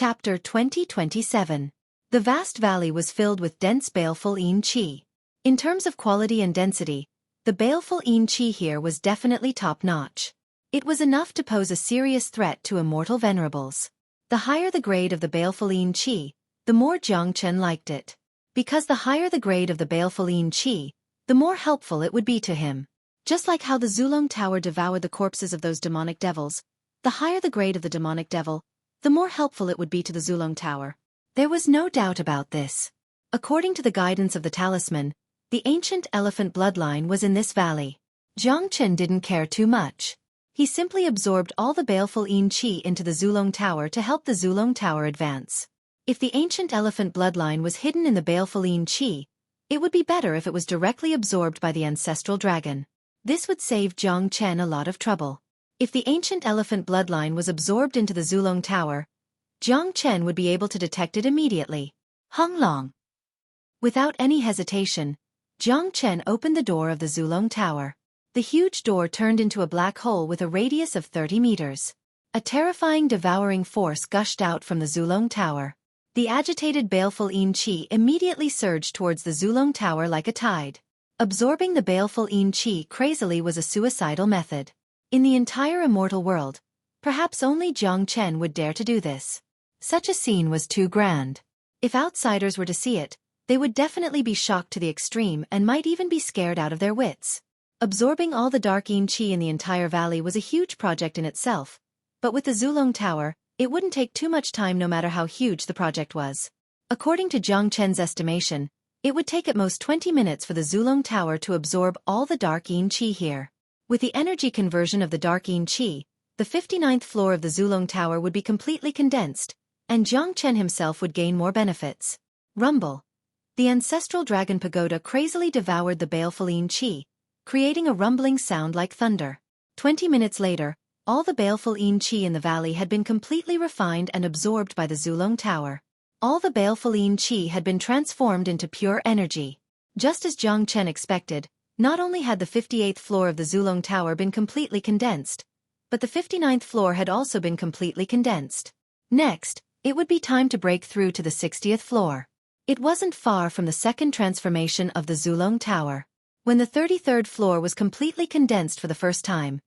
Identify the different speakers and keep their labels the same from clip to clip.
Speaker 1: Chapter 2027. The vast valley was filled with dense baleful qi. In terms of quality and density, the baleful qi here was definitely top-notch. It was enough to pose a serious threat to immortal venerables. The higher the grade of the baleful qi, the more Jiang Chen liked it. Because the higher the grade of the baleful qi, the more helpful it would be to him. Just like how the Zulong Tower devoured the corpses of those demonic devils, the higher the grade of the demonic devil, the more helpful it would be to the Zulong Tower. There was no doubt about this. According to the guidance of the talisman, the ancient elephant bloodline was in this valley. Jiang Chen didn't care too much. He simply absorbed all the baleful qi into the Zulong Tower to help the Zulong Tower advance. If the ancient elephant bloodline was hidden in the baleful qi, it would be better if it was directly absorbed by the ancestral dragon. This would save Jiang Chen a lot of trouble. If the ancient elephant bloodline was absorbed into the Zulong Tower, Jiang Chen would be able to detect it immediately. Hung Long. Without any hesitation, Jiang Chen opened the door of the Zulong Tower. The huge door turned into a black hole with a radius of 30 meters. A terrifying devouring force gushed out from the Zulong Tower. The agitated baleful qi immediately surged towards the Zulong Tower like a tide. Absorbing the baleful qi crazily was a suicidal method. In the entire immortal world, perhaps only Jiang Chen would dare to do this. Such a scene was too grand. If outsiders were to see it, they would definitely be shocked to the extreme and might even be scared out of their wits. Absorbing all the dark qi in the entire valley was a huge project in itself, but with the Zulong Tower, it wouldn't take too much time no matter how huge the project was. According to Jiang Chen's estimation, it would take at most 20 minutes for the Zulong Tower to absorb all the dark qi here. With the energy conversion of the dark qi, the 59th floor of the Zulong Tower would be completely condensed, and Jiang Chen himself would gain more benefits. Rumble. The ancestral dragon pagoda crazily devoured the baleful qi, creating a rumbling sound like thunder. 20 minutes later, all the baleful qi in the valley had been completely refined and absorbed by the Zulong Tower. All the baleful qi had been transformed into pure energy. Just as Jiang Chen expected, not only had the 58th floor of the Zulong Tower been completely condensed, but the 59th floor had also been completely condensed. Next, it would be time to break through to the 60th floor. It wasn't far from the second transformation of the Zulong Tower. When the 33rd floor was completely condensed for the first time,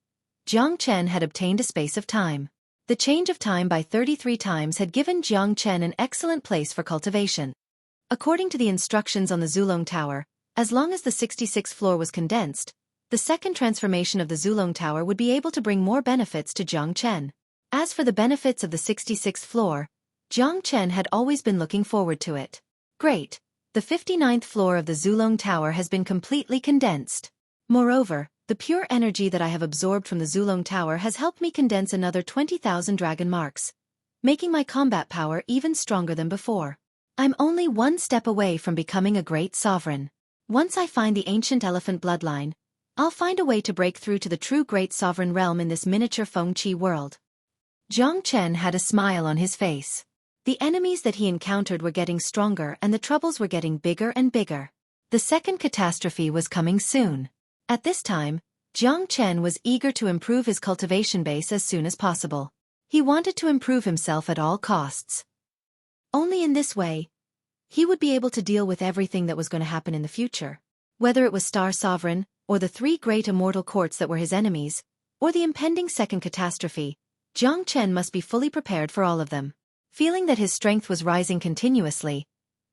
Speaker 1: Jiang Chen had obtained a space of time. The change of time by 33 times had given Jiang Chen an excellent place for cultivation. According to the instructions on the Zulong Tower, as long as the 66th floor was condensed, the second transformation of the Zulong Tower would be able to bring more benefits to Jiang Chen. As for the benefits of the 66th floor, Jiang Chen had always been looking forward to it. Great! The 59th floor of the Zulong Tower has been completely condensed. Moreover, the pure energy that I have absorbed from the Zulong Tower has helped me condense another 20,000 dragon marks, making my combat power even stronger than before. I'm only one step away from becoming a great sovereign. Once I find the ancient elephant bloodline, I'll find a way to break through to the true great sovereign realm in this miniature Fengqi world. Jiang Chen had a smile on his face. The enemies that he encountered were getting stronger and the troubles were getting bigger and bigger. The second catastrophe was coming soon. At this time, Jiang Chen was eager to improve his cultivation base as soon as possible. He wanted to improve himself at all costs. Only in this way, he would be able to deal with everything that was going to happen in the future. Whether it was Star Sovereign, or the three great immortal courts that were his enemies, or the impending second catastrophe, Jiang Chen must be fully prepared for all of them. Feeling that his strength was rising continuously,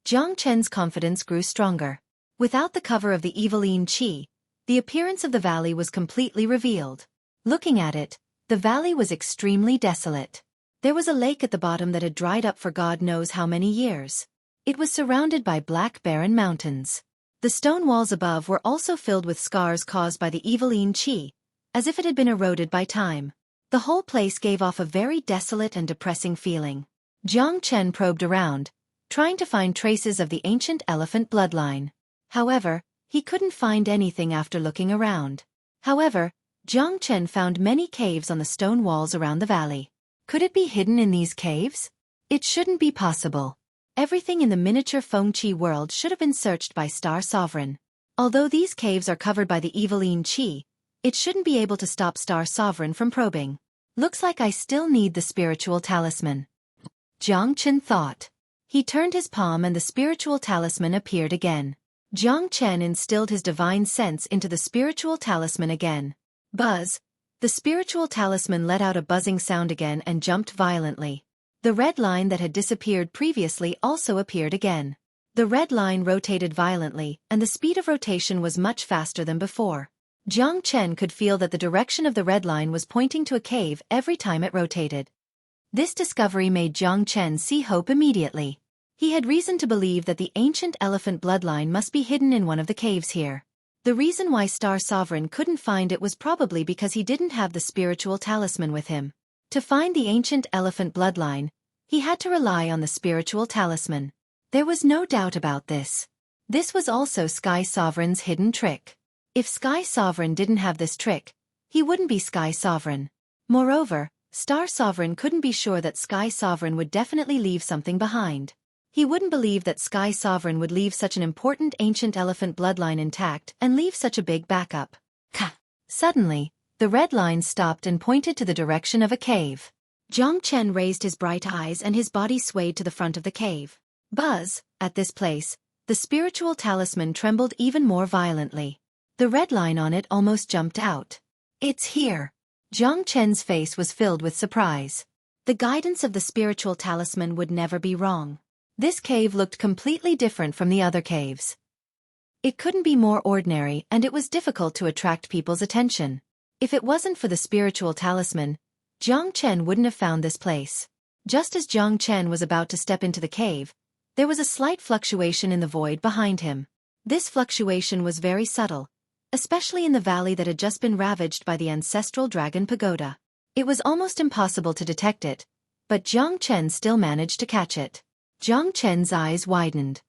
Speaker 1: Jiang Chen's confidence grew stronger. Without the cover of the evil qi, the appearance of the valley was completely revealed. Looking at it, the valley was extremely desolate. There was a lake at the bottom that had dried up for God knows how many years. It was surrounded by black barren mountains. The stone walls above were also filled with scars caused by the evil qi, as if it had been eroded by time. The whole place gave off a very desolate and depressing feeling. Jiang Chen probed around, trying to find traces of the ancient elephant bloodline. However, he couldn't find anything after looking around. However, Jiang Chen found many caves on the stone walls around the valley. Could it be hidden in these caves? It shouldn't be possible. Everything in the miniature Fengqi world should have been searched by Star Sovereign. Although these caves are covered by the evil qi, it shouldn't be able to stop Star Sovereign from probing. Looks like I still need the spiritual talisman. Jiang Chen thought. He turned his palm and the spiritual talisman appeared again. Jiang Chen instilled his divine sense into the spiritual talisman again. Buzz! The spiritual talisman let out a buzzing sound again and jumped violently. The red line that had disappeared previously also appeared again. The red line rotated violently, and the speed of rotation was much faster than before. Jiang Chen could feel that the direction of the red line was pointing to a cave every time it rotated. This discovery made Jiang Chen see hope immediately. He had reason to believe that the ancient elephant bloodline must be hidden in one of the caves here. The reason why Star Sovereign couldn't find it was probably because he didn't have the spiritual talisman with him. To find the ancient elephant bloodline, he had to rely on the spiritual talisman. There was no doubt about this. This was also Sky Sovereign's hidden trick. If Sky Sovereign didn't have this trick, he wouldn't be Sky Sovereign. Moreover, Star Sovereign couldn't be sure that Sky Sovereign would definitely leave something behind. He wouldn't believe that Sky Sovereign would leave such an important ancient elephant bloodline intact and leave such a big backup. Suddenly, the red line stopped and pointed to the direction of a cave. Jiang Chen raised his bright eyes and his body swayed to the front of the cave. Buzz! At this place, the spiritual talisman trembled even more violently. The red line on it almost jumped out. It's here! Jiang Chen's face was filled with surprise. The guidance of the spiritual talisman would never be wrong. This cave looked completely different from the other caves. It couldn't be more ordinary and it was difficult to attract people's attention. If it wasn't for the spiritual talisman, Jiang Chen wouldn't have found this place. Just as Jiang Chen was about to step into the cave, there was a slight fluctuation in the void behind him. This fluctuation was very subtle, especially in the valley that had just been ravaged by the ancestral dragon pagoda. It was almost impossible to detect it, but Jiang Chen still managed to catch it. Jiang Chen's eyes widened.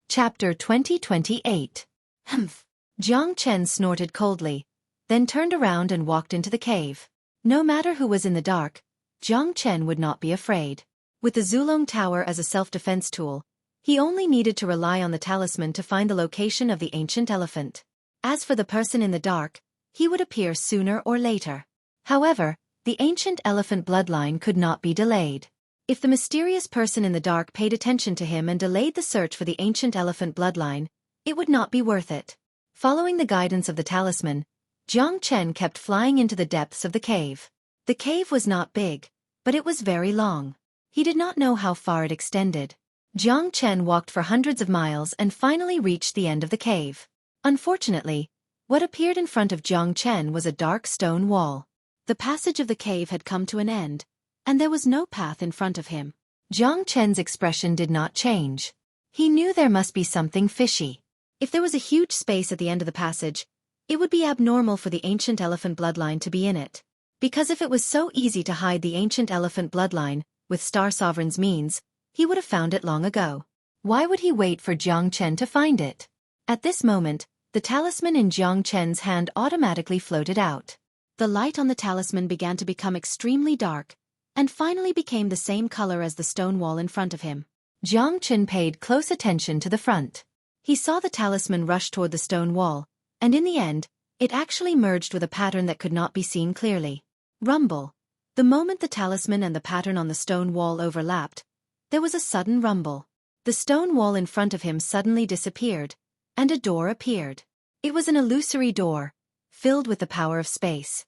Speaker 1: Chapter 2028. Humph. Jiang Chen snorted coldly, then turned around and walked into the cave. No matter who was in the dark, Jiang Chen would not be afraid. With the Zulong Tower as a self-defense tool, he only needed to rely on the talisman to find the location of the ancient elephant. As for the person in the dark, he would appear sooner or later. However, the ancient elephant bloodline could not be delayed. If the mysterious person in the dark paid attention to him and delayed the search for the ancient elephant bloodline, it would not be worth it. Following the guidance of the talisman, Jiang Chen kept flying into the depths of the cave. The cave was not big, but it was very long. He did not know how far it extended. Jiang Chen walked for hundreds of miles and finally reached the end of the cave. Unfortunately, what appeared in front of Jiang Chen was a dark stone wall. The passage of the cave had come to an end, and there was no path in front of him. Jiang Chen's expression did not change. He knew there must be something fishy. If there was a huge space at the end of the passage, it would be abnormal for the ancient elephant bloodline to be in it. Because if it was so easy to hide the ancient elephant bloodline, with Star Sovereign's means, he would have found it long ago. Why would he wait for Jiang Chen to find it? At this moment, the talisman in Jiang Chen's hand automatically floated out. The light on the talisman began to become extremely dark, and finally became the same color as the stone wall in front of him. Jiang Chen paid close attention to the front. He saw the talisman rush toward the stone wall, and in the end, it actually merged with a pattern that could not be seen clearly. Rumble. The moment the talisman and the pattern on the stone wall overlapped, there was a sudden rumble. The stone wall in front of him suddenly disappeared, and a door appeared. It was an illusory door, filled with the power of space.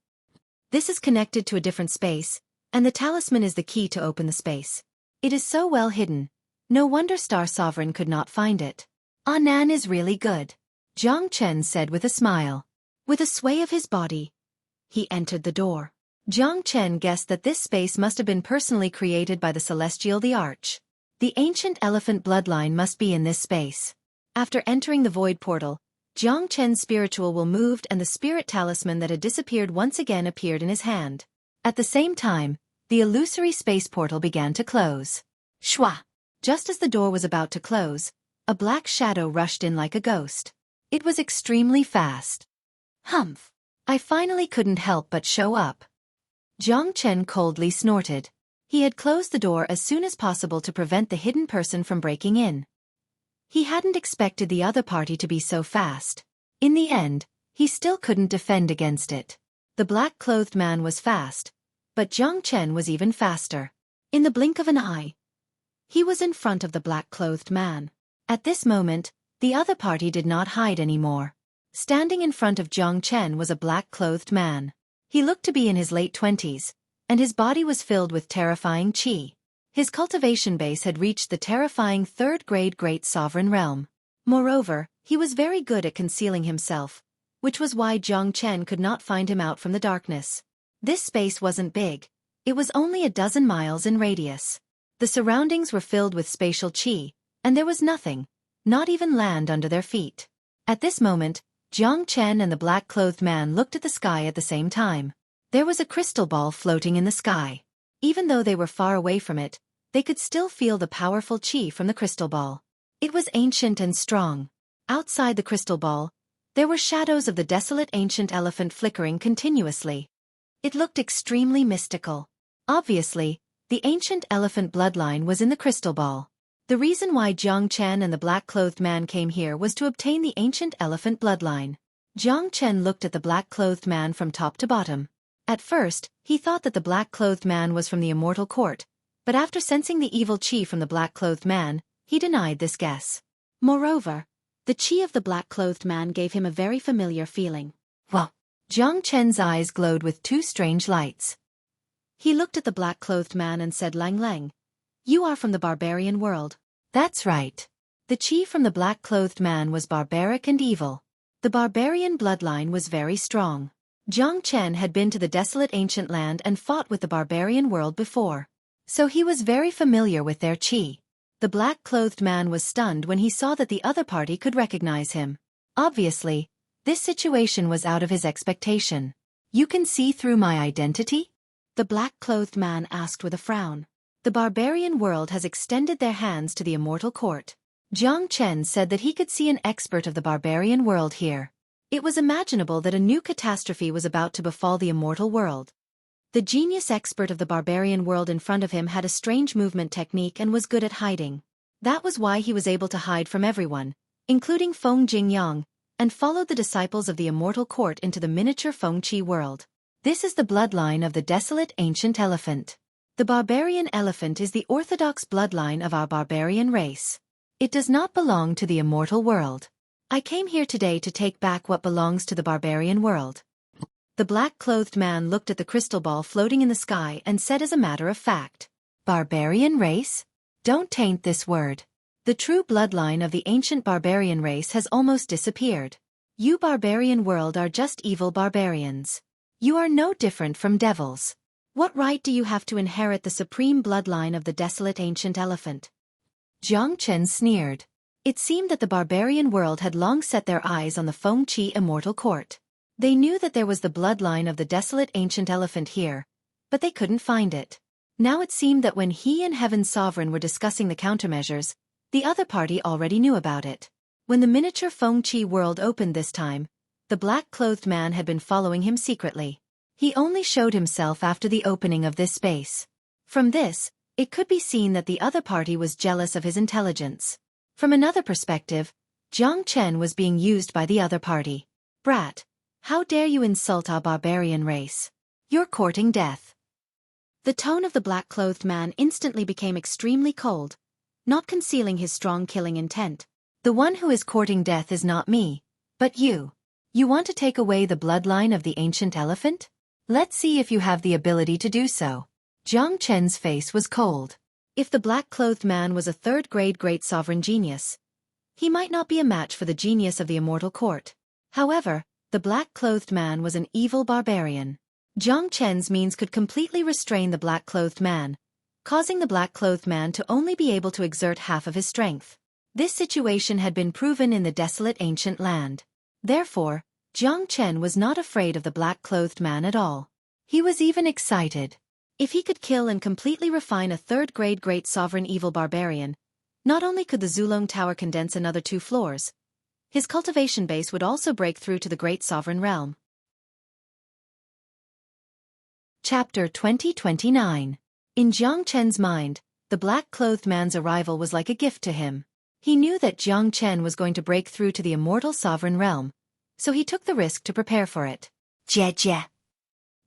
Speaker 1: This is connected to a different space, and the talisman is the key to open the space. It is so well hidden, no wonder Star Sovereign could not find it. Anan is really good, Jiang Chen said with a smile. With a sway of his body, he entered the door. Jiang Chen guessed that this space must have been personally created by the Celestial the Arch. The ancient elephant bloodline must be in this space. After entering the void portal, Jiang Chen's spiritual will moved and the spirit talisman that had disappeared once again appeared in his hand. At the same time, the illusory space portal began to close. Shwa! Just as the door was about to close, a black shadow rushed in like a ghost. It was extremely fast. Humph! I finally couldn't help but show up. Jiang Chen coldly snorted. He had closed the door as soon as possible to prevent the hidden person from breaking in. He hadn't expected the other party to be so fast. In the end, he still couldn't defend against it. The black-clothed man was fast, But Jiang Chen was even faster. In the blink of an eye, he was in front of the black-clothed man. At this moment, the other party did not hide anymore. Standing in front of Jiang Chen was a black-clothed man. He looked to be in his late 20s, and his body was filled with terrifying qi. His cultivation base had reached the terrifying third-grade Great Sovereign Realm. Moreover, he was very good at concealing himself, which was why Jiang Chen could not find him out from the darkness. This space wasn't big. It was only a dozen miles in radius. The surroundings were filled with spatial qi, and there was nothing, not even land under their feet. At this moment, Jiang Chen and the black-clothed man looked at the sky at the same time. There was a crystal ball floating in the sky. Even though they were far away from it, they could still feel the powerful qi from the crystal ball. It was ancient and strong. Outside the crystal ball, there were shadows of the desolate ancient elephant flickering continuously. It looked extremely mystical. Obviously, the ancient elephant bloodline was in the crystal ball. The reason why Jiang Chen and the black-clothed man came here was to obtain the ancient elephant bloodline. Jiang Chen looked at the black-clothed man from top to bottom. At first, he thought that the black-clothed man was from the immortal court, but after sensing the evil qi from the black-clothed man, he denied this guess. Moreover, the qi of the black-clothed man gave him a very familiar feeling. Whoa! Jiang Chen's eyes glowed with two strange lights. He looked at the black-clothed man and said, "Lang Lang, you are from the barbarian world." That's right. The qi from the black-clothed man was barbaric and evil. The barbarian bloodline was very strong. Jiang Chen had been to the desolate ancient land and fought with the barbarian world before. So he was very familiar with their qi. The black-clothed man was stunned when he saw that the other party could recognize him. Obviously, this situation was out of his expectation. "You can see through my identity?" the black-clothed man asked with a frown. The barbarian world has extended their hands to the immortal court. Jiang Chen said that he could see an expert of the barbarian world here. It was imaginable that a new catastrophe was about to befall the immortal world. The genius expert of the barbarian world in front of him had a strange movement technique and was good at hiding. That was why he was able to hide from everyone, including Feng Jingyang, and followed the disciples of the immortal court into the miniature Fengqi world. This is the bloodline of the desolate ancient elephant. The barbarian elephant is the orthodox bloodline of our barbarian race. It does not belong to the immortal world. I came here today to take back what belongs to the barbarian world. The black-clothed man looked at the crystal ball floating in the sky and said as a matter of fact, "Barbarian race? Don't taint this word. The true bloodline of the ancient barbarian race has almost disappeared. You barbarian world are just evil barbarians. You are no different from devils. What right do you have to inherit the supreme bloodline of the desolate ancient elephant?" Jiang Chen sneered. It seemed that the barbarian world had long set their eyes on the Fengqi immortal court. They knew that there was the bloodline of the desolate ancient elephant here, but they couldn't find it. Now it seemed that when he and Heaven's Sovereign were discussing the countermeasures, the other party already knew about it. When the miniature Fengqi world opened this time, the black-clothed man had been following him secretly. He only showed himself after the opening of this space. From this, it could be seen that the other party was jealous of his intelligence. From another perspective, Jiang Chen was being used by the other party. "Brat, how dare you insult our barbarian race? You're courting death." The tone of the black-clothed man instantly became extremely cold, not concealing his strong killing intent. "The one who is courting death is not me, but you. You want to take away the bloodline of the ancient elephant? Let's see if you have the ability to do so." Jiang Chen's face was cold. If the black-clothed man was a third-grade great sovereign genius, he might not be a match for the genius of the immortal court. However, the black-clothed man was an evil barbarian. Jiang Chen's means could completely restrain the black-clothed man, causing the black-clothed man to only be able to exert half of his strength. This situation had been proven in the desolate ancient land. Therefore, Jiang Chen was not afraid of the black-clothed man at all. He was even excited. If he could kill and completely refine a third-grade great sovereign evil barbarian, not only could the Zulong Tower condense another 2 floors, his cultivation base would also break through to the great sovereign realm. Chapter 2029. In Jiang Chen's mind, the black-clothed man's arrival was like a gift to him. He knew that Jiang Chen was going to break through to the immortal sovereign realm, so he took the risk to prepare for it. Jie.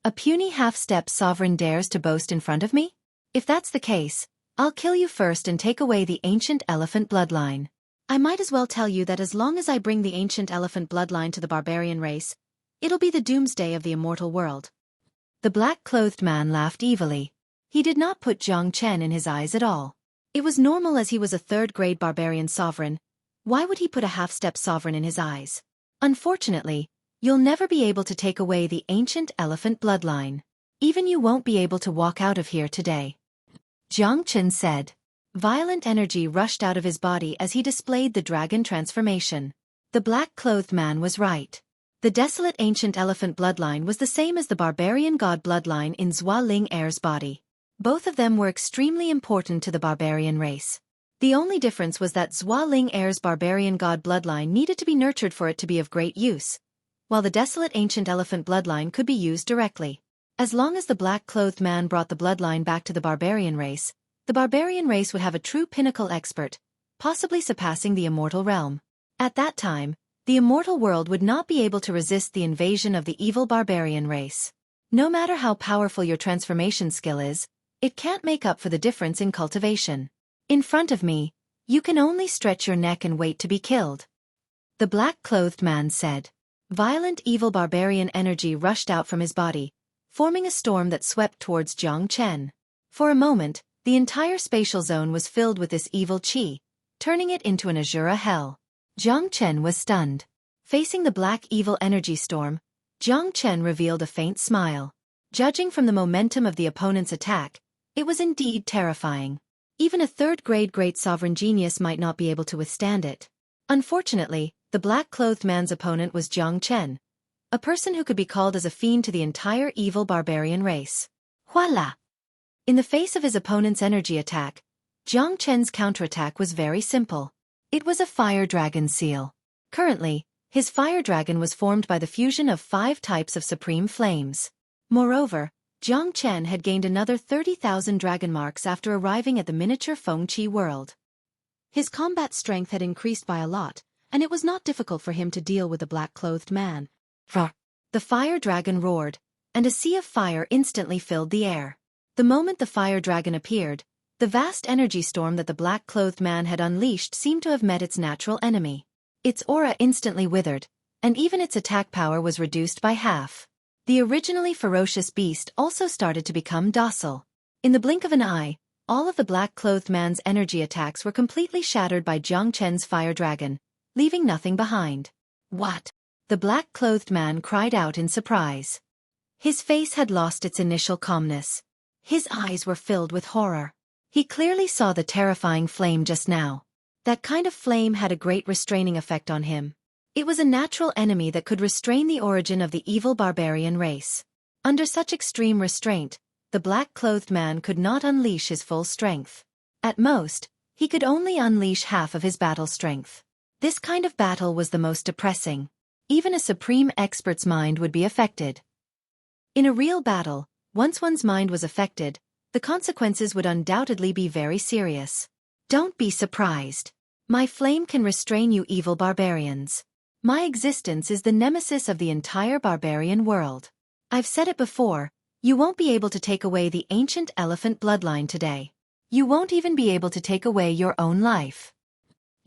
Speaker 1: A puny half-step sovereign dares to boast in front of me? If that's the case, I'll kill you first and take away the ancient elephant bloodline. I might as well tell you that as long as I bring the ancient elephant bloodline to the barbarian race, it'll be the doomsday of the immortal world. The black-clothed man laughed evilly. He did not put Jiang Chen in his eyes at all. It was normal as he was a third-grade barbarian sovereign. Why would he put a half-step sovereign in his eyes? Unfortunately, you'll never be able to take away the ancient elephant bloodline. Even you won't be able to walk out of here today. Jiang Chen said. Violent energy rushed out of his body as he displayed the dragon transformation. The black-clothed man was right. The desolate ancient elephant bloodline was the same as the barbarian god bloodline in Xueqi heir's body. Both of them were extremely important to the barbarian race. The only difference was that Xueqi heir's barbarian god bloodline needed to be nurtured for it to be of great use, while the desolate ancient elephant bloodline could be used directly. As long as the black-clothed man brought the bloodline back to the barbarian race would have a true pinnacle expert, possibly surpassing the immortal realm. At that time, the immortal world would not be able to resist the invasion of the evil barbarian race. No matter how powerful your transformation skill is, it can't make up for the difference in cultivation. In front of me, you can only stretch your neck and wait to be killed. The black-clothed man said. Violent evil barbarian energy rushed out from his body, forming a storm that swept towards Jiang Chen. For a moment, the entire spatial zone was filled with this evil qi, turning it into an Azura hell. Jiang Chen was stunned. Facing the black evil energy storm, Jiang Chen revealed a faint smile. Judging from the momentum of the opponent's attack, it was indeed terrifying. Even a third-grade great sovereign genius might not be able to withstand it. Unfortunately, the black-clothed man's opponent was Jiang Chen, a person who could be called as a fiend to the entire evil barbarian race. Voila! In the face of his opponent's energy attack, Jiang Chen's counterattack was very simple. It was a fire dragon seal. Currently, his fire dragon was formed by the fusion of 5 types of supreme flames. Moreover, Jiang Chen had gained another 30,000 dragon marks after arriving at the miniature Fengqi world. His combat strength had increased by a lot, and it was not difficult for him to deal with the black-clothed man. The fire dragon roared, and a sea of fire instantly filled the air. The moment the fire dragon appeared, the vast energy storm that the black-clothed man had unleashed seemed to have met its natural enemy. Its aura instantly withered, and even its attack power was reduced by half. The originally ferocious beast also started to become docile. In the blink of an eye, all of the black-clothed man's energy attacks were completely shattered by Jiang Chen's fire dragon, leaving nothing behind. What? The black-clothed man cried out in surprise. His face had lost its initial calmness. His eyes were filled with horror. He clearly saw the terrifying flame just now. That kind of flame had a great restraining effect on him. It was a natural enemy that could restrain the origin of the evil barbarian race. Under such extreme restraint, the black-clothed man could not unleash his full strength. At most, he could only unleash half of his battle strength. This kind of battle was the most depressing. Even a supreme expert's mind would be affected. In a real battle, once one's mind was affected, the consequences would undoubtedly be very serious. Don't be surprised. My flame can restrain you evil barbarians. My existence is the nemesis of the entire barbarian world. I've said it before, you won't be able to take away the ancient elephant bloodline today. You won't even be able to take away your own life.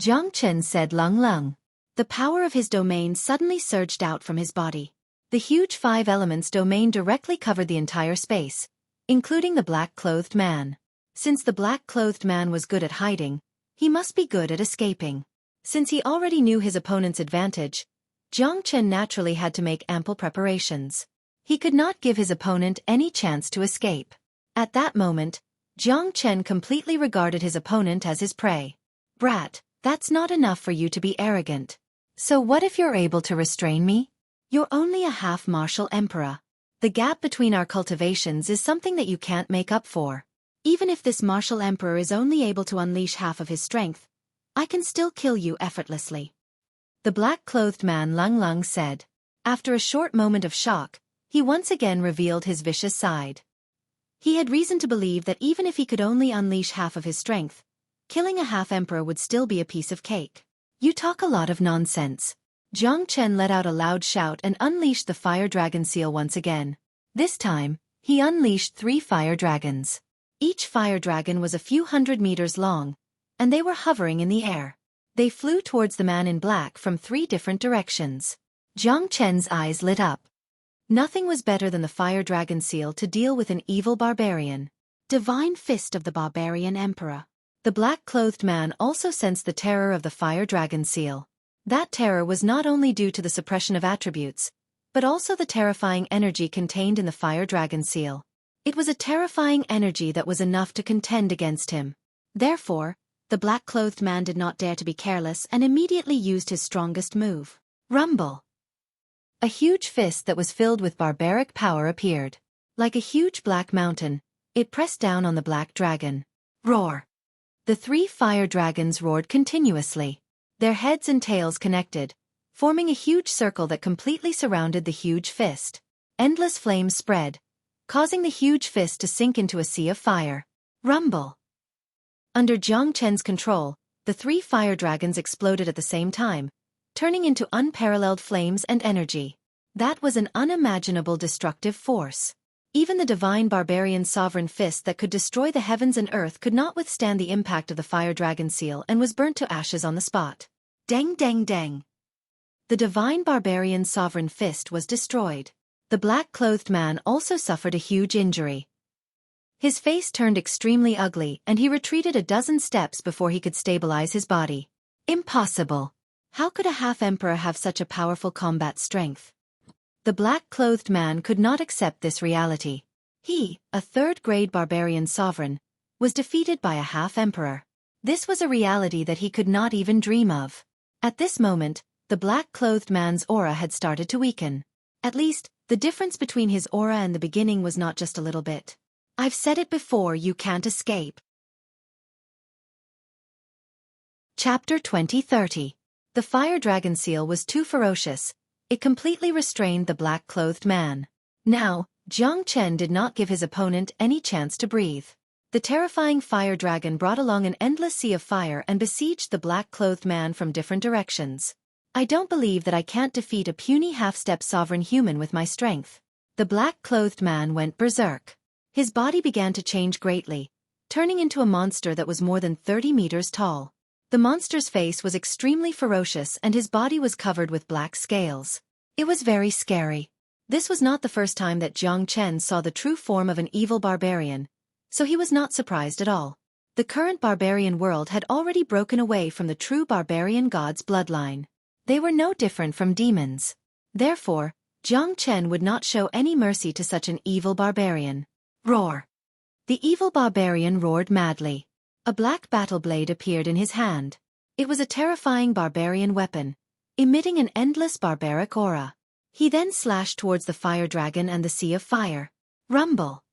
Speaker 1: Jiang Chen said lung lung. The power of his domain suddenly surged out from his body. The huge 5 elements domain directly covered the entire space, including the black-clothed man. Since the black-clothed man was good at hiding, he must be good at escaping. Since he already knew his opponent's advantage, Jiang Chen naturally had to make ample preparations. He could not give his opponent any chance to escape. At that moment, Jiang Chen completely regarded his opponent as his prey. Brat, that's not enough for you to be arrogant. So what if you're able to restrain me? You're only a half-martial emperor. The gap between our cultivations is something that you can't make up for. Even if this martial emperor is only able to unleash half of his strength, I can still kill you effortlessly. The black-clothed man Lung Lung said. After a short moment of shock, he once again revealed his vicious side. He had reason to believe that even if he could only unleash half of his strength, killing a half-emperor would still be a piece of cake. You talk a lot of nonsense. Jiang Chen let out a loud shout and unleashed the fire dragon seal once again. This time, he unleashed 3 fire dragons. Each fire dragon was a few hundred meters long, and they were hovering in the air. They flew towards the man in black from 3 different directions. Jiang Chen's eyes lit up. Nothing was better than the fire dragon seal to deal with an evil barbarian. Divine fist of the barbarian emperor. The black-clothed man also sensed the terror of the fire dragon seal. That terror was not only due to the suppression of attributes, but also the terrifying energy contained in the fire dragon seal. It was a terrifying energy that was enough to contend against him. Therefore, the black-clothed man did not dare to be careless and immediately used his strongest move. Rumble. A huge fist that was filled with barbaric power appeared. Like a huge black mountain, it pressed down on the black dragon. Roar. The 3 fire dragons roared continuously. Their heads and tails connected, forming a huge circle that completely surrounded the huge fist. Endless flames spread, causing the huge fist to sink into a sea of fire. Rumble. Under Jiang Chen's control, the 3 fire dragons exploded at the same time, turning into unparalleled flames and energy. That was an unimaginable destructive force. Even the divine barbarian sovereign fist that could destroy the heavens and earth could not withstand the impact of the fire dragon seal and was burnt to ashes on the spot. Deng deng deng. The divine barbarian sovereign fist was destroyed. The black-clothed man also suffered a huge injury. His face turned extremely ugly and he retreated a dozen steps before he could stabilize his body. Impossible. How could a half-emperor have such a powerful combat strength? The black-clothed man could not accept this reality. He, a 3rd-grade barbarian sovereign, was defeated by a half-emperor. This was a reality that he could not even dream of. At this moment, the black-clothed man's aura had started to weaken. At least, the difference between his aura and the beginning was not just a little bit. I've said it before, you can't escape. Chapter 2030. The fire dragon seal was too ferocious. It completely restrained the black-clothed man. Now, Jiang Chen did not give his opponent any chance to breathe. The terrifying fire dragon brought along an endless sea of fire and besieged the black-clothed man from different directions. I don't believe that I can't defeat a puny half-step sovereign human with my strength. The black-clothed man went berserk. His body began to change greatly, turning into a monster that was more than 30 meters tall. The monster's face was extremely ferocious and his body was covered with black scales. It was very scary. This was not the first time that Jiang Chen saw the true form of an evil barbarian, so he was not surprised at all. The current barbarian world had already broken away from the true barbarian god's bloodline. They were no different from demons. Therefore, Jiang Chen would not show any mercy to such an evil barbarian. Roar. The evil barbarian roared madly. A black battle blade appeared in his hand. It was a terrifying barbarian weapon, emitting an endless barbaric aura. He then slashed towards the fire dragon and the sea of fire. Rumble.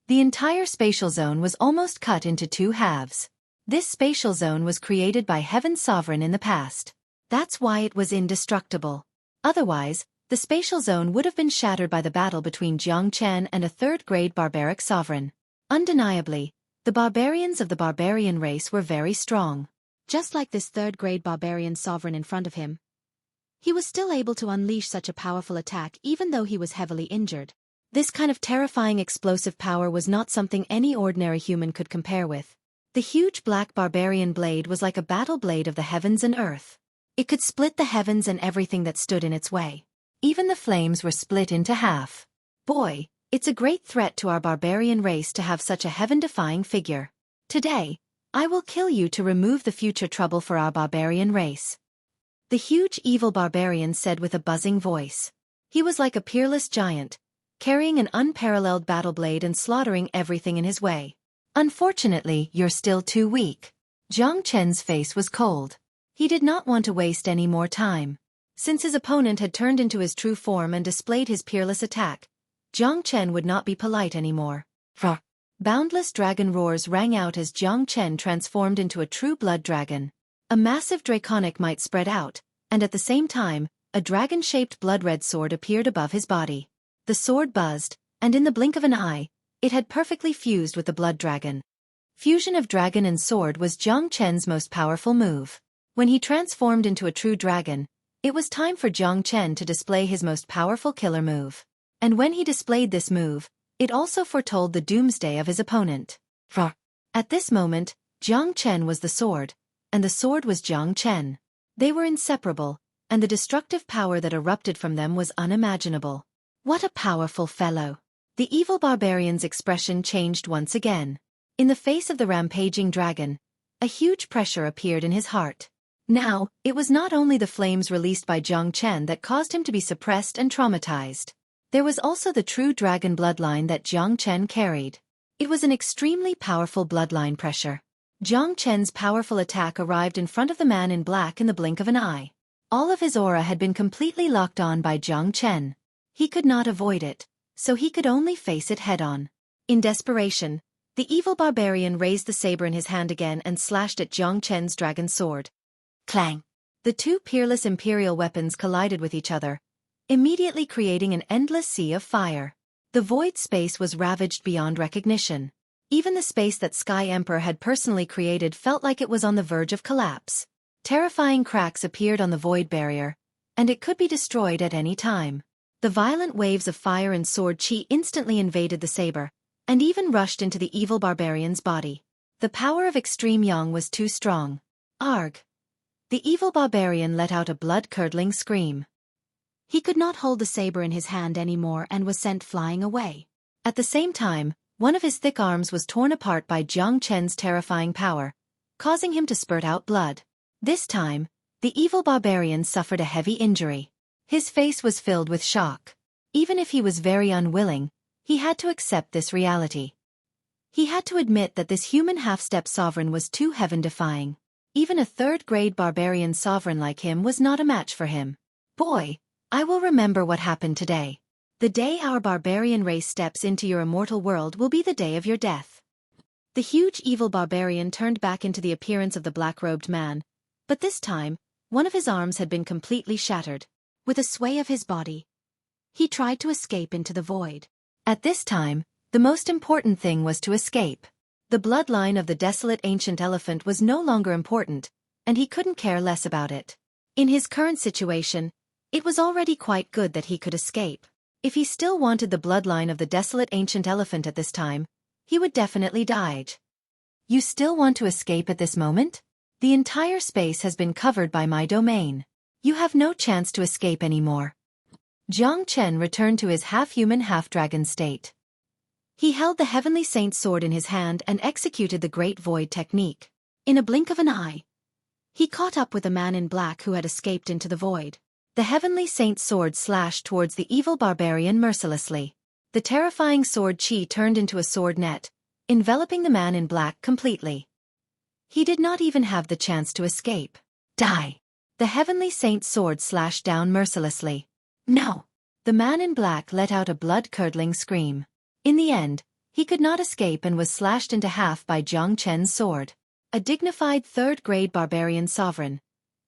Speaker 1: The entire spatial zone was almost cut into 2 halves. This spatial zone was created by Heaven's Sovereign in the past. That's why it was indestructible. Otherwise, the spatial zone would have been shattered by the battle between Jiang Chen and a 3rd-grade barbaric sovereign. Undeniably, the barbarians of the barbarian race were very strong. Just like this 3rd-grade barbarian sovereign in front of him, he was still able to unleash such a powerful attack even though he was heavily injured. This kind of terrifying explosive power was not something any ordinary human could compare with. The huge black barbarian blade was like a battle blade of the heavens and earth. It could split the heavens and everything that stood in its way. Even the flames were split into half. Boy, it's a great threat to our barbarian race to have such a heaven-defying figure. Today, I will kill you to remove the future trouble for our barbarian race. The huge evil barbarian said with a buzzing voice. He was like a peerless giant, carrying an unparalleled battle blade and slaughtering everything in his way. Unfortunately, you're still too weak. Jiang Chen's face was cold. He did not want to waste any more time. Since his opponent had turned into his true form and displayed his peerless attack, Jiang Chen would not be polite anymore. Roar. Boundless dragon roars rang out as Jiang Chen transformed into a true blood dragon. A massive draconic might spread out, and at the same time, a dragon-shaped blood-red sword appeared above his body. The sword buzzed, and in the blink of an eye, it had perfectly fused with the blood dragon. Fusion of dragon and sword was Jiang Chen's most powerful move. When he transformed into a true dragon, it was time for Jiang Chen to display his most powerful killer move. And when he displayed this move, it also foretold the doomsday of his opponent. At this moment, Jiang Chen was the sword, and the sword was Jiang Chen. They were inseparable, and the destructive power that erupted from them was unimaginable. What a powerful fellow! The evil barbarian's expression changed once again. In the face of the rampaging dragon, a huge pressure appeared in his heart. Now, it was not only the flames released by Jiang Chen that caused him to be suppressed and traumatized. There was also the true dragon bloodline that Jiang Chen carried. It was an extremely powerful bloodline pressure. Jiang Chen's powerful attack arrived in front of the man in black in the blink of an eye. All of his aura had been completely locked on by Jiang Chen. He could not avoid it, so he could only face it head-on. In desperation, the evil barbarian raised the saber in his hand again and slashed at Jiang Chen's dragon sword. Clang! The two peerless imperial weapons collided with each other, immediately creating an endless sea of fire. The void space was ravaged beyond recognition. Even the space that Sky Emperor had personally created felt like it was on the verge of collapse. Terrifying cracks appeared on the void barrier, and it could be destroyed at any time. The violent waves of fire and sword chi instantly invaded the saber, and even rushed into the evil barbarian's body. The power of extreme yang was too strong. Arg! The evil barbarian let out a blood-curdling scream. He could not hold the saber in his hand anymore and was sent flying away. At the same time, one of his thick arms was torn apart by Jiang Chen's terrifying power, causing him to spurt out blood. This time, the evil barbarian suffered a heavy injury. His face was filled with shock. Even if he was very unwilling, he had to accept this reality. He had to admit that this human half-step sovereign was too heaven-defying. Even a third-grade barbarian sovereign like him was not a match for him. Boy, I will remember what happened today. The day our barbarian race steps into your immortal world will be the day of your death. The huge evil barbarian turned back into the appearance of the black-robed man, but this time, one of his arms had been completely shattered. With a sway of his body, he tried to escape into the void. At this time, the most important thing was to escape. The bloodline of the desolate ancient elephant was no longer important, and he couldn't care less about it. In his current situation, it was already quite good that he could escape. If he still wanted the bloodline of the desolate ancient elephant at this time, he would definitely die. You still want to escape at this moment? The entire space has been covered by my domain. You have no chance to escape anymore. Jiang Chen returned to his half-human half-dragon state. He held the Heavenly Saint's sword in his hand and executed the Great Void technique. In a blink of an eye, he caught up with the man in black who had escaped into the void. The Heavenly Saint's sword slashed towards the evil barbarian mercilessly. The terrifying sword chi turned into a sword net, enveloping the man in black completely. He did not even have the chance to escape. Die! The Heavenly Saint's sword slashed down mercilessly. No! The man in black let out a blood-curdling scream. In the end, he could not escape and was slashed into half by Jiang Chen's sword. A dignified third-grade barbarian sovereign.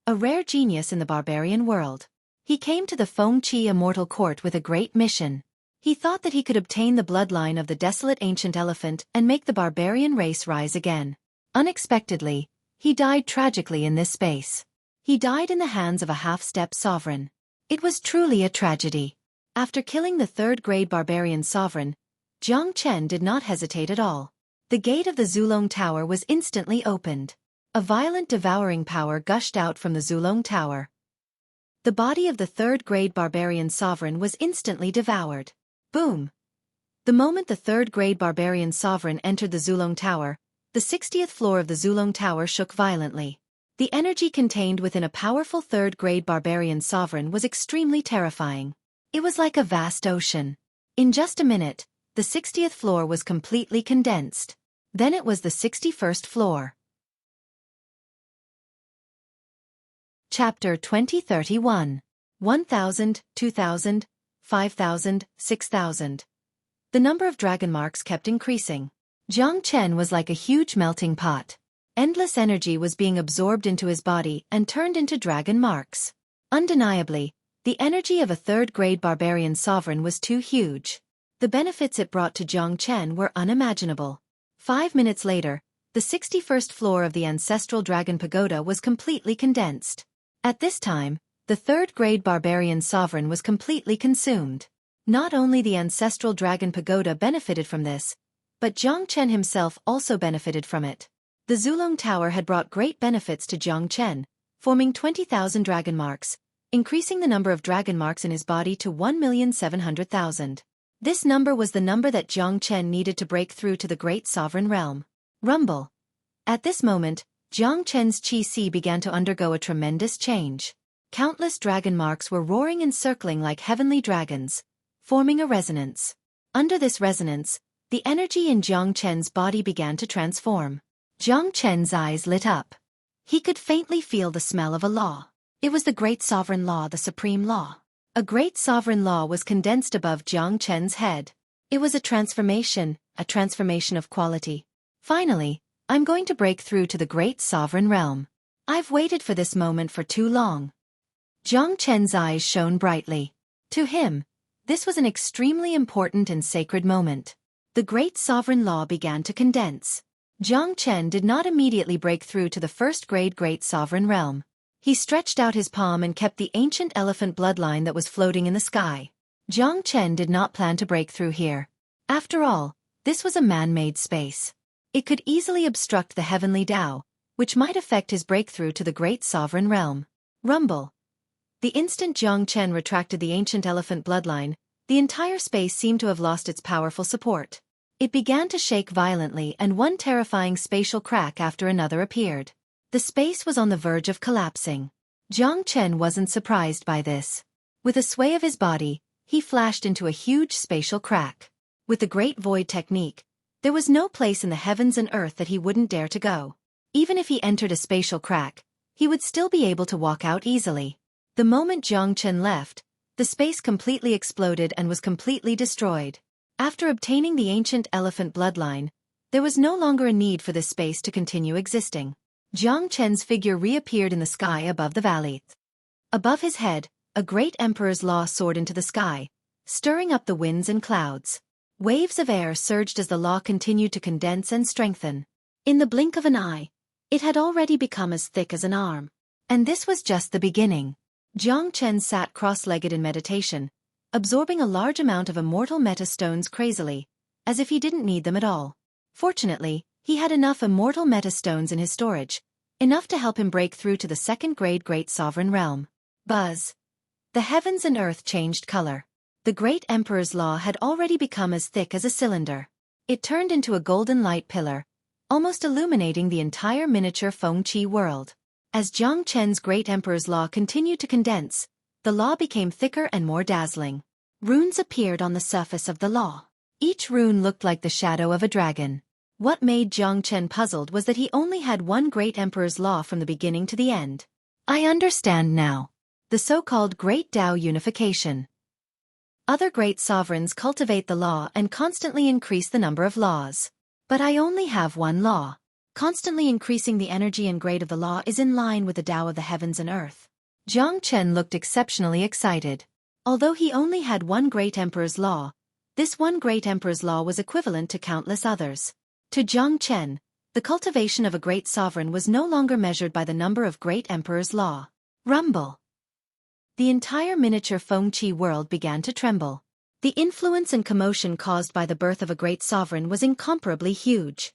Speaker 1: A rare genius in the barbarian world. He came to the Fengqi Immortal Court with a great mission. He thought that he could obtain the bloodline of the desolate ancient elephant and make the barbarian race rise again. Unexpectedly, he died tragically in this space. He died in the hands of a half-step sovereign. It was truly a tragedy. After killing the third-grade barbarian sovereign, Jiang Chen did not hesitate at all. The gate of the Zulong Tower was instantly opened. A violent devouring power gushed out from the Zulong Tower. The body of the third-grade barbarian sovereign was instantly devoured. Boom! The moment the third-grade barbarian sovereign entered the Zulong Tower, the 60th floor of the Zulong Tower shook violently. The energy contained within a powerful third-grade barbarian sovereign was extremely terrifying. It was like a vast ocean. In just a minute, the 60th floor was completely condensed. Then it was the 61st floor. Chapter 2031. 1,000, 2,000, 5,000, 6,000. The number of dragon marks kept increasing. Jiang Chen was like a huge melting pot. Endless energy was being absorbed into his body and turned into dragon marks. Undeniably, the energy of a third-grade barbarian sovereign was too huge. The benefits it brought to Jiang Chen were unimaginable. 5 minutes later, the 61st floor of the ancestral dragon pagoda was completely condensed. At this time, the third-grade barbarian sovereign was completely consumed. Not only the ancestral dragon pagoda benefited from this, but Jiang Chen himself also benefited from it. The Zulong Tower had brought great benefits to Jiang Chen, forming 20,000 dragon marks, increasing the number of dragon marks in his body to 1,700,000. This number was the number that Jiang Chen needed to break through to the great sovereign realm. Rumble. At this moment, Jiang Chen's Qi began to undergo a tremendous change. Countless dragon marks were roaring and circling like heavenly dragons, forming a resonance. Under this resonance, the energy in Jiang Chen's body began to transform. Jiang Chen's eyes lit up. He could faintly feel the smell of a law. It was the great sovereign law, the supreme law. A great sovereign law was condensed above Jiang Chen's head. It was a transformation of quality. Finally, I'm going to break through to the great sovereign realm. I've waited for this moment for too long. Jiang Chen's eyes shone brightly. To him, this was an extremely important and sacred moment. The great sovereign law began to condense. Jiang Chen did not immediately break through to the first-grade great sovereign realm. He stretched out his palm and kept the ancient elephant bloodline that was floating in the sky. Jiang Chen did not plan to break through here. After all, this was a man-made space. It could easily obstruct the heavenly Tao, which might affect his breakthrough to the great sovereign realm. Rumble. The instant Jiang Chen retracted the ancient elephant bloodline, the entire space seemed to have lost its powerful support. It began to shake violently and one terrifying spatial crack after another appeared. The space was on the verge of collapsing. Jiang Chen wasn't surprised by this. With a sway of his body, he flashed into a huge spatial crack. With the Great Void technique, there was no place in the heavens and earth that he wouldn't dare to go. Even if he entered a spatial crack, he would still be able to walk out easily. The moment Jiang Chen left, the space completely exploded and was completely destroyed. After obtaining the ancient elephant bloodline, there was no longer a need for this space to continue existing. Jiang Chen's figure reappeared in the sky above the valley. Above his head, a great emperor's law soared into the sky, stirring up the winds and clouds. Waves of air surged as the law continued to condense and strengthen. In the blink of an eye, it had already become as thick as an arm. And this was just the beginning. Jiang Chen sat cross-legged in meditation, absorbing a large amount of immortal meta stones crazily, as if he didn't need them at all. Fortunately, he had enough immortal meta stones in his storage, enough to help him break through to the second-grade great sovereign realm. Buzz. The heavens and earth changed color. The great emperor's law had already become as thick as a cylinder. It turned into a golden light pillar, almost illuminating the entire miniature Fengqi world. As Jiang Chen's great emperor's law continued to condense, the law became thicker and more dazzling. Runes appeared on the surface of the law. Each rune looked like the shadow of a dragon. What made Jiang Chen puzzled was that he only had one great emperor's law from the beginning to the end. I understand now. The so-called Great Tao Unification. Other great sovereigns cultivate the law and constantly increase the number of laws. But I only have one law. Constantly increasing the energy and grade of the law is in line with the Tao of the heavens and earth. Jiang Chen looked exceptionally excited. Although he only had one great emperor's law, this one great emperor's law was equivalent to countless others. To Jiang Chen, the cultivation of a great sovereign was no longer measured by the number of great emperor's law. Rumble. The entire miniature Fengqi world began to tremble. The influence and commotion caused by the birth of a great sovereign was incomparably huge.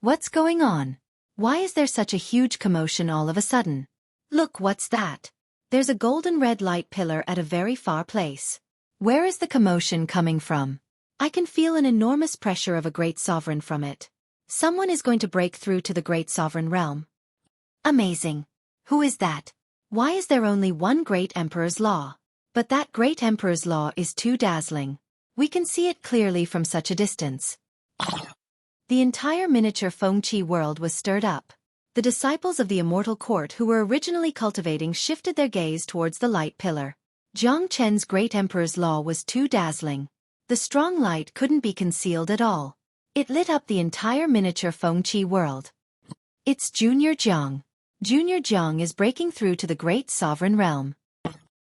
Speaker 1: What's going on? Why is there such a huge commotion all of a sudden? Look, what's that? There's a golden red light pillar at a very far place. Where is the commotion coming from? I can feel an enormous pressure of a great sovereign from it. Someone is going to break through to the great sovereign realm. Amazing. Who is that? Why is there only one great emperor's law? But that great emperor's law is too dazzling. We can see it clearly from such a distance. The entire miniature Fengqi world was stirred up. The disciples of the immortal court who were originally cultivating shifted their gaze towards the light pillar. Jiang Chen's great emperor's law was too dazzling. The strong light couldn't be concealed at all. It lit up the entire miniature Fengqi world. It's Junior Jiang. Junior Jiang is breaking through to the great sovereign realm.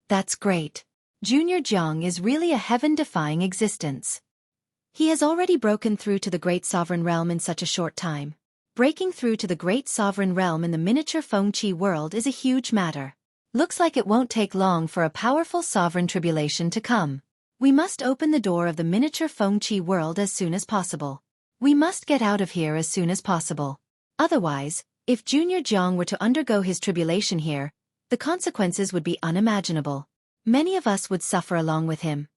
Speaker 1: That's great. Junior Jiang is really a heaven-defying existence. He has already broken through to the great sovereign realm in such a short time. Breaking through to the great sovereign realm in the miniature Fengqi world is a huge matter. Looks like it won't take long for a powerful sovereign tribulation to come. We must open the door of the miniature Xueqi world as soon as possible. We must get out of here as soon as possible. Otherwise, if Junior Jiang were to undergo his tribulation here, the consequences would be unimaginable. Many of us would suffer along with him.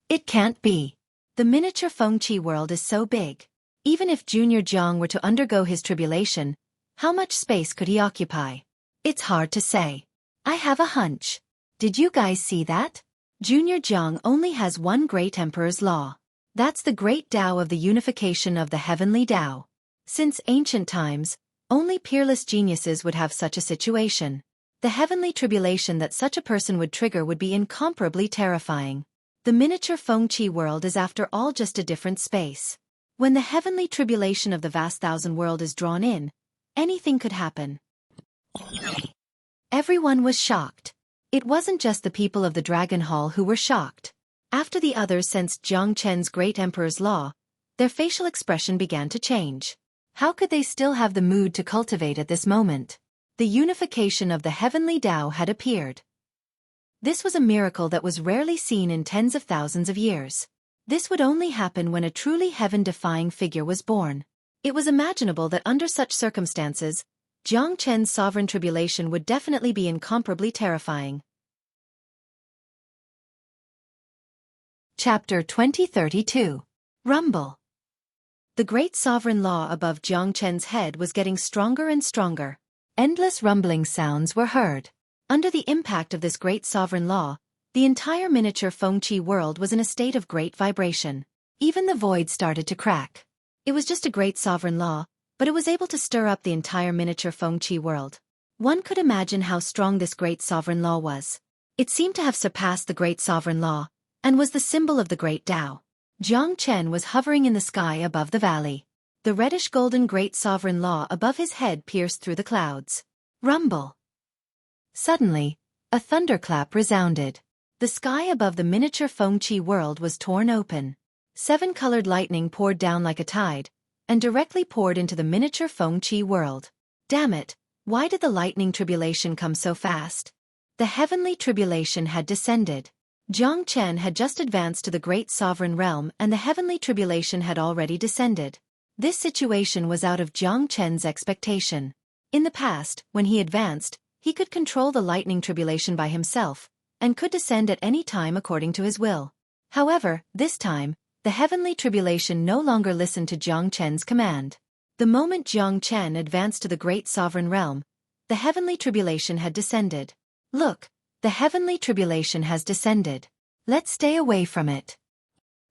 Speaker 1: It can't be. The miniature Xueqi world is so big. Even if Junior Jiang were to undergo his tribulation, how much space could he occupy? It's hard to say. I have a hunch. Did you guys see that? Junior Jiang only has one great emperor's law. That's the great Tao of the unification of the heavenly Tao. Since ancient times, only peerless geniuses would have such a situation. The heavenly tribulation that such a person would trigger would be incomparably terrifying. The miniature Xueqi world is after all just a different space. When the heavenly tribulation of the vast thousand world is drawn in, anything could happen. Everyone was shocked. It wasn't just the people of the Dragon Hall who were shocked. After the others sensed Jiang Chen's great emperor's law, their facial expression began to change. How could they still have the mood to cultivate at this moment? The unification of the heavenly Tao had appeared. This was a miracle that was rarely seen in tens of thousands of years. This would only happen when a truly heaven-defying figure was born. It was imaginable that under such circumstances, Jiang Chen's sovereign tribulation would definitely be incomparably terrifying. Chapter 2032. Rumble. The great sovereign law above Jiang Chen's head was getting stronger and stronger. Endless rumbling sounds were heard. Under the impact of this great sovereign law, the entire miniature Xueqi world was in a state of great vibration. Even the void started to crack. It was just a great sovereign law, but it was able to stir up the entire miniature Xueqi world. One could imagine how strong this great sovereign law was. It seemed to have surpassed the great sovereign law, and was the symbol of the great Tao. Jiang Chen was hovering in the sky above the valley. The reddish-golden great sovereign law above his head pierced through the clouds. Rumble. Suddenly, a thunderclap resounded. The sky above the miniature Xueqi world was torn open. 7-colored lightning poured down like a tide, and directly poured into the miniature Xueqi world. Damn it, why did the lightning tribulation come so fast? The heavenly tribulation had descended. Jiang Chen had just advanced to the great sovereign realm and the heavenly tribulation had already descended. This situation was out of Jiang Chen's expectation. In the past, when he advanced, he could control the lightning tribulation by himself, and could descend at any time according to his will. However, this time, the heavenly tribulation no longer listened to Jiang Chen's command. The moment Jiang Chen advanced to the great sovereign realm, the heavenly tribulation had descended. Look, the heavenly tribulation has descended. Let's stay away from it.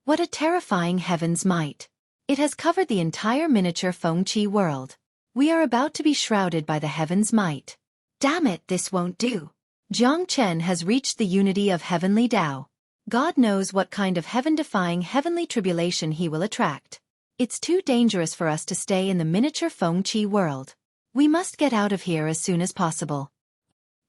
Speaker 1: What a terrifying heaven's might. It has covered the entire miniature Xueqi world. We are about to be shrouded by the heaven's might. Damn it, this won't do. Jiang Chen has reached the unity of heavenly Tao. God knows what kind of heaven-defying heavenly tribulation he will attract. It's too dangerous for us to stay in the miniature Xueqi world. We must get out of here as soon as possible.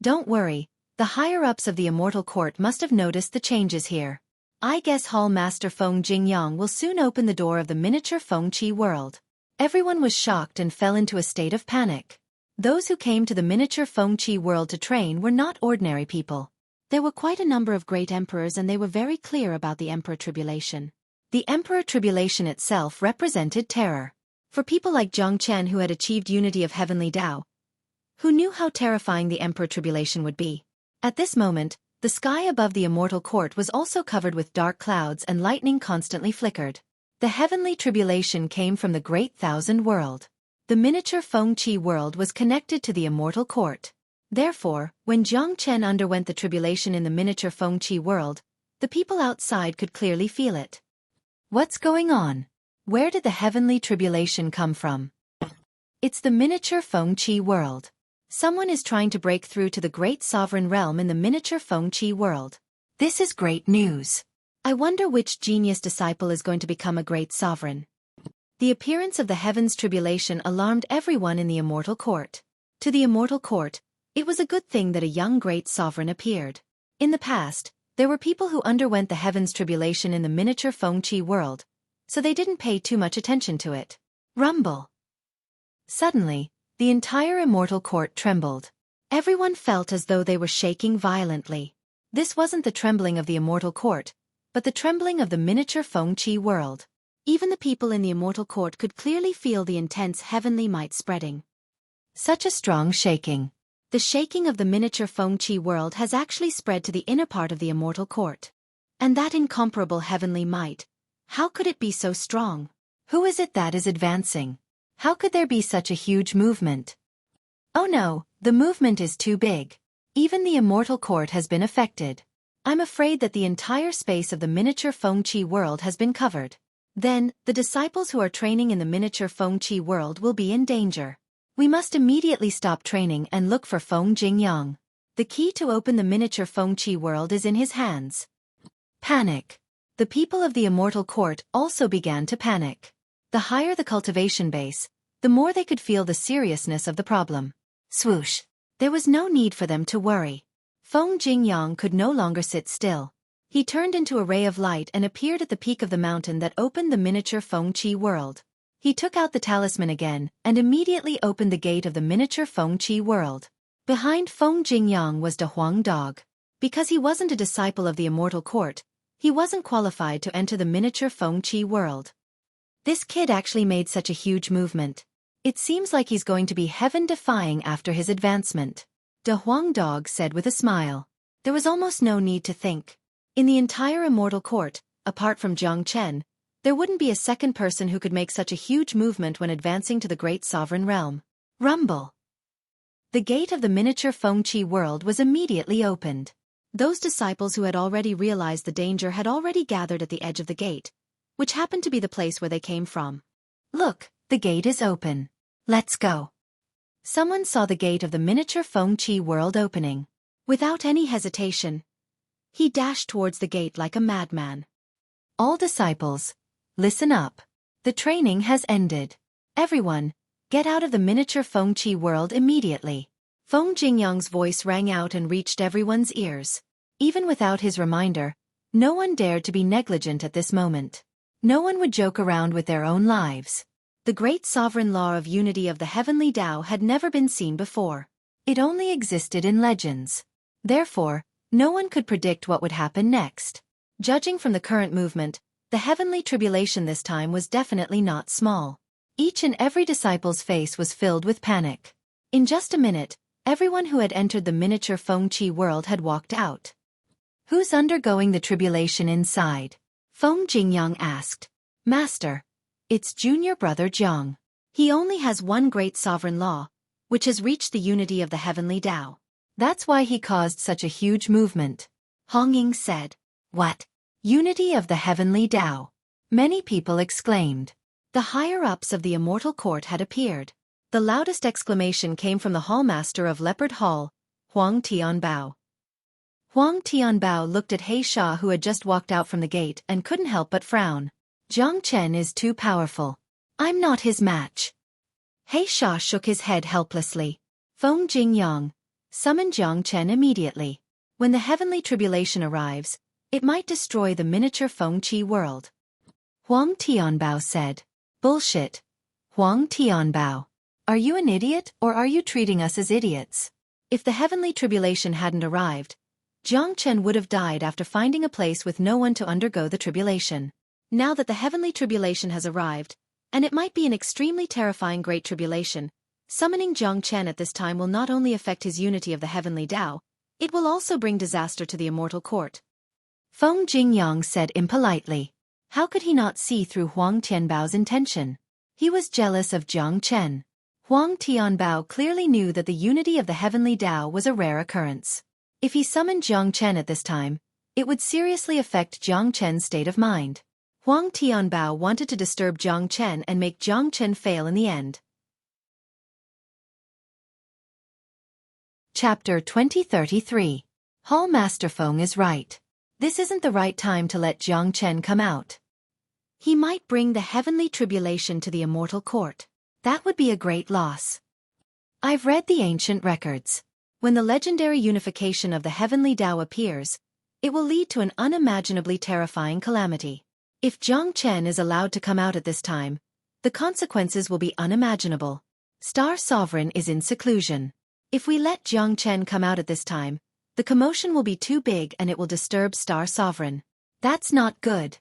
Speaker 1: Don't worry, the higher-ups of the Immortal Court must have noticed the changes here. I guess Hall Master Feng Jingyang will soon open the door of the miniature Xueqi world. Everyone was shocked and fell into a state of panic. Those who came to the miniature Xueqi world to train were not ordinary people. There were quite a number of great emperors and they were very clear about the Emperor Tribulation. The Emperor Tribulation itself represented terror. For people like Jiang Chen who had achieved unity of heavenly Tao, who knew how terrifying the Emperor Tribulation would be. At this moment, the sky above the Immortal Court was also covered with dark clouds and lightning constantly flickered. The heavenly tribulation came from the Great Thousand World. The miniature Xueqi world was connected to the Immortal Court. Therefore, when Jiang Chen underwent the tribulation in the miniature Xueqi world, the people outside could clearly feel it. What's going on? Where did the heavenly tribulation come from? It's the miniature Xueqi world. Someone is trying to break through to the great sovereign realm in the miniature Xueqi world. This is great news. I wonder which genius disciple is going to become a great sovereign. The appearance of the heavens tribulation alarmed everyone in the Immortal Court. To the Immortal Court, it was a good thing that a young great sovereign appeared. In the past, there were people who underwent the heavens tribulation in the miniature Xueqi world, so they didn't pay too much attention to it. Rumble. Suddenly, the entire Immortal Court trembled. Everyone felt as though they were shaking violently. This wasn't the trembling of the Immortal Court, but the trembling of the miniature Xueqi world. Even the people in the immortal court could clearly feel the intense heavenly might spreading. Such a strong shaking. The shaking of the miniature Xueqi world has actually spread to the inner part of the immortal court. And that incomparable heavenly might, how could it be so strong? Who is it that is advancing? How could there be such a huge movement? Oh no, the movement is too big. Even the immortal court has been affected. I'm afraid that the entire space of the miniature Xueqi world has been covered. Then, the disciples who are training in the miniature Xueqi world will be in danger. We must immediately stop training and look for Feng Jingyang. The key to open the miniature Xueqi world is in his hands. Panic. The people of the immortal court also began to panic. The higher the cultivation base, the more they could feel the seriousness of the problem. Swoosh. There was no need for them to worry. Feng Jingyang could no longer sit still. He turned into a ray of light and appeared at the peak of the mountain that opened the miniature Xueqi world. He took out the talisman again and immediately opened the gate of the miniature Xueqi world. Behind Feng Jingyang was De Huang Dog. Because he wasn't a disciple of the immortal court, he wasn't qualified to enter the miniature Xueqi world. This kid actually made such a huge movement. It seems like he's going to be heaven-defying after his advancement. De Huang Dog said with a smile. There was almost no need to think. In the entire immortal court, apart from Jiang Chen, there wouldn't be a second person who could make such a huge movement when advancing to the great sovereign realm. Rumble. The gate of the miniature Xueqi world was immediately opened. Those disciples who had already realized the danger had already gathered at the edge of the gate, which happened to be the place where they came from. Look, the gate is open. Let's go. Someone saw the gate of the miniature Xueqi world opening. Without any hesitation, he dashed towards the gate like a madman. All disciples, listen up. The training has ended. Everyone, get out of the miniature Xueqi world immediately. Feng Jingyang's voice rang out and reached everyone's ears. Even without his reminder, no one dared to be negligent at this moment. No one would joke around with their own lives. The great sovereign law of unity of the heavenly Tao had never been seen before. It only existed in legends. Therefore, no one could predict what would happen next. Judging from the current movement, the heavenly tribulation this time was definitely not small. Each and every disciple's face was filled with panic. In just a minute, everyone who had entered the miniature Xueqi world had walked out. Who's undergoing the tribulation inside? Feng Jingyang asked. Master, it's junior brother Jiang. He only has one great sovereign law, which has reached the unity of the heavenly Tao. That's why he caused such a huge movement. Hong Ying said. What? Unity of the heavenly Tao? Many people exclaimed. The higher-ups of the immortal court had appeared. The loudest exclamation came from the hallmaster of Leopard Hall, Huang Tianbao. Huang Tianbao looked at He Sha who had just walked out from the gate and couldn't help but frown. Jiang Chen is too powerful. I'm not his match. He Sha shook his head helplessly. Feng Jingyang, summon Jiang Chen immediately. When the heavenly tribulation arrives, it might destroy the miniature Xueqi world. Huang Tianbao said. Bullshit. Huang Tianbao. Are you an idiot or are you treating us as idiots? If the heavenly tribulation hadn't arrived, Jiang Chen would have died after finding a place with no one to undergo the tribulation. Now that the heavenly tribulation has arrived, and it might be an extremely terrifying great tribulation, summoning Jiang Chen at this time will not only affect his unity of the heavenly Tao, it will also bring disaster to the immortal court. Feng Jingyang said impolitely. How could he not see through Huang Tianbao's intention? He was jealous of Jiang Chen. Huang Tianbao clearly knew that the unity of the heavenly Tao was a rare occurrence. If he summoned Jiang Chen at this time, it would seriously affect Jiang Chen's state of mind. Huang Tianbao wanted to disturb Jiang Chen and make Jiang Chen fail in the end. Chapter 2033. Hall Master Feng is right. This isn't the right time to let Jiang Chen come out. He might bring the heavenly tribulation to the immortal court. That would be a great loss. I've read the ancient records. When the legendary unification of the heavenly Tao appears, it will lead to an unimaginably terrifying calamity. If Jiang Chen is allowed to come out at this time, the consequences will be unimaginable. Star Sovereign is in seclusion. If we let Jiang Chen come out at this time, the commotion will be too big and it will disturb Star Sovereign. That's not good.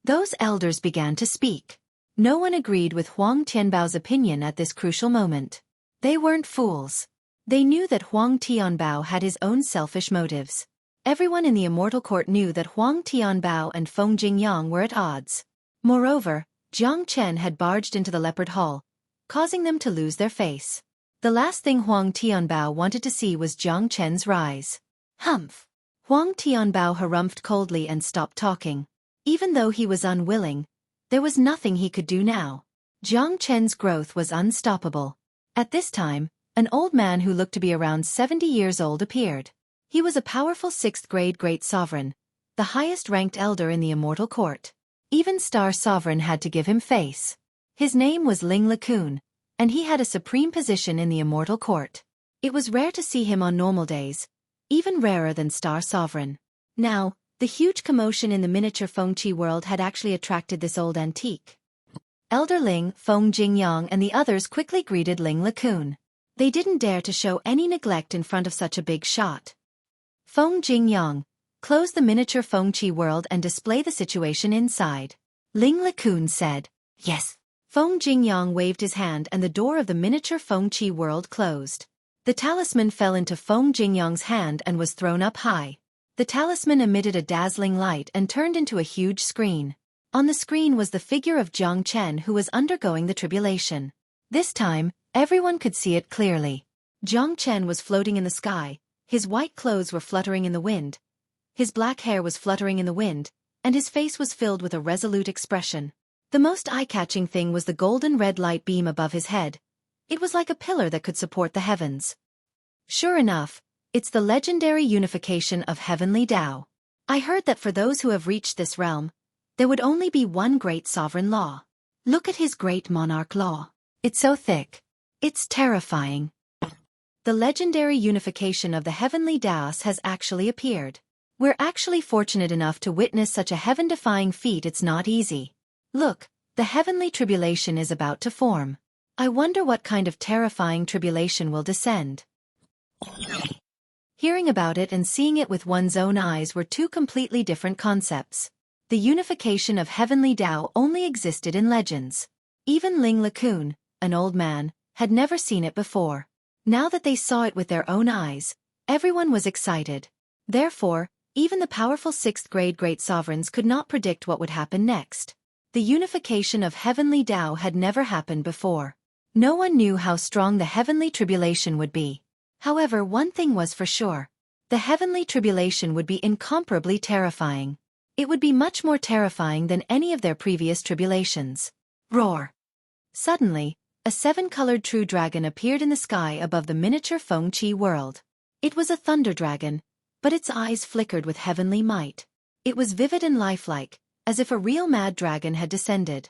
Speaker 1: Those elders began to speak. No one agreed with Huang Tianbao's opinion at this crucial moment. They weren't fools. They knew that Huang Tianbao had his own selfish motives. Everyone in the immortal court knew that Huang Tianbao and Feng Jingyang were at odds. Moreover, Jiang Chen had barged into the leopard hall, causing them to lose their face. The last thing Huang Tianbao wanted to see was Jiang Chen's rise. Humph! Huang Tianbao harumphed coldly and stopped talking. Even though he was unwilling, there was nothing he could do now. Jiang Chen's growth was unstoppable. At this time, an old man who looked to be around 70 years old appeared. He was a powerful 6th-grade great sovereign, the highest-ranked elder in the immortal court. Even Star Sovereign had to give him face. His name was Ling LeCun, and he had a supreme position in the immortal court. It was rare to see him on normal days, even rarer than Star Sovereign. Now, the huge commotion in the miniature Fengqi world had actually attracted this old antique. Elder Ling, Feng Jingyang and the others quickly greeted Ling LeCun. They didn't dare to show any neglect in front of such a big shot. Feng Jingyang, close the miniature Fengqi world and display the situation inside. Ling LeCun said, yes. Feng Jingyang waved his hand and the door of the miniature Fengqi world closed. The talisman fell into Feng Jingyang's hand and was thrown up high. The talisman emitted a dazzling light and turned into a huge screen. On the screen was the figure of Jiang Chen who was undergoing the tribulation. This time, everyone could see it clearly. Jiang Chen was floating in the sky, his white clothes were fluttering in the wind, his black hair was fluttering in the wind, and his face was filled with a resolute expression. The most eye-catching thing was the golden red light beam above his head. It was like a pillar that could support the heavens. Sure enough, it's the legendary unification of heavenly Tao. I heard that for those who have reached this realm, there would only be one great sovereign law. Look at his great monarch law. It's so thick. It's terrifying. The legendary unification of the heavenly Taos has actually appeared. We're actually fortunate enough to witness such a heaven-defying feat. It's not easy. Look, the heavenly tribulation is about to form. I wonder what kind of terrifying tribulation will descend. Hearing about it and seeing it with one's own eyes were two completely different concepts. The unification of heavenly Tao only existed in legends. Even Ling LeCun, an old man, had never seen it before. Now that they saw it with their own eyes, everyone was excited. Therefore, even the powerful 6th-grade great sovereigns could not predict what would happen next. The unification of heavenly Tao had never happened before. No one knew how strong the heavenly tribulation would be. However, one thing was for sure. The heavenly tribulation would be incomparably terrifying. It would be much more terrifying than any of their previous tribulations. Roar! Suddenly, a 7-colored true dragon appeared in the sky above the miniature Fengqi world. It was a thunder dragon, but its eyes flickered with heavenly might. It was vivid and lifelike, as if a real mad dragon had descended.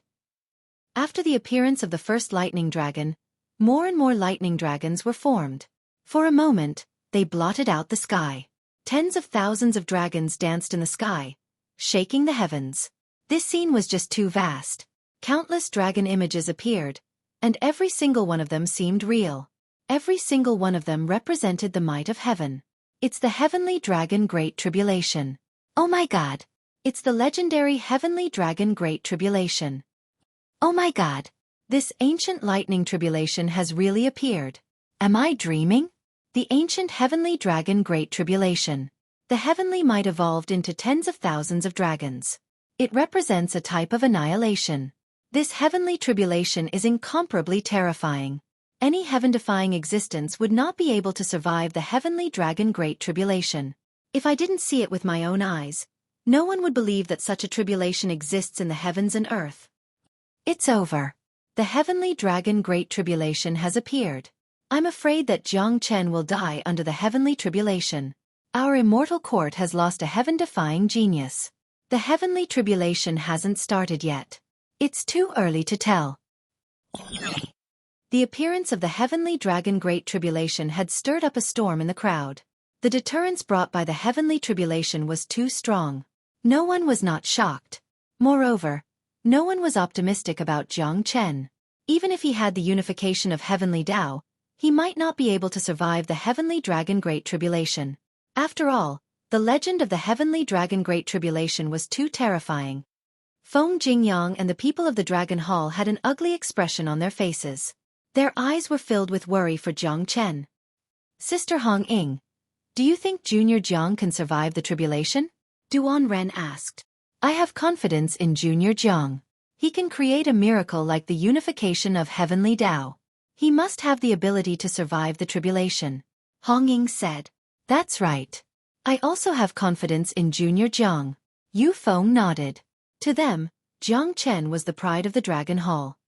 Speaker 1: After the appearance of the first lightning dragon, more and more lightning dragons were formed. For a moment, they blotted out the sky. Tens of thousands of dragons danced in the sky, shaking the heavens. This scene was just too vast. Countless dragon images appeared, and every single one of them seemed real. Every single one of them represented the might of heaven. It's the heavenly dragon Great Tribulation. Oh my God! It's the legendary heavenly dragon Great Tribulation. Oh my God! This ancient lightning tribulation has really appeared. Am I dreaming? The ancient heavenly dragon Great Tribulation. The heavenly might evolved into tens of thousands of dragons. It represents a type of annihilation. This heavenly tribulation is incomparably terrifying. Any heaven-defying existence would not be able to survive the heavenly dragon Great Tribulation. If I didn't see it with my own eyes, no one would believe that such a tribulation exists in the heavens and earth. It's over. The heavenly dragon Great Tribulation has appeared. I'm afraid that Jiang Chen will die under the heavenly tribulation. Our immortal court has lost a heaven-defying genius. The heavenly tribulation hasn't started yet. It's too early to tell. The appearance of the heavenly dragon Great Tribulation had stirred up a storm in the crowd. The deterrence brought by the heavenly tribulation was too strong. No one was not shocked. Moreover, no one was optimistic about Jiang Chen. Even if he had the unification of heavenly Tao, he might not be able to survive the heavenly dragon Great Tribulation. After all, The legend of the heavenly dragon Great Tribulation was too terrifying. Feng Jingyang and the people of the Dragon Hall had an ugly expression on their faces. Their eyes were filled with worry for Jiang Chen. Sister Hong Ying, do you think Junior Jiang can survive the tribulation? Duan Ren asked. I have confidence in Junior Jiang. He can create a miracle like the unification of heavenly Tao. He must have the ability to survive the tribulation. Hong Ying said. That's right. I also have confidence in Junior Jiang. Yu Feng nodded. To them, Jiang Chen was the pride of the Dragon Hall.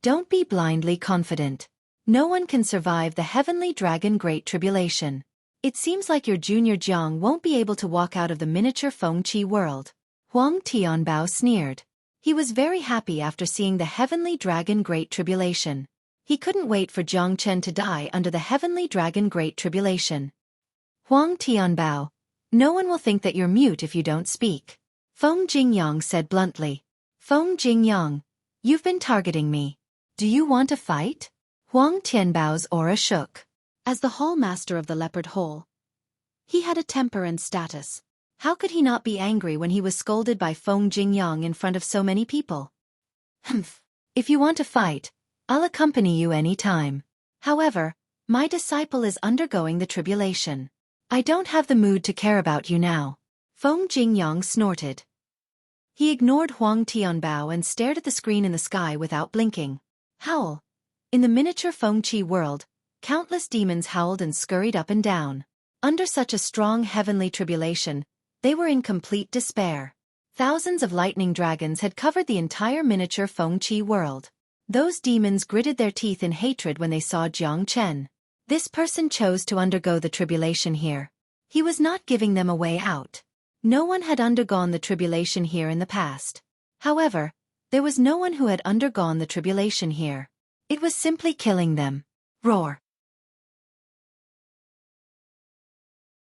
Speaker 1: Don't be blindly confident. No one can survive the heavenly dragon Great Tribulation. It seems like your Junior Jiang won't be able to walk out of the miniature Fengqi world. Huang Tianbao sneered. He was very happy after seeing the heavenly dragon Great Tribulation. He couldn't wait for Jiang Chen to die under the heavenly dragon Great Tribulation. Huang Tianbao, no one will think that you're mute if you don't speak. Feng Jingyang said bluntly. Feng Jingyang, you've been targeting me. Do you want to fight? Huang Tianbao's aura shook. As the hall master of the Leopard Hole, he had a temper and status. How could he not be angry when he was scolded by Feng Jingyang in front of so many people? Humph. If you want to fight, I'll accompany you any time. However, my disciple is undergoing the tribulation. I don't have the mood to care about you now. Feng Jingyang snorted. He ignored Huang Tianbao and stared at the screen in the sky without blinking. Howl. In the miniature Fengqi world, countless demons howled and scurried up and down. Under such a strong heavenly tribulation, they were in complete despair. Thousands of lightning dragons had covered the entire miniature Fengqi world. Those demons gritted their teeth in hatred when they saw Jiang Chen. This person chose to undergo the tribulation here. He was not giving them a way out. No one had undergone the tribulation here in the past. However, there was no one who had undergone the tribulation here. It was simply killing them. Roar.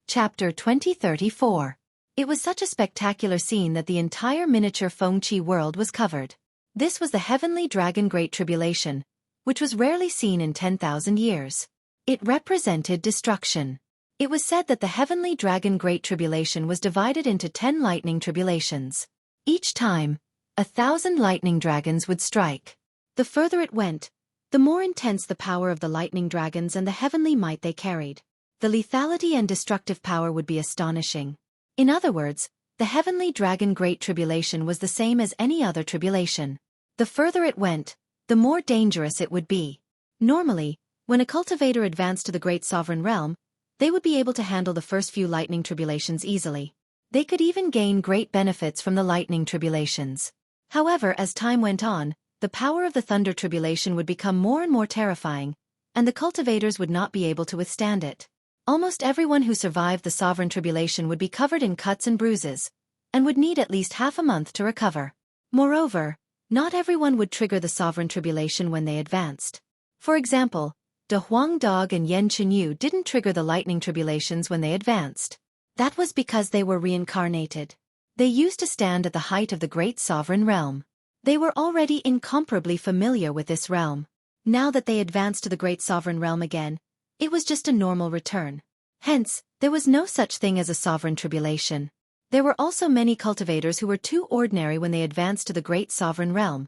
Speaker 1: Chapter 2034. It was such a spectacular scene that the entire miniature Fengqi world was covered. This was the heavenly dragon Great Tribulation, which was rarely seen in 10,000 years. It represented destruction. It was said that the heavenly dragon Great Tribulation was divided into 10 lightning tribulations. Each time, 1,000 lightning dragons would strike. The further it went, the more intense the power of the lightning dragons and the heavenly might they carried. The lethality and destructive power would be astonishing. In other words, the heavenly dragon Great Tribulation was the same as any other tribulation. The further it went, the more dangerous it would be. Normally, when a cultivator advanced to the Great Sovereign Realm, they would be able to handle the first few lightning tribulations easily. They could even gain great benefits from the lightning tribulations. However, as time went on, the power of the thunder tribulation would become more and more terrifying, and the cultivators would not be able to withstand it. Almost everyone who survived the sovereign tribulation would be covered in cuts and bruises, and would need at least half a month to recover. Moreover, not everyone would trigger the sovereign tribulation when they advanced. For example, De Huang Dog and Yen Chenyu didn't trigger the lightning tribulations when they advanced. That was because they were reincarnated. They used to stand at the height of the great sovereign realm. They were already incomparably familiar with this realm. Now that they advanced to the great sovereign realm again, it was just a normal return. Hence, there was no such thing as a sovereign tribulation. There were also many cultivators who were too ordinary when they advanced to the great sovereign realm,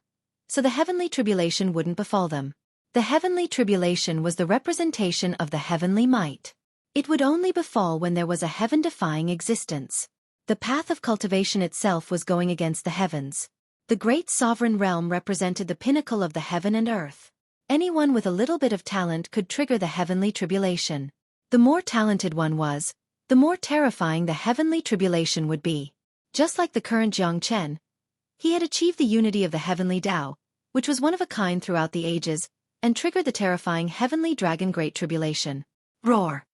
Speaker 1: so the heavenly tribulation wouldn't befall them. The heavenly tribulation was the representation of the heavenly might. It would only befall when there was a heaven-defying existence. The path of cultivation itself was going against the heavens. The great sovereign realm represented the pinnacle of the heaven and earth. Anyone with a little bit of talent could trigger the heavenly tribulation. The more talented one was, the more terrifying the heavenly tribulation would be. Just like the current Jiang Chen, he had achieved the unity of the heavenly Tao, which was one of a kind throughout the ages, and triggered the terrifying heavenly dragon Great Tribulation. Roar!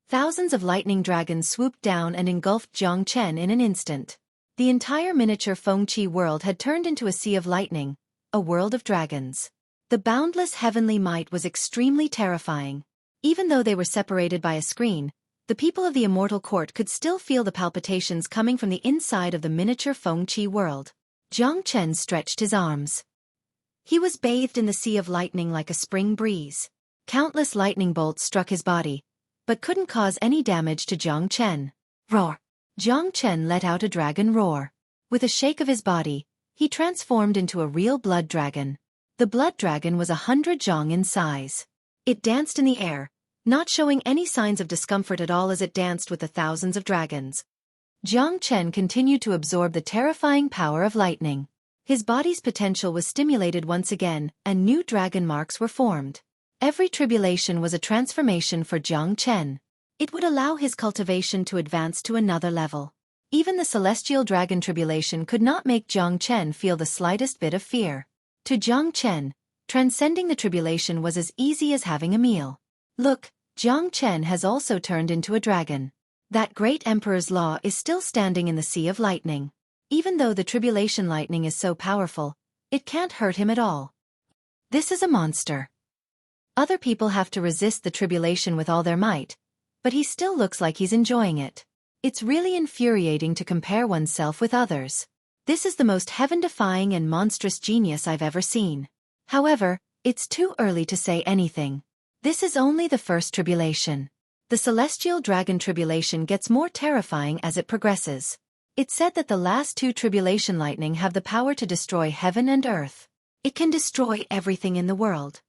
Speaker 1: Thousands of lightning dragons swooped down and engulfed Jiang Chen in an instant. The entire miniature Fengqi world had turned into a sea of lightning, a world of dragons. The boundless heavenly might was extremely terrifying. Even though they were separated by a screen, the people of the immortal court could still feel the palpitations coming from the inside of the miniature Fengqi world. Jiang Chen stretched his arms. He was bathed in the sea of lightning like a spring breeze. Countless lightning bolts struck his body, but couldn't cause any damage to Jiang Chen. Roar! Jiang Chen let out a dragon roar. With a shake of his body, he transformed into a real blood dragon. The blood dragon was 100 zhang in size. It danced in the air, not showing any signs of discomfort at all as it danced with the thousands of dragons. Jiang Chen continued to absorb the terrifying power of lightning. His body's potential was stimulated once again, and new dragon marks were formed. Every tribulation was a transformation for Jiang Chen. It would allow his cultivation to advance to another level. Even the celestial dragon tribulation could not make Jiang Chen feel the slightest bit of fear. To Jiang Chen, transcending the tribulation was as easy as having a meal. Look, Jiang Chen has also turned into a dragon. That great emperor's law is still standing in the sea of lightning. Even though the tribulation lightning is so powerful, it can't hurt him at all. This is a monster. Other people have to resist the tribulation with all their might, but he still looks like he's enjoying it. It's really infuriating to compare oneself with others. This is the most heaven-defying and monstrous genius I've ever seen. However, it's too early to say anything. This is only the first tribulation. The celestial dragon tribulation gets more terrifying as it progresses. It's said that the last two tribulation lightning have the power to destroy heaven and earth. It can destroy everything in the world.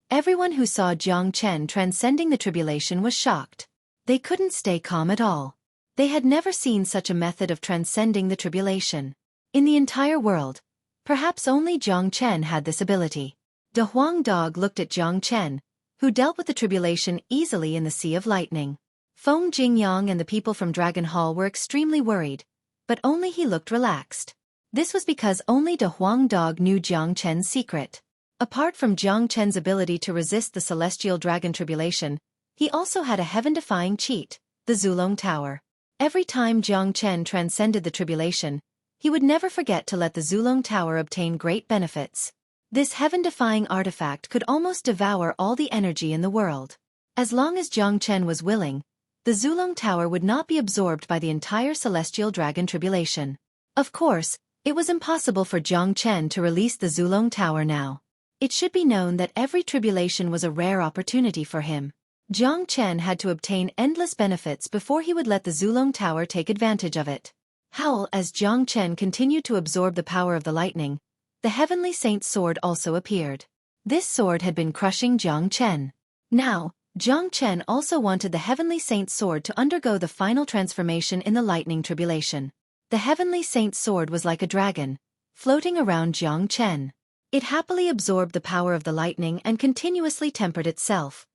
Speaker 1: Everyone who saw Jiang Chen transcending the tribulation was shocked. They couldn't stay calm at all. They had never seen such a method of transcending the tribulation. In the entire world, perhaps only Jiang Chen had this ability. De Huang Dog looked at Jiang Chen, who dealt with the tribulation easily in the Sea of Lightning. Feng Jingyang and the people from Dragon Hall were extremely worried, but only he looked relaxed. This was because only De Huang Dog knew Jiang Chen's secret. Apart from Jiang Chen's ability to resist the celestial dragon tribulation, he also had a heaven-defying cheat, the Zulong Tower. Every time Jiang Chen transcended the tribulation, he would never forget to let the Zulong Tower obtain great benefits. This heaven-defying artifact could almost devour all the energy in the world. As long as Jiang Chen was willing, the Zulong Tower would not be absorbed by the entire celestial dragon tribulation. Of course, it was impossible for Jiang Chen to release the Zulong Tower now. It should be known that every tribulation was a rare opportunity for him. Jiang Chen had to obtain endless benefits before he would let the Zulong Tower take advantage of it. Howl as Jiang Chen continued to absorb the power of the lightning, the Heavenly Saint's sword also appeared. This sword had been crushing Jiang Chen. Now, Jiang Chen also wanted the Heavenly Saint's sword to undergo the final transformation in the lightning tribulation. The Heavenly Saint's sword was like a dragon, floating around Jiang Chen. It happily absorbed the power of the lightning and continuously tempered itself.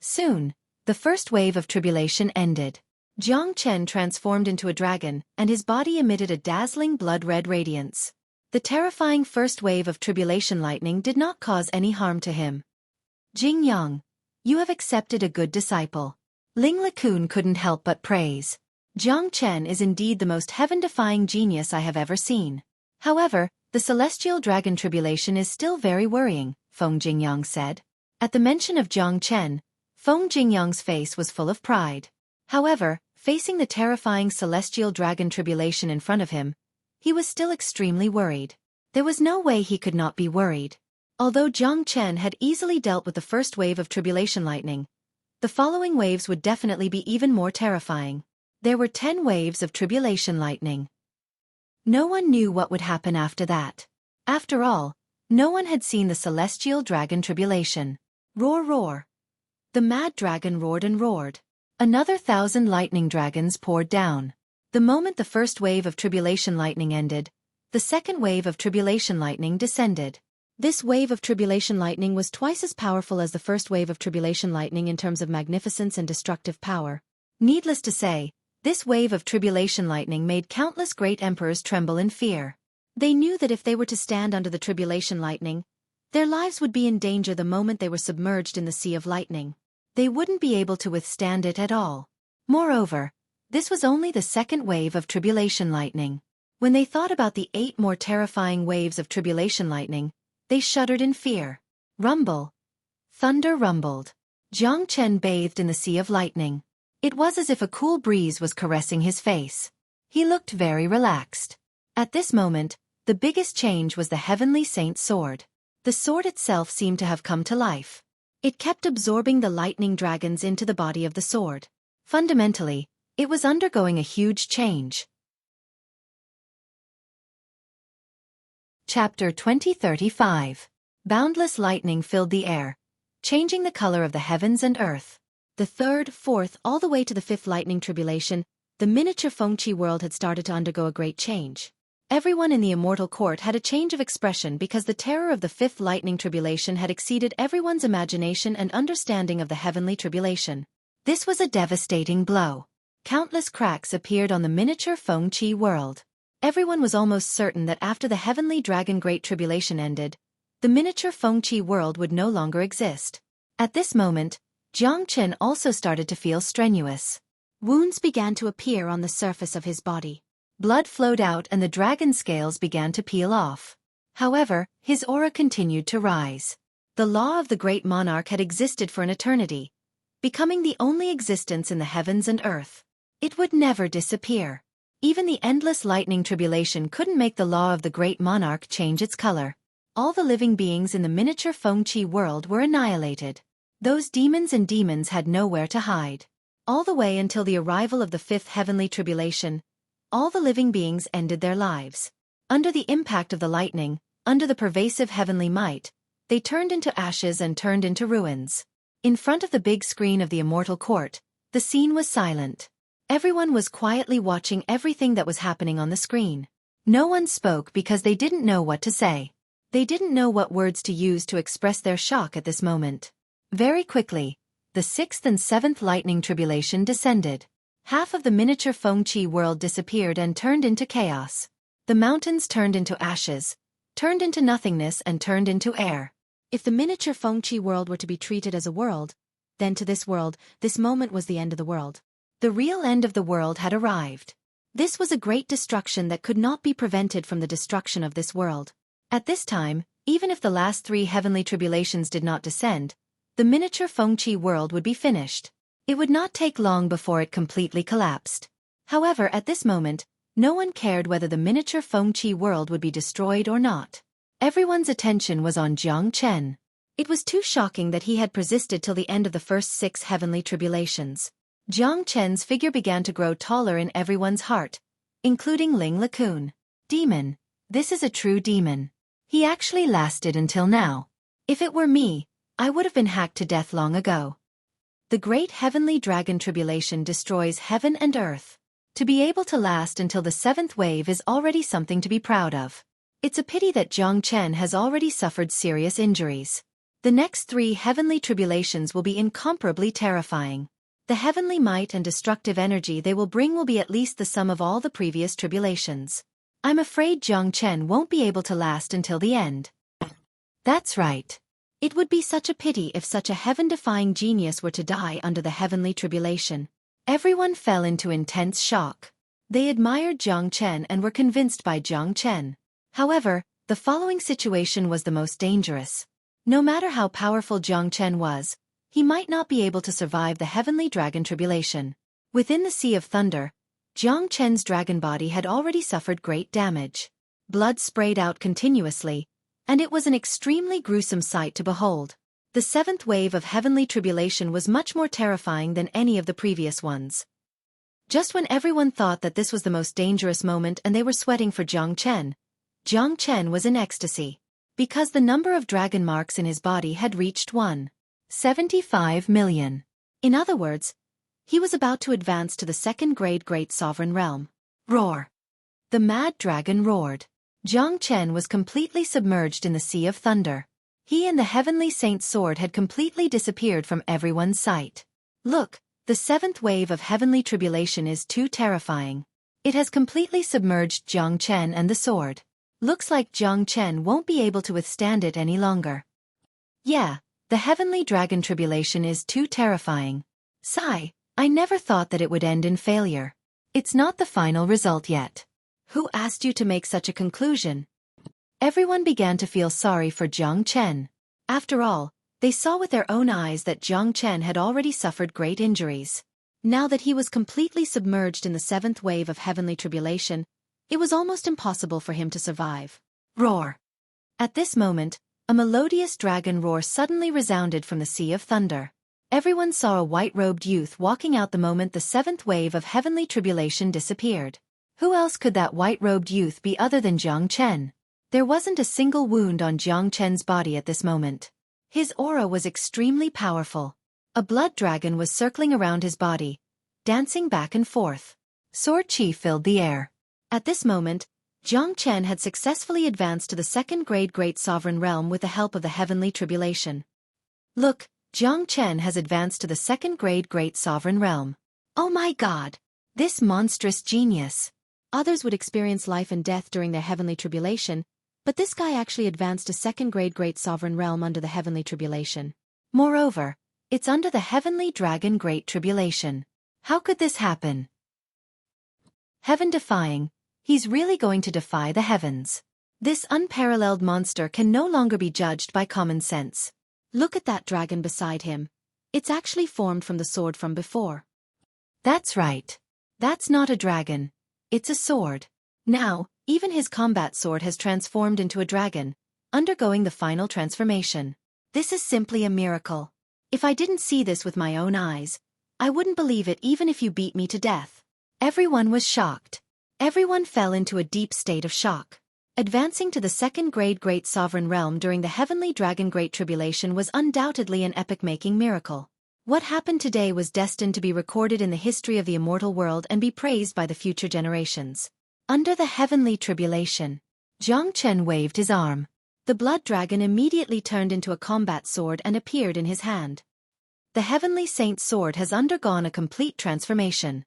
Speaker 1: Soon, the first wave of tribulation ended. Jiang Chen transformed into a dragon, and his body emitted a dazzling blood-red radiance. The terrifying first wave of tribulation lightning did not cause any harm to him. Jing Yang, you have accepted a good disciple. Ling LeCun couldn't help but praise. Jiang Chen is indeed the most heaven-defying genius I have ever seen. However, the celestial dragon tribulation is still very worrying, Feng Jingyang said. At the mention of Jiang Chen, Feng Jingyang's face was full of pride. However, facing the terrifying celestial dragon tribulation in front of him, he was still extremely worried. There was no way he could not be worried. Although Jiang Chen had easily dealt with the first wave of tribulation lightning, the following waves would definitely be even more terrifying. There were 10 waves of tribulation lightning. No one knew what would happen after that. After all, no one had seen the celestial dragon tribulation. Roar, roar. The mad dragon roared and roared. Another 1,000 lightning dragons poured down. The moment the first wave of tribulation lightning ended, the second wave of tribulation lightning descended. This wave of tribulation lightning was twice as powerful as the first wave of tribulation lightning in terms of magnificence and destructive power. Needless to say, this wave of tribulation lightning made countless great emperors tremble in fear. They knew that if they were to stand under the tribulation lightning, their lives would be in danger the moment they were submerged in the sea of lightning. They wouldn't be able to withstand it at all. Moreover, this was only the second wave of tribulation lightning. When they thought about the 8 more terrifying waves of tribulation lightning, they shuddered in fear. Rumble. Thunder rumbled. Jiang Chen bathed in the sea of lightning. It was as if a cool breeze was caressing his face. He looked very relaxed. At this moment, the biggest change was the Heavenly Saint's sword. The sword itself seemed to have come to life. It kept absorbing the lightning dragons into the body of the sword. Fundamentally, It was undergoing a huge change. Chapter 2035. Boundless lightning filled the air, changing the color of the heavens and earth. The third, fourth, all the way to the fifth lightning tribulation, the miniature Xueqi world had started to undergo a great change. Everyone in the immortal court had a change of expression because the terror of the fifth lightning tribulation had exceeded everyone's imagination and understanding of the heavenly tribulation. This was a devastating blow. Countless cracks appeared on the miniature Xueqi world. Everyone was almost certain that after the heavenly dragon Great Tribulation ended, the miniature Xueqi world would no longer exist. At this moment, Jiang Chen also started to feel strenuous. Wounds began to appear on the surface of his body. Blood flowed out and the dragon scales began to peel off. However, his aura continued to rise. The law of the great monarch had existed for an eternity, becoming the only existence in the heavens and earth. It would never disappear. Even the endless lightning tribulation couldn't make the law of the great monarch change its color. All the living beings in the miniature Xueqi world were annihilated. Those demons had nowhere to hide. All the way until the arrival of the fifth heavenly tribulation, all the living beings ended their lives. Under the impact of the lightning, under the pervasive heavenly might, they turned into ashes and turned into ruins. In front of the big screen of the immortal court, the scene was silent. Everyone was quietly watching everything that was happening on the screen. No one spoke because they didn't know what to say. They didn't know what words to use to express their shock at this moment. Very quickly, the sixth and seventh lightning tribulation descended. Half of the miniature Xueqi world disappeared and turned into chaos. The mountains turned into ashes, turned into nothingness and turned into air. If the miniature Xueqi world were to be treated as a world, then to this world, this moment was the end of the world. The real end of the world had arrived. This was a great destruction that could not be prevented from the destruction of this world. At this time, even if the last three heavenly tribulations did not descend, the miniature Xueqi world would be finished. It would not take long before it completely collapsed. However, at this moment, no one cared whether the miniature Xueqi world would be destroyed or not. Everyone's attention was on Jiang Chen. It was too shocking that he had persisted till the end of the first 6 heavenly tribulations. Jiang Chen's figure began to grow taller in everyone's heart, including Ling Lakun. Demon. This is a true demon. He actually lasted until now. If it were me, I would have been hacked to death long ago. The great heavenly dragon tribulation destroys heaven and earth. To be able to last until the 7th wave is already something to be proud of. It's a pity that Jiang Chen has already suffered serious injuries. The next 3 heavenly tribulations will be incomparably terrifying. The heavenly might and destructive energy they will bring will be at least the sum of all the previous tribulations. I'm afraid Jiang Chen won't be able to last until the end. That's right. It would be such a pity if such a heaven-defying genius were to die under the heavenly tribulation. Everyone fell into intense shock. They admired Jiang Chen and were convinced by Jiang Chen. However, the following situation was the most dangerous. No matter how powerful Jiang Chen was, he might not be able to survive the heavenly dragon tribulation. Within the Sea of Thunder, Jiang Chen's dragon body had already suffered great damage. Blood sprayed out continuously, and it was an extremely gruesome sight to behold. The 7th wave of heavenly tribulation was much more terrifying than any of the previous ones. Just when everyone thought that this was the most dangerous moment and they were sweating for Jiang Chen was in ecstasy. Because the number of dragon marks in his body had reached 1.75 million. In other words, he was about to advance to the 2nd grade Great Sovereign Realm. Roar! The mad dragon roared. Jiang Chen was completely submerged in the Sea of Thunder. He and the Heavenly Saint's sword had completely disappeared from everyone's sight. Look, the 7th wave of heavenly tribulation is too terrifying. It has completely submerged Jiang Chen and the sword. Looks like Jiang Chen won't be able to withstand it any longer. Yeah, the heavenly dragon tribulation is too terrifying. Sigh, I never thought that it would end in failure. It's not the final result yet. Who asked you to make such a conclusion? Everyone began to feel sorry for Jiang Chen. After all, they saw with their own eyes that Jiang Chen had already suffered great injuries. Now that he was completely submerged in the 7th wave of heavenly tribulation, it was almost impossible for him to survive. Roar! At this moment, a melodious dragon roar suddenly resounded from the Sea of Thunder. Everyone saw a white-robed youth walking out the moment the seventh wave of heavenly tribulation disappeared. Who else could that white-robed youth be other than Jiang Chen? There wasn't a single wound on Jiang Chen's body at this moment. His aura was extremely powerful. A blood dragon was circling around his body, dancing back and forth. Sword chi filled the air. At this moment, Jiang Chen had successfully advanced to the second-grade Great Sovereign Realm with the help of the heavenly tribulation. Look, Jiang Chen has advanced to the second-grade Great Sovereign Realm. Oh my God! This monstrous genius! Others would experience life and death during their heavenly tribulation, but this guy actually advanced to second-grade Great Sovereign Realm under the heavenly tribulation. Moreover, it's under the heavenly dragon Great Tribulation. How could this happen? Heaven-defying, he's really going to defy the heavens. This unparalleled monster can no longer be judged by common sense. Look at that dragon beside him. It's actually formed from the sword from before. That's right. That's not a dragon. It's a sword. Now, even his combat sword has transformed into a dragon, undergoing the final transformation. This is simply a miracle. If I didn't see this with my own eyes, I wouldn't believe it even if you beat me to death. Everyone was shocked. Everyone fell into a deep state of shock. Advancing to the second-grade Great Sovereign Realm during the Heavenly Dragon Great Tribulation was undoubtedly an epic-making miracle. What happened today was destined to be recorded in the history of the immortal world and be praised by the future generations. Under the heavenly tribulation, Jiang Chen waved his arm. The blood dragon immediately turned into a combat sword and appeared in his hand. The heavenly saint's sword has undergone a complete transformation.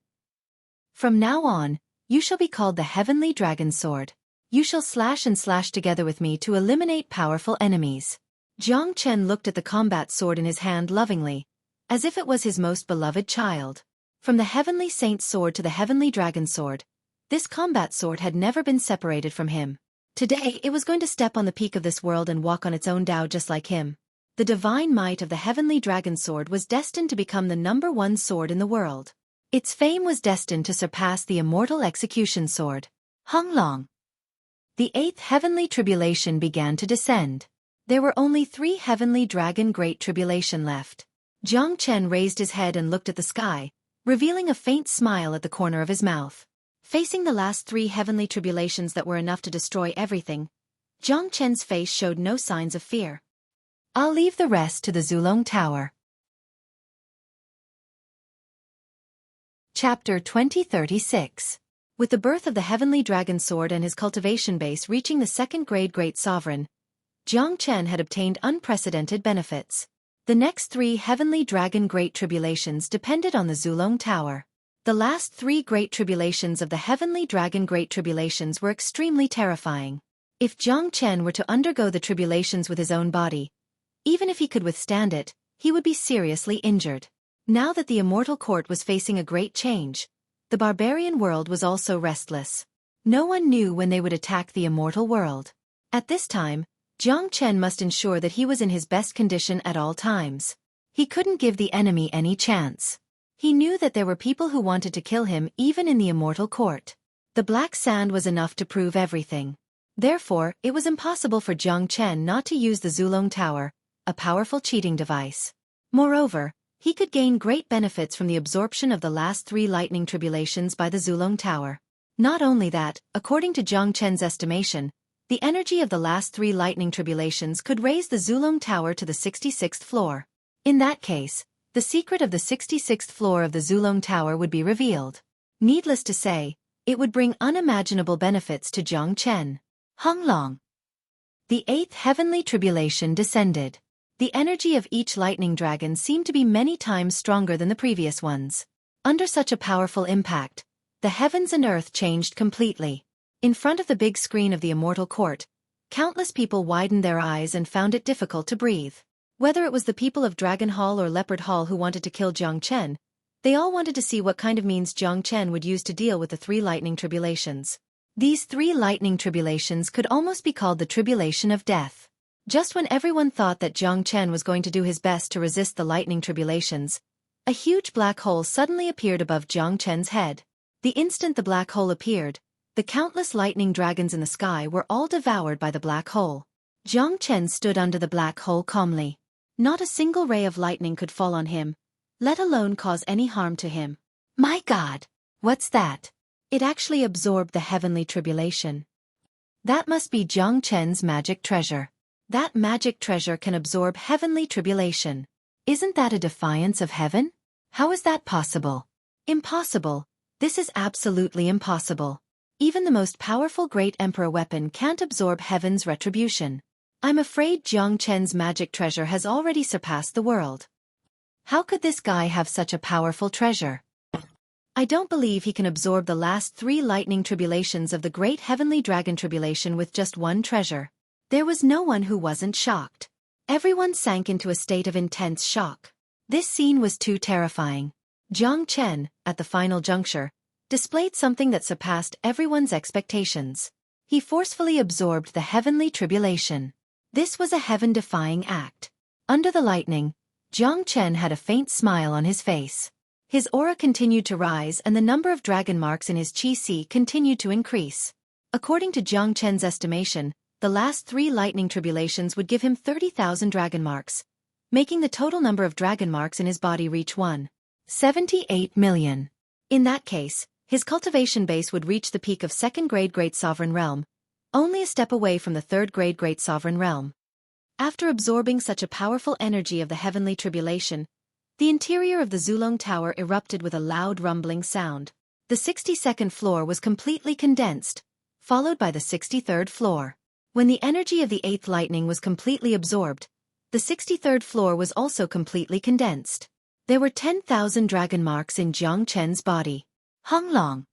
Speaker 1: From now on, you shall be called the heavenly dragon sword. You shall slash and slash together with me to eliminate powerful enemies. Jiang Chen looked at the combat sword in his hand lovingly, as if it was his most beloved child. From the heavenly saint's sword to the heavenly dragon sword, this combat sword had never been separated from him. Today it was going to step on the peak of this world and walk on its own Tao just like him. The divine might of the heavenly dragon sword was destined to become the #1 sword in the world. Its fame was destined to surpass the immortal execution sword. Hong Long. The 8th heavenly tribulation began to descend. There were only 3 heavenly dragon Great Tribulation left. Jiang Chen raised his head and looked at the sky, revealing a faint smile at the corner of his mouth. Facing the last 3 heavenly tribulations that were enough to destroy everything, Jiang Chen's face showed no signs of fear. I'll leave the rest to the Zulong Tower. Chapter 2036. With the birth of the heavenly dragon sword and his cultivation base reaching the second-grade Great Sovereign, Jiang Chen had obtained unprecedented benefits. The next 3 heavenly dragon Great Tribulations depended on the Zulong Tower. The last 3 Great Tribulations of the heavenly dragon Great Tribulations were extremely terrifying. If Jiang Chen were to undergo the tribulations with his own body, even if he could withstand it, he would be seriously injured. Now that the immortal court was facing a great change, the barbarian world was also restless. No one knew when they would attack the immortal world. At this time, Jiang Chen must ensure that he was in his best condition at all times. He couldn't give the enemy any chance. He knew that there were people who wanted to kill him even in the immortal court. The black sand was enough to prove everything. Therefore, it was impossible for Jiang Chen not to use the Zulong Tower, a powerful cheating device. Moreover, he could gain great benefits from the absorption of the last 3 lightning tribulations by the Zulong Tower. Not only that, according to Jiang Chen's estimation, the energy of the last 3 lightning tribulations could raise the Zulong Tower to the 66th floor. In that case, the secret of the 66th floor of the Zulong Tower would be revealed. Needless to say, it would bring unimaginable benefits to Jiang Chen. Hong Long. The 8th heavenly tribulation descended. The energy of each lightning dragon seemed to be many times stronger than the previous ones. Under such a powerful impact, the heavens and earth changed completely. In front of the big screen of the immortal court, countless people widened their eyes and found it difficult to breathe. Whether it was the people of Dragon Hall or Leopard Hall who wanted to kill Jiang Chen, they all wanted to see what kind of means Jiang Chen would use to deal with the 3 lightning tribulations. These 3 lightning tribulations could almost be called the tribulation of death. Just when everyone thought that Jiang Chen was going to do his best to resist the lightning tribulations, a huge black hole suddenly appeared above Jiang Chen's head. The instant the black hole appeared, the countless lightning dragons in the sky were all devoured by the black hole. Jiang Chen stood under the black hole calmly. Not a single ray of lightning could fall on him, let alone cause any harm to him. My God! What's that? It actually absorbed the heavenly tribulation. That must be Jiang Chen's magic treasure. That magic treasure can absorb heavenly tribulation. Isn't that a defiance of heaven? How is that possible? Impossible. This is absolutely impossible. Even the most powerful great emperor weapon can't absorb heaven's retribution. I'm afraid Jiang Chen's magic treasure has already surpassed the world. How could this guy have such a powerful treasure? I don't believe he can absorb the last 3 lightning tribulations of the great heavenly dragon tribulation with just one treasure. There was no one who wasn't shocked. Everyone sank into a state of intense shock. This scene was too terrifying. Jiang Chen, at the final juncture, displayed something that surpassed everyone's expectations. He forcefully absorbed the heavenly tribulation. This was a heaven-defying act. Under the lightning, Jiang Chen had a faint smile on his face. His aura continued to rise and the number of dragon marks in his qi continued to increase. According to Jiang Chen's estimation, the last 3 lightning tribulations would give him 30,000 dragon marks, making the total number of dragon marks in his body reach 1.78 million. In that case, his cultivation base would reach the peak of 2nd grade Great Sovereign Realm, only a step away from the 3rd grade Great Sovereign Realm. After absorbing such a powerful energy of the heavenly tribulation, the interior of the Zulong Tower erupted with a loud rumbling sound. The 62nd floor was completely condensed, followed by the 63rd floor. When the energy of the 8th lightning was completely absorbed, the 63rd floor was also completely condensed. There were 10,000 dragon marks in Jiang Chen's body. Hung long.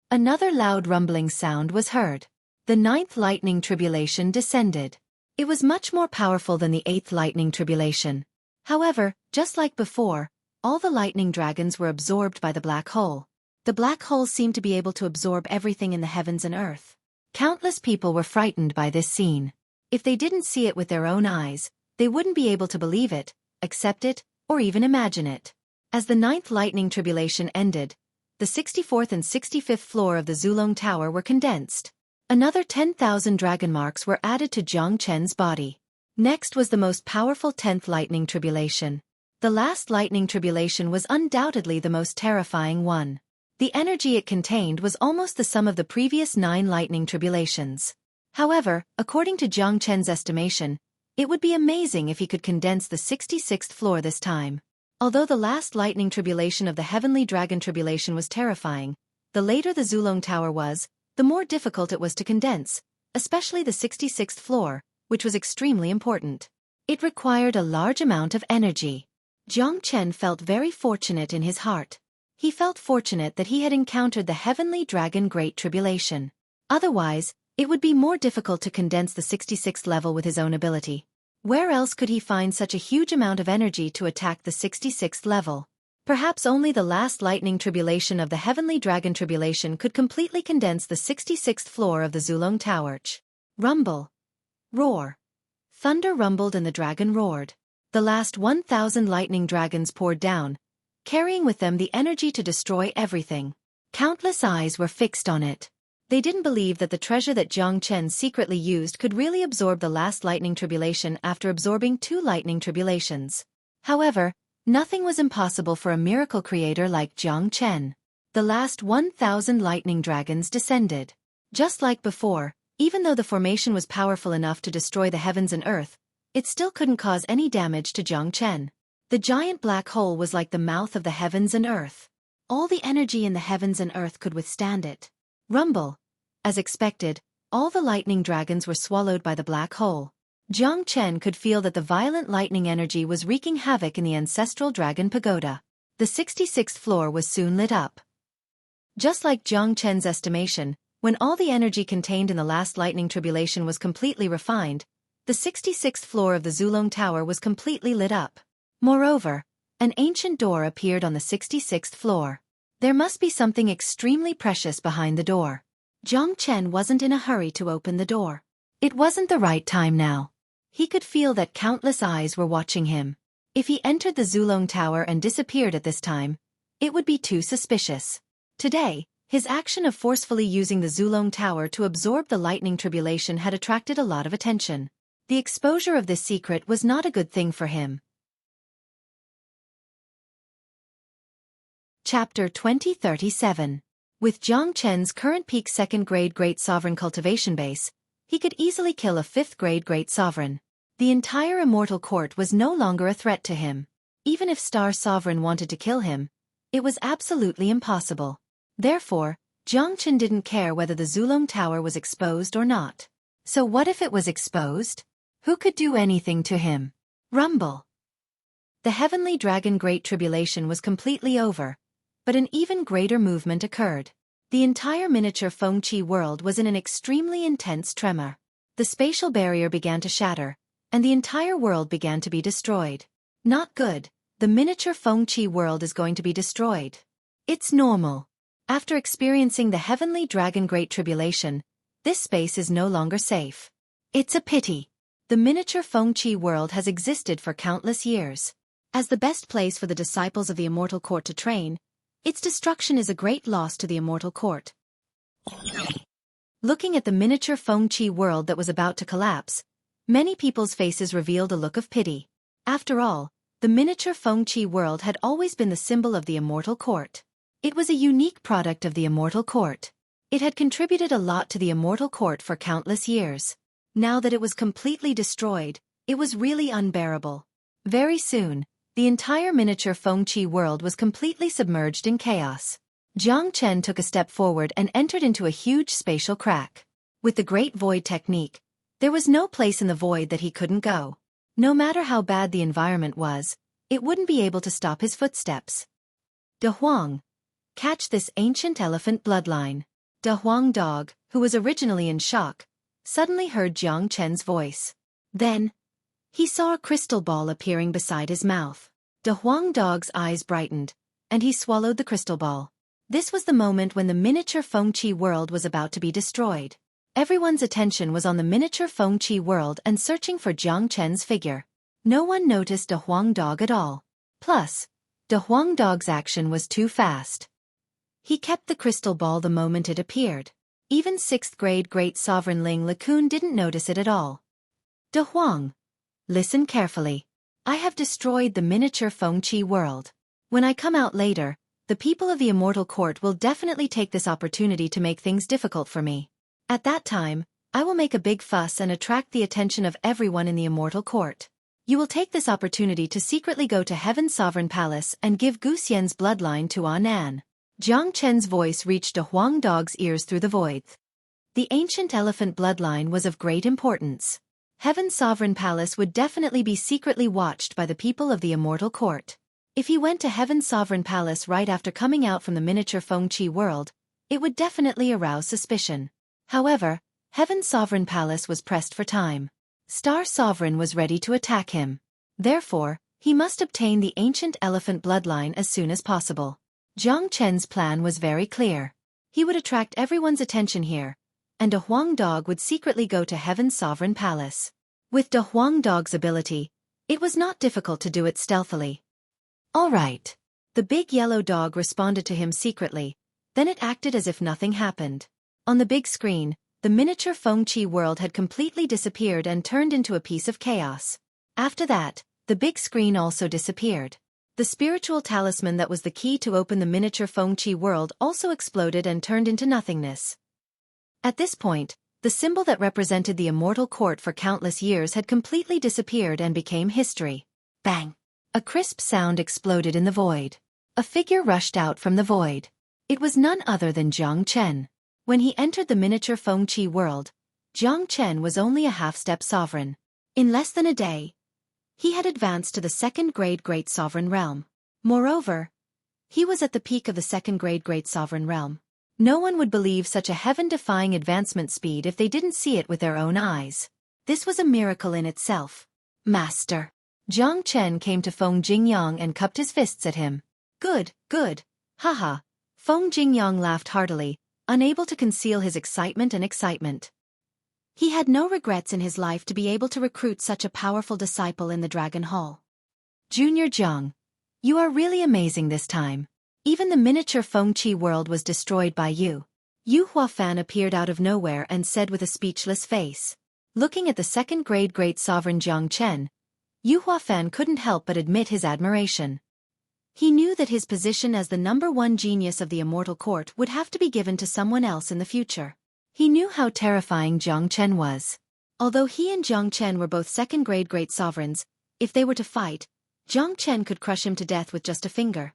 Speaker 1: Another loud rumbling sound was heard. The 9th lightning tribulation descended. It was much more powerful than the 8th lightning tribulation. However, just like before, all the lightning dragons were absorbed by the black hole. The black hole seemed to be able to absorb everything in the heavens and earth. Countless people were frightened by this scene. If they didn't see it with their own eyes, they wouldn't be able to believe it, accept it, or even imagine it. As the 9th lightning tribulation ended, the 64th and 65th floor of the Zulong Tower were condensed. Another 10,000 dragon marks were added to Jiang Chen's body. Next was the most powerful 10th lightning tribulation. The last lightning tribulation was undoubtedly the most terrifying one. The energy it contained was almost the sum of the previous 9 lightning tribulations. However, according to Jiang Chen's estimation, it would be amazing if he could condense the 66th floor this time. Although the last lightning tribulation of the heavenly dragon tribulation was terrifying, the later the Zulong Tower was, the more difficult it was to condense, especially the 66th floor, which was extremely important. It required a large amount of energy. Jiang Chen felt very fortunate in his heart. He felt fortunate that he had encountered the heavenly dragon Great Tribulation. Otherwise, it would be more difficult to condense the 66th level with his own ability. Where else could he find such a huge amount of energy to attack the 66th level? Perhaps only the last lightning tribulation of the heavenly dragon tribulation could completely condense the 66th floor of the Zulong Tower. Rumble. Roar. Thunder rumbled and the dragon roared. The last 1,000 lightning dragons poured down, carrying with them the energy to destroy everything. Countless eyes were fixed on it. They didn't believe that the treasure that Jiang Chen secretly used could really absorb the last lightning tribulation after absorbing 2 lightning tribulations. However, nothing was impossible for a miracle creator like Jiang Chen. The last 1,000 lightning dragons descended. Just like before, even though the formation was powerful enough to destroy the heavens and earth, it still couldn't cause any damage to Jiang Chen. The giant black hole was like the mouth of the heavens and earth. All the energy in the heavens and earth could withstand it. Rumble. As expected, all the lightning dragons were swallowed by the black hole. Jiang Chen could feel that the violent lightning energy was wreaking havoc in the ancestral dragon pagoda. The 66th floor was soon lit up. Just like Jiang Chen's estimation, when all the energy contained in the last lightning tribulation was completely refined, the 66th floor of the Zulong Tower was completely lit up. Moreover, an ancient door appeared on the 66th floor. There must be something extremely precious behind the door. Jiang Chen wasn't in a hurry to open the door. It wasn't the right time now. He could feel that countless eyes were watching him. If he entered the Zulong Tower and disappeared at this time, it would be too suspicious. Today, his action of forcefully using the Zulong Tower to absorb the lightning tribulation had attracted a lot of attention. The exposure of this secret was not a good thing for him. Chapter 2037. With Jiang Chen's current peak 2nd grade Great Sovereign cultivation base, he could easily kill a 5th grade Great Sovereign. The entire Immortal Court was no longer a threat to him. Even if Star Sovereign wanted to kill him, it was absolutely impossible. Therefore, Jiang Chen didn't care whether the Zulong Tower was exposed or not. So what if it was exposed? Who could do anything to him? Rumble. The Heavenly Dragon Great Tribulation was completely over, but an even greater movement occurred. The entire miniature Fengqi world was in an extremely intense tremor. The spatial barrier began to shatter, and the entire world began to be destroyed. Not good. The miniature Fengqi world is going to be destroyed. It's normal. After experiencing the Heavenly Dragon Great Tribulation, this space is no longer safe. It's a pity. The miniature Fengqi world has existed for countless years. As the best place for the disciples of the Immortal Court to train, its destruction is a great loss to the Immortal Court. Looking at the miniature Fengqi world that was about to collapse, many people's faces revealed a look of pity. After all, the miniature Fengqi world had always been the symbol of the Immortal Court. It was a unique product of the Immortal Court. It had contributed a lot to the Immortal Court for countless years. Now that it was completely destroyed, it was really unbearable. Very soon, the entire miniature Fengqi world was completely submerged in chaos. Jiang Chen took a step forward and entered into a huge spatial crack. With the Great Void technique, there was no place in the void that he couldn't go. No matter how bad the environment was, it wouldn't be able to stop his footsteps. De Huang. Catch this ancient elephant bloodline. De Huang dog, who was originally in shock, suddenly heard Jiang Chen's voice. Then, he saw a crystal ball appearing beside his mouth. De Huang dog's eyes brightened, and he swallowed the crystal ball. This was the moment when the miniature Fengqi world was about to be destroyed. Everyone's attention was on the miniature Fengqi world and searching for Jiang Chen's figure. No one noticed De Huang dog at all. Plus, De Huang dog's action was too fast. He kept the crystal ball the moment it appeared. Even 6th grade Great Sovereign Ling LeCun didn't notice it at all. De Huang. Listen carefully. I have destroyed the miniature Fengqi world. When I come out later, the people of the Immortal Court will definitely take this opportunity to make things difficult for me. At that time, I will make a big fuss and attract the attention of everyone in the Immortal Court. You will take this opportunity to secretly go to Heaven's Sovereign Palace and give Gu Xian's bloodline to Nan. Jiang Chen's voice reached De Huang dog's ears through the void. The ancient elephant bloodline was of great importance. Heaven's Sovereign Palace would definitely be secretly watched by the people of the Immortal Court. If he went to Heaven's Sovereign Palace right after coming out from the miniature Fengqi world, it would definitely arouse suspicion. However, Heaven's Sovereign Palace was pressed for time. Star Sovereign was ready to attack him. Therefore, he must obtain the ancient elephant bloodline as soon as possible. Jiang Chen's plan was very clear. He would attract everyone's attention here, and De Huang dog would secretly go to Heaven's Sovereign Palace. With De Huang dog's ability, it was not difficult to do it stealthily. All right. The big yellow dog responded to him secretly, then it acted as if nothing happened. On the big screen, the miniature Fengqi world had completely disappeared and turned into a piece of chaos. After that, the big screen also disappeared. The spiritual talisman that was the key to open the miniature Fengqi world also exploded and turned into nothingness. At this point, the symbol that represented the Immortal Court for countless years had completely disappeared and became history. Bang! A crisp sound exploded in the void. A figure rushed out from the void. It was none other than Jiang Chen. When he entered the miniature Fengqi world, Jiang Chen was only a half-step sovereign. In less than a day, he had advanced to the 2nd grade Great Sovereign Realm. Moreover, he was at the peak of the 2nd grade Great Sovereign Realm. No one would believe such a heaven-defying advancement speed if they didn't see it with their own eyes. This was a miracle in itself. Master. Jiang Chen came to Feng Jingyang and cupped his fists at him. Good, good. Haha. Feng Jingyang laughed heartily, unable to conceal his excitement and excitement. He had no regrets in his life to be able to recruit such a powerful disciple in the Dragon Hall. Junior Jiang, you are really amazing this time. Even the miniature Fengqi world was destroyed by you. Yu Huafan appeared out of nowhere and said with a speechless face. Looking at the second-grade great sovereign Jiang Chen, Yu Huafan couldn't help but admit his admiration. He knew that his position as the #1 genius of the immortal court would have to be given to someone else in the future. He knew how terrifying Jiang Chen was. Although he and Jiang Chen were both second-grade great sovereigns, if they were to fight, Jiang Chen could crush him to death with just a finger.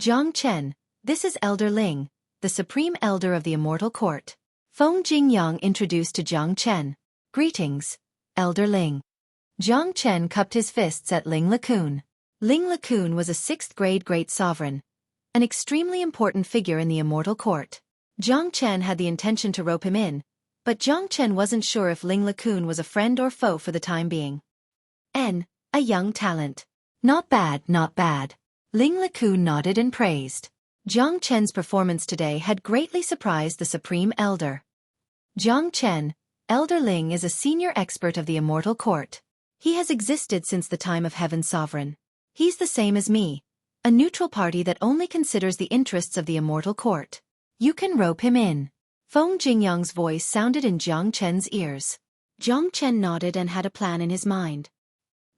Speaker 1: Jiang Chen, this is Elder Ling, the supreme elder of the immortal court. Feng Jingyang introduced to Jiang Chen. Greetings, Elder Ling. Jiang Chen cupped his fists at Ling LeCun. Ling LeCun was a 6th-grade great sovereign, an extremely important figure in the immortal court. Jiang Chen had the intention to rope him in, but Jiang Chen wasn't sure if Ling LeCun was a friend or foe for the time being. A young talent. Not bad, not bad. Ling LeCun nodded and praised. Jiang Chen's performance today had greatly surprised the Supreme Elder. Jiang Chen, Elder Ling is a senior expert of the immortal court. He has existed since the time of Heaven's sovereign. He's the same as me, a neutral party that only considers the interests of the immortal court. You can rope him in. Feng Jingyang's voice sounded in Jiang Chen's ears. Jiang Chen nodded and had a plan in his mind.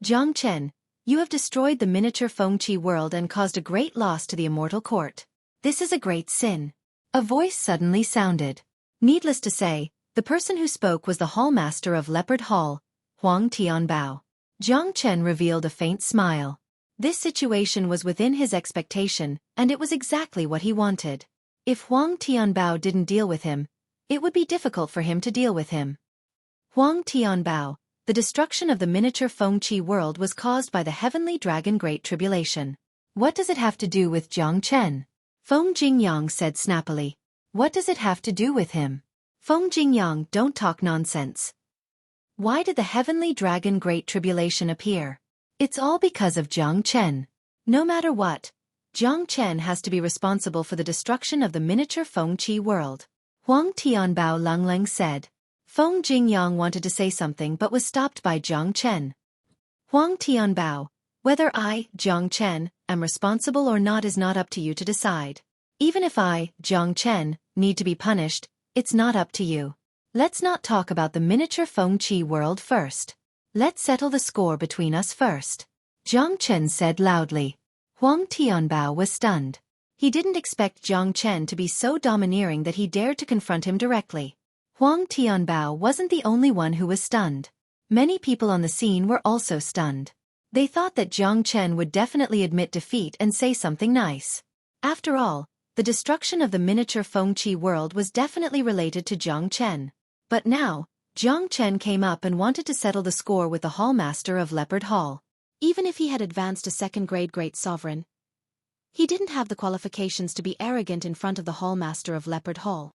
Speaker 1: Jiang Chen, you have destroyed the miniature Fengqi world and caused a great loss to the immortal court. This is a great sin. A voice suddenly sounded. Needless to say, the person who spoke was the hallmaster of Leopard Hall, Huang Tianbao. Jiang Chen revealed a faint smile. This situation was within his expectation, and it was exactly what he wanted. If Huang Tianbao didn't deal with him, it would be difficult for him to deal with him. Huang Tianbao, the destruction of the miniature Fengqi world was caused by the heavenly dragon Great Tribulation. What does it have to do with Jiang Chen? Feng Jingyang said snappily. What does it have to do with him? Feng Jingyang, don't talk nonsense. Why did the heavenly dragon Great Tribulation appear? It's all because of Jiang Chen. No matter what, Jiang Chen has to be responsible for the destruction of the miniature Fengqi world. Huang Tianbao Lungleng said. Feng Jingyang wanted to say something but was stopped by Jiang Chen. Huang Tianbao, whether I, Jiang Chen, am responsible or not is not up to you to decide. Even if I, Jiang Chen, need to be punished, it's not up to you. Let's not talk about the miniature Fengqi world first. Let's settle the score between us first. Jiang Chen said loudly. Huang Tianbao was stunned. He didn't expect Jiang Chen to be so domineering that he dared to confront him directly. Huang Tianbao wasn't the only one who was stunned. Many people on the scene were also stunned. They thought that Jiang Chen would definitely admit defeat and say something nice. After all, the destruction of the miniature Fengqi world was definitely related to Jiang Chen. But now, Jiang Chen came up and wanted to settle the score with the hallmaster of Leopard Hall. Even if he had advanced to second-grade great sovereign, he didn't have the qualifications to be arrogant in front of the hallmaster of Leopard Hall.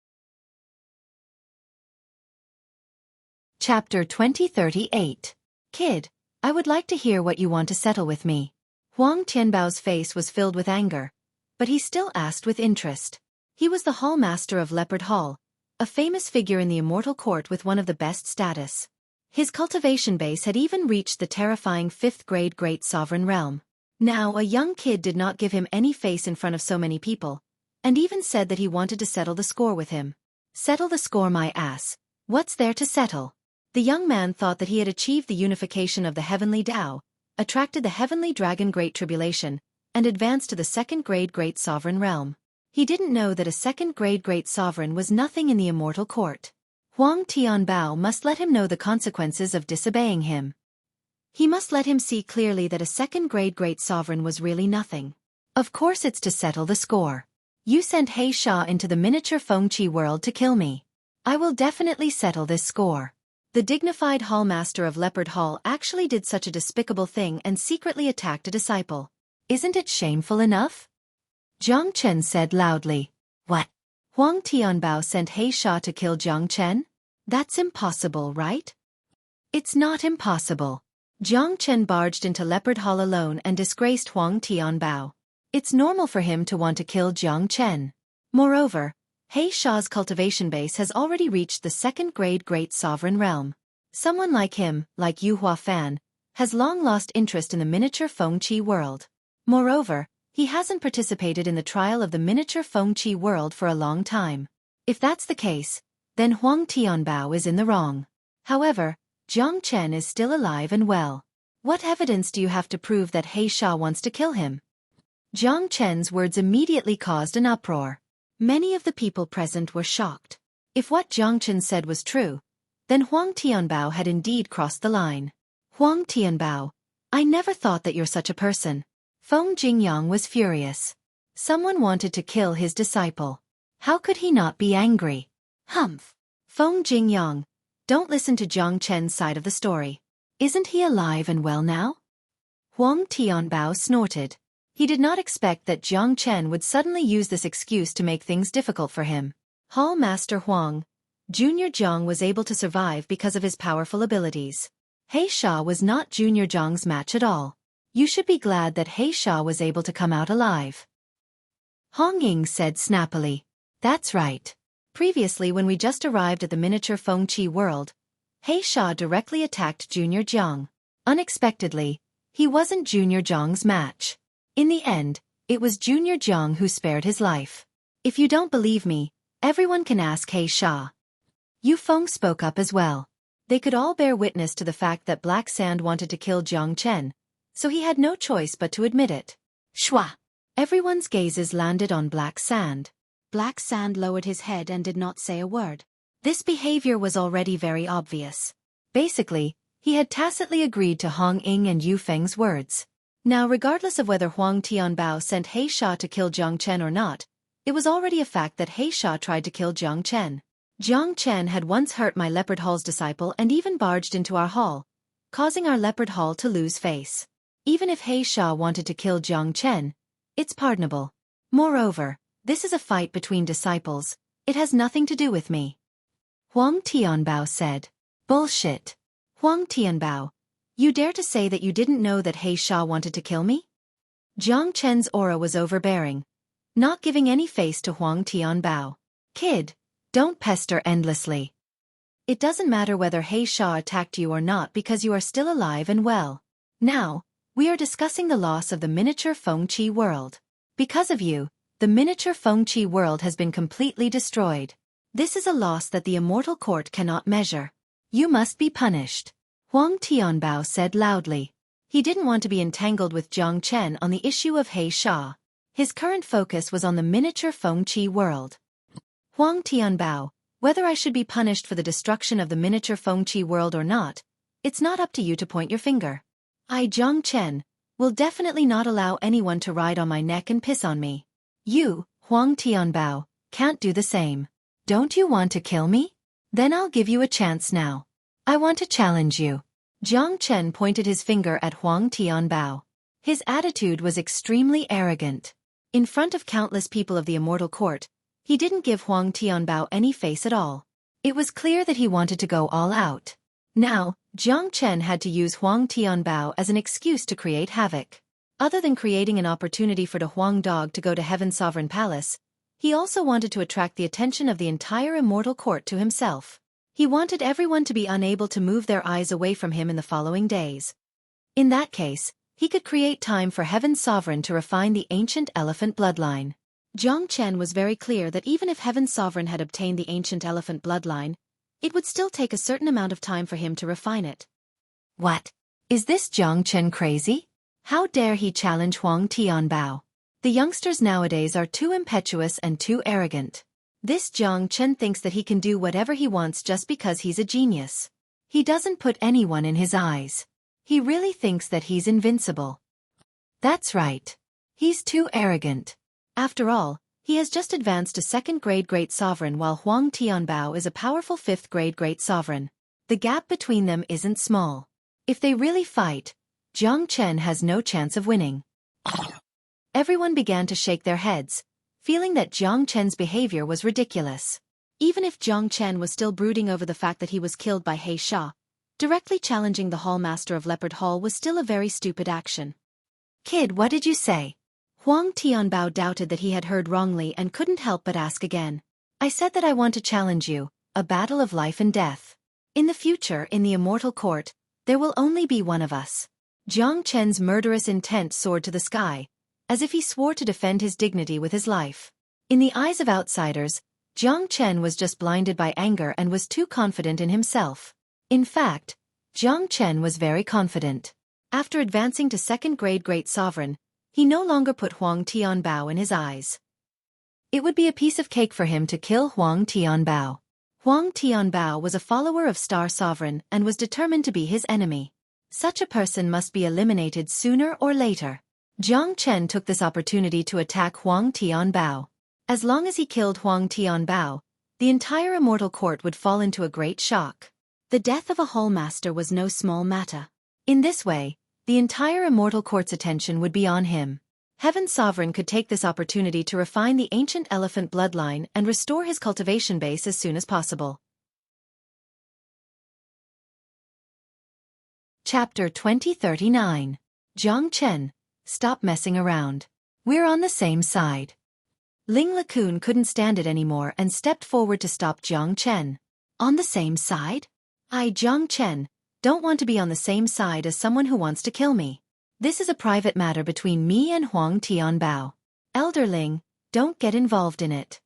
Speaker 1: Chapter 2038. Kid, I would like to hear what you want to settle with me. Huang Tianbao's face was filled with anger, but he still asked with interest. He was the hallmaster of Leopard Hall, a famous figure in the immortal court with one of the best status. His cultivation base had even reached the terrifying 5th-grade great sovereign realm. Now a young kid did not give him any face in front of so many people, and even said that he wanted to settle the score with him. Settle the score, my ass. What's there to settle? The young man thought that he had achieved the unification of the heavenly Tao, attracted the heavenly dragon Great Tribulation, and advanced to the 2nd-grade great sovereign realm. He didn't know that a 2nd-grade great sovereign was nothing in the immortal court. Huang Tianbao must let him know the consequences of disobeying him. He must let him see clearly that a 2nd-grade great sovereign was really nothing. Of course it's to settle the score. You sent He Sha into the miniature Fengqi world to kill me. I will definitely settle this score. The dignified hallmaster of Leopard Hall actually did such a despicable thing and secretly attacked a disciple. Isn't it shameful enough? Jiang Chen said loudly. What? Huang Tianbao sent He Sha to kill Jiang Chen? That's impossible, right? It's not impossible. Jiang Chen barged into Leopard Hall alone and disgraced Huang Tianbao. It's normal for him to want to kill Jiang Chen. Moreover, He Sha's cultivation base has already reached the 2nd-grade great sovereign realm. Someone like him, like Yu Huafan, has long lost interest in the miniature Fengqi world. Moreover, he hasn't participated in the trial of the miniature Fengqi world for a long time. If that's the case, then Huang Tianbao is in the wrong. However, Jiang Chen is still alive and well. What evidence do you have to prove that He Sha wants to kill him? Jiang Chen's words immediately caused an uproar. Many of the people present were shocked. If what Jiang Chen said was true, then Huang Tianbao had indeed crossed the line. Huang Tianbao, I never thought that you're such a person. Feng Jingyang was furious. Someone wanted to kill his disciple. How could he not be angry? Humph. Feng Jingyang, don't listen to Jiang Chen's side of the story. Isn't he alive and well now? Huang Tianbao snorted. He did not expect that Jiang Chen would suddenly use this excuse to make things difficult for him. Hall Master Huang, Junior Jiang was able to survive because of his powerful abilities. He Sha was not Junior Jiang's match at all. You should be glad that He Sha was able to come out alive. Hong Ying said snappily. That's right. Previously when we just arrived at the miniature Fengqi world, He Sha directly attacked Junior Jiang. Unexpectedly, he wasn't Junior Jiang's match. In the end, it was Junior Jiang who spared his life. If you don't believe me, everyone can ask He Sha. Yu Feng spoke up as well. They could all bear witness to the fact that Black Sand wanted to kill Jiang Chen, so he had no choice but to admit it. Shwa! Everyone's gazes landed on Black Sand. Black Sand lowered his head and did not say a word. This behavior was already very obvious. Basically, he had tacitly agreed to Hong Ying and Yu Feng's words. Now regardless of whether Huang Tianbao sent He Sha to kill Jiang Chen or not, it was already a fact that He Sha tried to kill Jiang Chen. Jiang Chen had once hurt my Leopard Hall's disciple and even barged into our hall, causing our Leopard Hall to lose face. Even if He Sha wanted to kill Jiang Chen, it's pardonable. Moreover, this is a fight between disciples, it has nothing to do with me. Huang Tianbao said. Bullshit. Huang Tianbao, you dare to say that you didn't know that He Sha wanted to kill me? Jiang Chen's aura was overbearing, not giving any face to Huang Tianbao. Kid, don't pester endlessly. It doesn't matter whether He Sha attacked you or not because you are still alive and well. Now, we are discussing the loss of the miniature Fengqi world. Because of you, the miniature Fengqi world has been completely destroyed. This is a loss that the immortal court cannot measure. You must be punished. Huang Tianbao said loudly. He didn't want to be entangled with Jiang Chen on the issue of He Sha. His current focus was on the miniature Fengqi world. Huang Tianbao, whether I should be punished for the destruction of the miniature Fengqi world or not, it's not up to you to point your finger. I, Jiang Chen, will definitely not allow anyone to ride on my neck and piss on me. You, Huang Tianbao, can't do the same. Don't you want to kill me? Then I'll give you a chance now. I want to challenge you. Jiang Chen pointed his finger at Huang Tianbao. His attitude was extremely arrogant. In front of countless people of the immortal court, he didn't give Huang Tianbao any face at all. It was clear that he wanted to go all out. Now, Jiang Chen had to use Huang Tianbao as an excuse to create havoc. Other than creating an opportunity for the Huang dog to go to Heaven's Sovereign Palace, he also wanted to attract the attention of the entire immortal court to himself. He wanted everyone to be unable to move their eyes away from him in the following days. In that case, he could create time for Heaven's Sovereign to refine the ancient elephant bloodline. Jiang Chen was very clear that even if Heaven's Sovereign had obtained the ancient elephant bloodline, it would still take a certain amount of time for him to refine it. What? Is this Jiang Chen crazy? How dare he challenge Huang Tianbao? The youngsters nowadays are too impetuous and too arrogant. This Jiang Chen thinks that he can do whatever he wants just because he's a genius. He doesn't put anyone in his eyes. He really thinks that he's invincible. That's right. He's too arrogant. After all, he has just advanced to second-grade Great Sovereign while Huang Tianbao is a powerful fifth-grade Great Sovereign. The gap between them isn't small. If they really fight, Jiang Chen has no chance of winning. Everyone began to shake their heads, feeling that Jiang Chen's behavior was ridiculous. Even if Jiang Chen was still brooding over the fact that he was killed by He Sha, directly challenging the Hall Master of Leopard Hall was still a very stupid action. Kid, what did you say? Huang Tianbao doubted that he had heard wrongly and couldn't help but ask again. I said that I want to challenge you, a battle of life and death. In the future, in the immortal court, there will only be one of us. Jiang Chen's murderous intent soared to the sky, as if he swore to defend his dignity with his life. In the eyes of outsiders, Jiang Chen was just blinded by anger and was too confident in himself. In fact, Jiang Chen was very confident. After advancing to second grade Great Sovereign, he no longer put Huang Tianbao in his eyes. It would be a piece of cake for him to kill Huang Tianbao. Huang Tianbao was a follower of Star Sovereign and was determined to be his enemy. Such a person must be eliminated sooner or later. Jiang Chen took this opportunity to attack Huang Tianbao. As long as he killed Huang Tianbao, the entire immortal court would fall into a great shock. The death of a Hall Master was no small matter. In this way, the entire immortal court's attention would be on him. Heaven Sovereign could take this opportunity to refine the ancient elephant bloodline and restore his cultivation base as soon as possible. Chapter 2039. Jiang Chen, stop messing around. We're on the same side. Ling LeCun couldn't stand it anymore and stepped forward to stop Jiang Chen. On the same side? Jiang Chen, don't want to be on the same side as someone who wants to kill me. This is a private matter between me and Huang Tianbao. Elder Ling, don't get involved in it.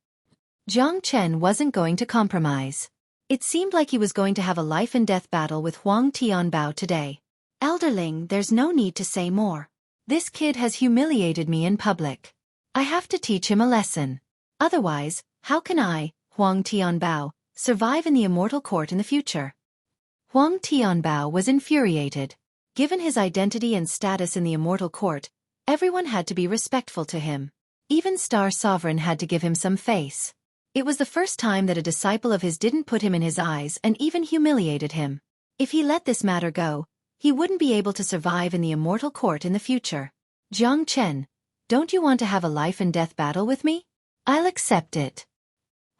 Speaker 1: Jiang Chen wasn't going to compromise. It seemed like he was going to have a life-and-death battle with Huang Tianbao today. Elder Ling, there's no need to say more. This kid has humiliated me in public. I have to teach him a lesson. Otherwise, how can I, Huang Tianbao, survive in the immortal court in the future? Huang Tianbao was infuriated. Given his identity and status in the immortal court, everyone had to be respectful to him. Even Star Sovereign had to give him some face. It was the first time that a disciple of his didn't put him in his eyes and even humiliated him. If he let this matter go, he wouldn't be able to survive in the immortal court in the future. Jiang Chen, don't you want to have a life-and-death battle with me? I'll accept it.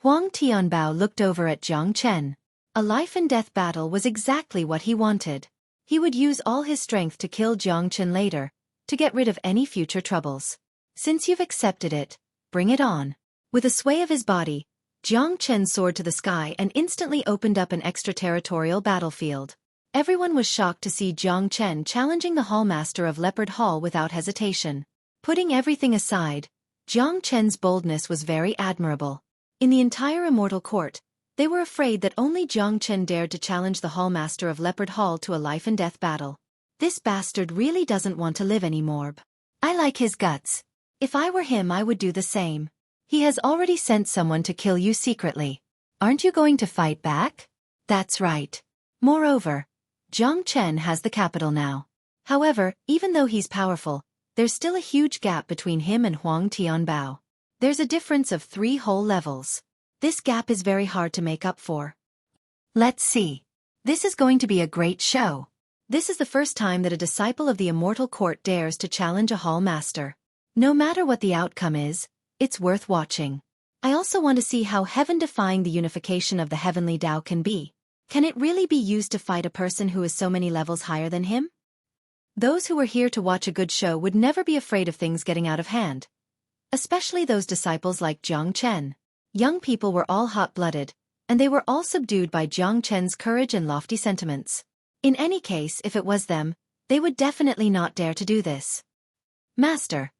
Speaker 1: Huang Tianbao looked over at Jiang Chen. A life-and-death battle was exactly what he wanted. He would use all his strength to kill Jiang Chen later, to get rid of any future troubles. Since you've accepted it, bring it on. With a sway of his body, Jiang Chen soared to the sky and instantly opened up an extraterritorial battlefield. Everyone was shocked to see Jiang Chen challenging the Hall Master of Leopard Hall without hesitation. Putting everything aside, Jiang Chen's boldness was very admirable. In the entire immortal court, they were afraid that only Jiang Chen dared to challenge the Hall Master of Leopard Hall to a life-and-death battle. This bastard really doesn't want to live anymore. I like his guts. If I were him, I would do the same. He has already sent someone to kill you secretly. Aren't you going to fight back? That's right. Moreover, Jiang Chen has the capital now. However, even though he's powerful, there's still a huge gap between him and Huang Tianbao. There's a difference of 3 whole levels. This gap is very hard to make up for. Let's see. This is going to be a great show. This is the first time that a disciple of the immortal court dares to challenge a Hall Master. No matter what the outcome is, it's worth watching. I also want to see how heaven-defying the unification of the heavenly Tao can be. Can it really be used to fight a person who is so many levels higher than him? Those who were here to watch a good show would never be afraid of things getting out of hand. Especially those disciples like Jiang Chen. Young people were all hot-blooded, and they were all subdued by Jiang Chen's courage and lofty sentiments. In any case, if it was them, they would definitely not dare to do this. Master,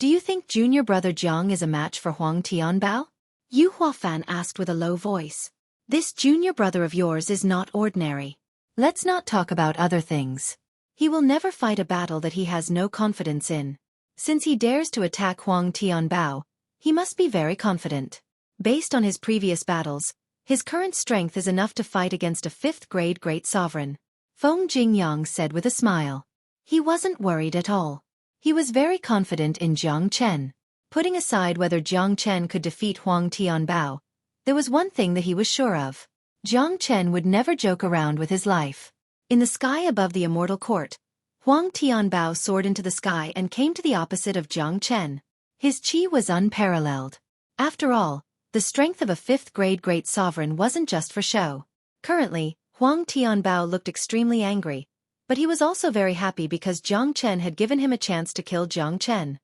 Speaker 1: do you think junior brother Jiang is a match for Huang Tianbao? Yu Huafan asked with a low voice. This junior brother of yours is not ordinary. Let's not talk about other things. He will never fight a battle that he has no confidence in. Since he dares to attack Huang Tianbao, he must be very confident. Based on his previous battles, his current strength is enough to fight against a 5th-grade Great Sovereign. Feng Jingyang said with a smile. He wasn't worried at all. He was very confident in Jiang Chen. Putting aside whether Jiang Chen could defeat Huang Tianbao, there was one thing that he was sure of. Jiang Chen would never joke around with his life. In the sky above the immortal court, Huang Tianbao soared into the sky and came to the opposite of Jiang Chen. His chi was unparalleled. After all, the strength of a 5th-grade Great Sovereign wasn't just for show. Currently, Huang Tianbao looked extremely angry, but he was also very happy because Jiang Chen had given him a chance to kill Jiang Chen.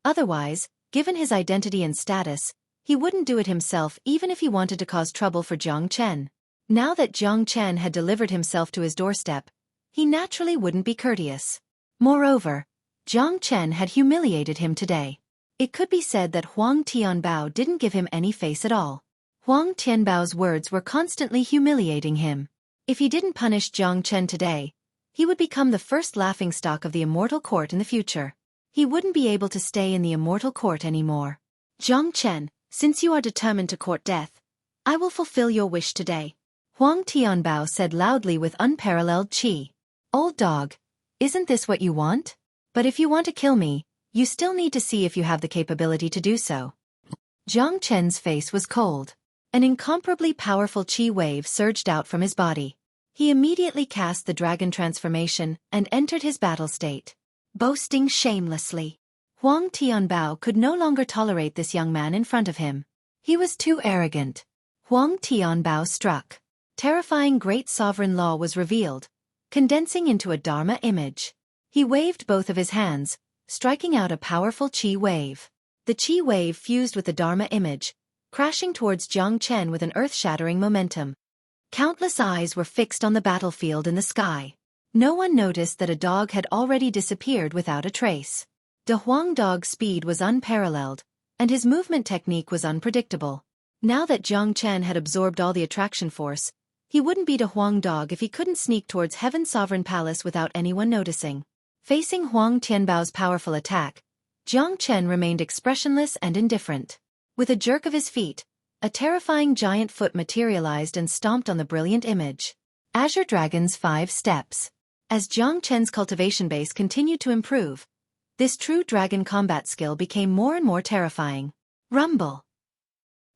Speaker 1: Otherwise, given his identity and status, he wouldn't do it himself even if he wanted to cause trouble for Jiang Chen. Now that Jiang Chen had delivered himself to his doorstep, he naturally wouldn't be courteous. Moreover, Jiang Chen had humiliated him today. It could be said that Huang Tianbao didn't give him any face at all. Huang Tianbao's words were constantly humiliating him. If he didn't punish Jiang Chen today, he would become the first laughingstock of the immortal court in the future. He wouldn't be able to stay in the immortal court anymore. Jiang Chen, since you are determined to court death, I will fulfill your wish today. Huang Tianbao said loudly with unparalleled qi. Old dog, isn't this what you want? But if you want to kill me, you still need to see if you have the capability to do so. Jiang Chen's face was cold. An incomparably powerful qi wave surged out from his body. He immediately cast the dragon transformation and entered his battle state. Boasting shamelessly. Huang Tianbao could no longer tolerate this young man in front of him. He was too arrogant. Huang Tianbao struck. Terrifying great sovereign law was revealed, condensing into a Dharma image. He waved both of his hands, striking out a powerful qi wave. The qi wave fused with the Dharma image, crashing towards Jiang Chen with an earth-shattering momentum. Countless eyes were fixed on the battlefield in the sky. No one noticed that a dog had already disappeared without a trace. De Huang dog's speed was unparalleled, and his movement technique was unpredictable. Now that Jiang Chen had absorbed all the attraction force, he wouldn't be De Huang dog if he couldn't sneak towards Heaven's sovereign palace without anyone noticing. Facing Huang Tianbao's powerful attack, Jiang Chen remained expressionless and indifferent. With a jerk of his feet, a terrifying giant foot materialized and stomped on the brilliant image. Azure Dragon's 5 steps. As Jiang Chen's cultivation base continued to improve, this true dragon combat skill became more and more terrifying. Rumble.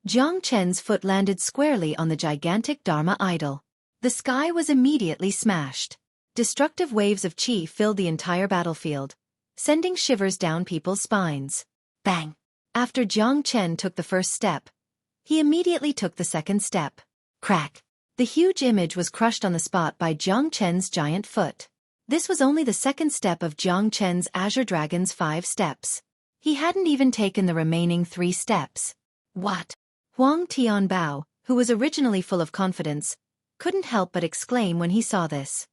Speaker 1: Jiang Chen's foot landed squarely on the gigantic Dharma idol. The sky was immediately smashed. Destructive waves of qi filled the entire battlefield, sending shivers down people's spines. Bang! After Jiang Chen took the first step, he immediately took the second step. Crack! The huge image was crushed on the spot by Jiang Chen's giant foot. This was only the second step of Jiang Chen's Azure Dragon's 5 steps. He hadn't even taken the remaining 3 steps. What? Huang Tianbao, who was originally full of confidence, couldn't help but exclaim when he saw this.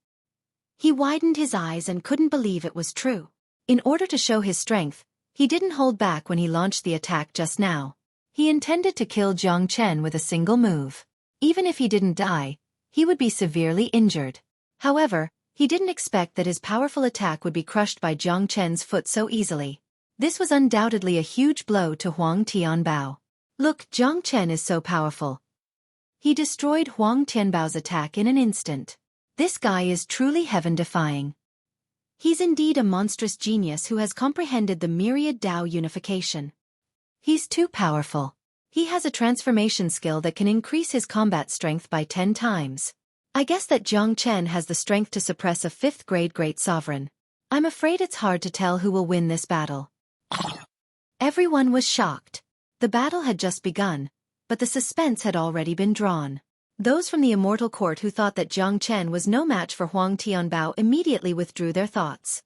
Speaker 1: He widened his eyes and couldn't believe it was true. In order to show his strength, he didn't hold back when he launched the attack just now. He intended to kill Jiang Chen with a single move. Even if he didn't die, he would be severely injured. However, he didn't expect that his powerful attack would be crushed by Jiang Chen's foot so easily. This was undoubtedly a huge blow to Huang Tianbao. Look, Jiang Chen is so powerful. He destroyed Huang Tianbao's attack in an instant. This guy is truly heaven-defying. He's indeed a monstrous genius who has comprehended the myriad Tao unification. He's too powerful. He has a transformation skill that can increase his combat strength by 10 times. I guess that Jiang Chen has the strength to suppress a 5th-grade great sovereign. I'm afraid it's hard to tell who will win this battle. Everyone was shocked. The battle had just begun, but the suspense had already been drawn. Those from the immortal court who thought that Jiang Chen was no match for Huang Tianbao immediately withdrew their thoughts.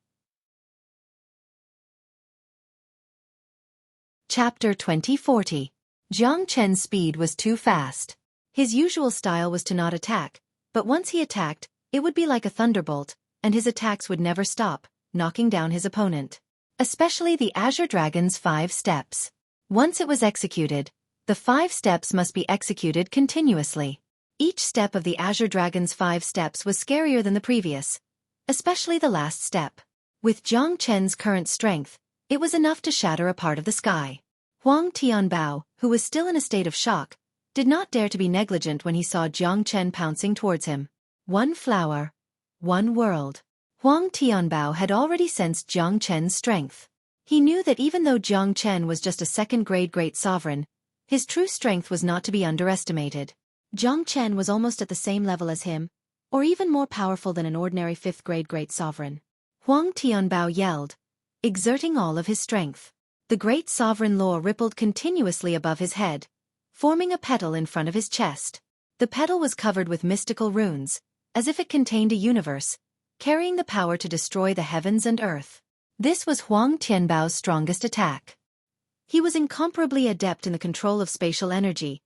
Speaker 1: Chapter 2040. Jiang Chen's speed was too fast. His usual style was to not attack, but once he attacked, it would be like a thunderbolt, and his attacks would never stop, knocking down his opponent. Especially the Azure Dragon's 5 steps. Once it was executed, the 5 steps must be executed continuously. Each step of the Azure Dragon's 5 steps was scarier than the previous, especially the last step. With Jiang Chen's current strength, it was enough to shatter a part of the sky. Huang Tianbao, who was still in a state of shock, did not dare to be negligent when he saw Jiang Chen pouncing towards him. One flower, one world. Huang Tianbao had already sensed Jiang Chen's strength. He knew that even though Jiang Chen was just a 2nd-grade great sovereign, his true strength was not to be underestimated. Jiang Chen was almost at the same level as him, or even more powerful than an ordinary 5th-grade great sovereign. Huang Tianbao yelled, exerting all of his strength. The great sovereign law rippled continuously above his head, forming a petal in front of his chest. The petal was covered with mystical runes, as if it contained a universe, carrying the power to destroy the heavens and earth. This was Huang Tianbao's strongest attack. He was incomparably adept in the control of spatial energy,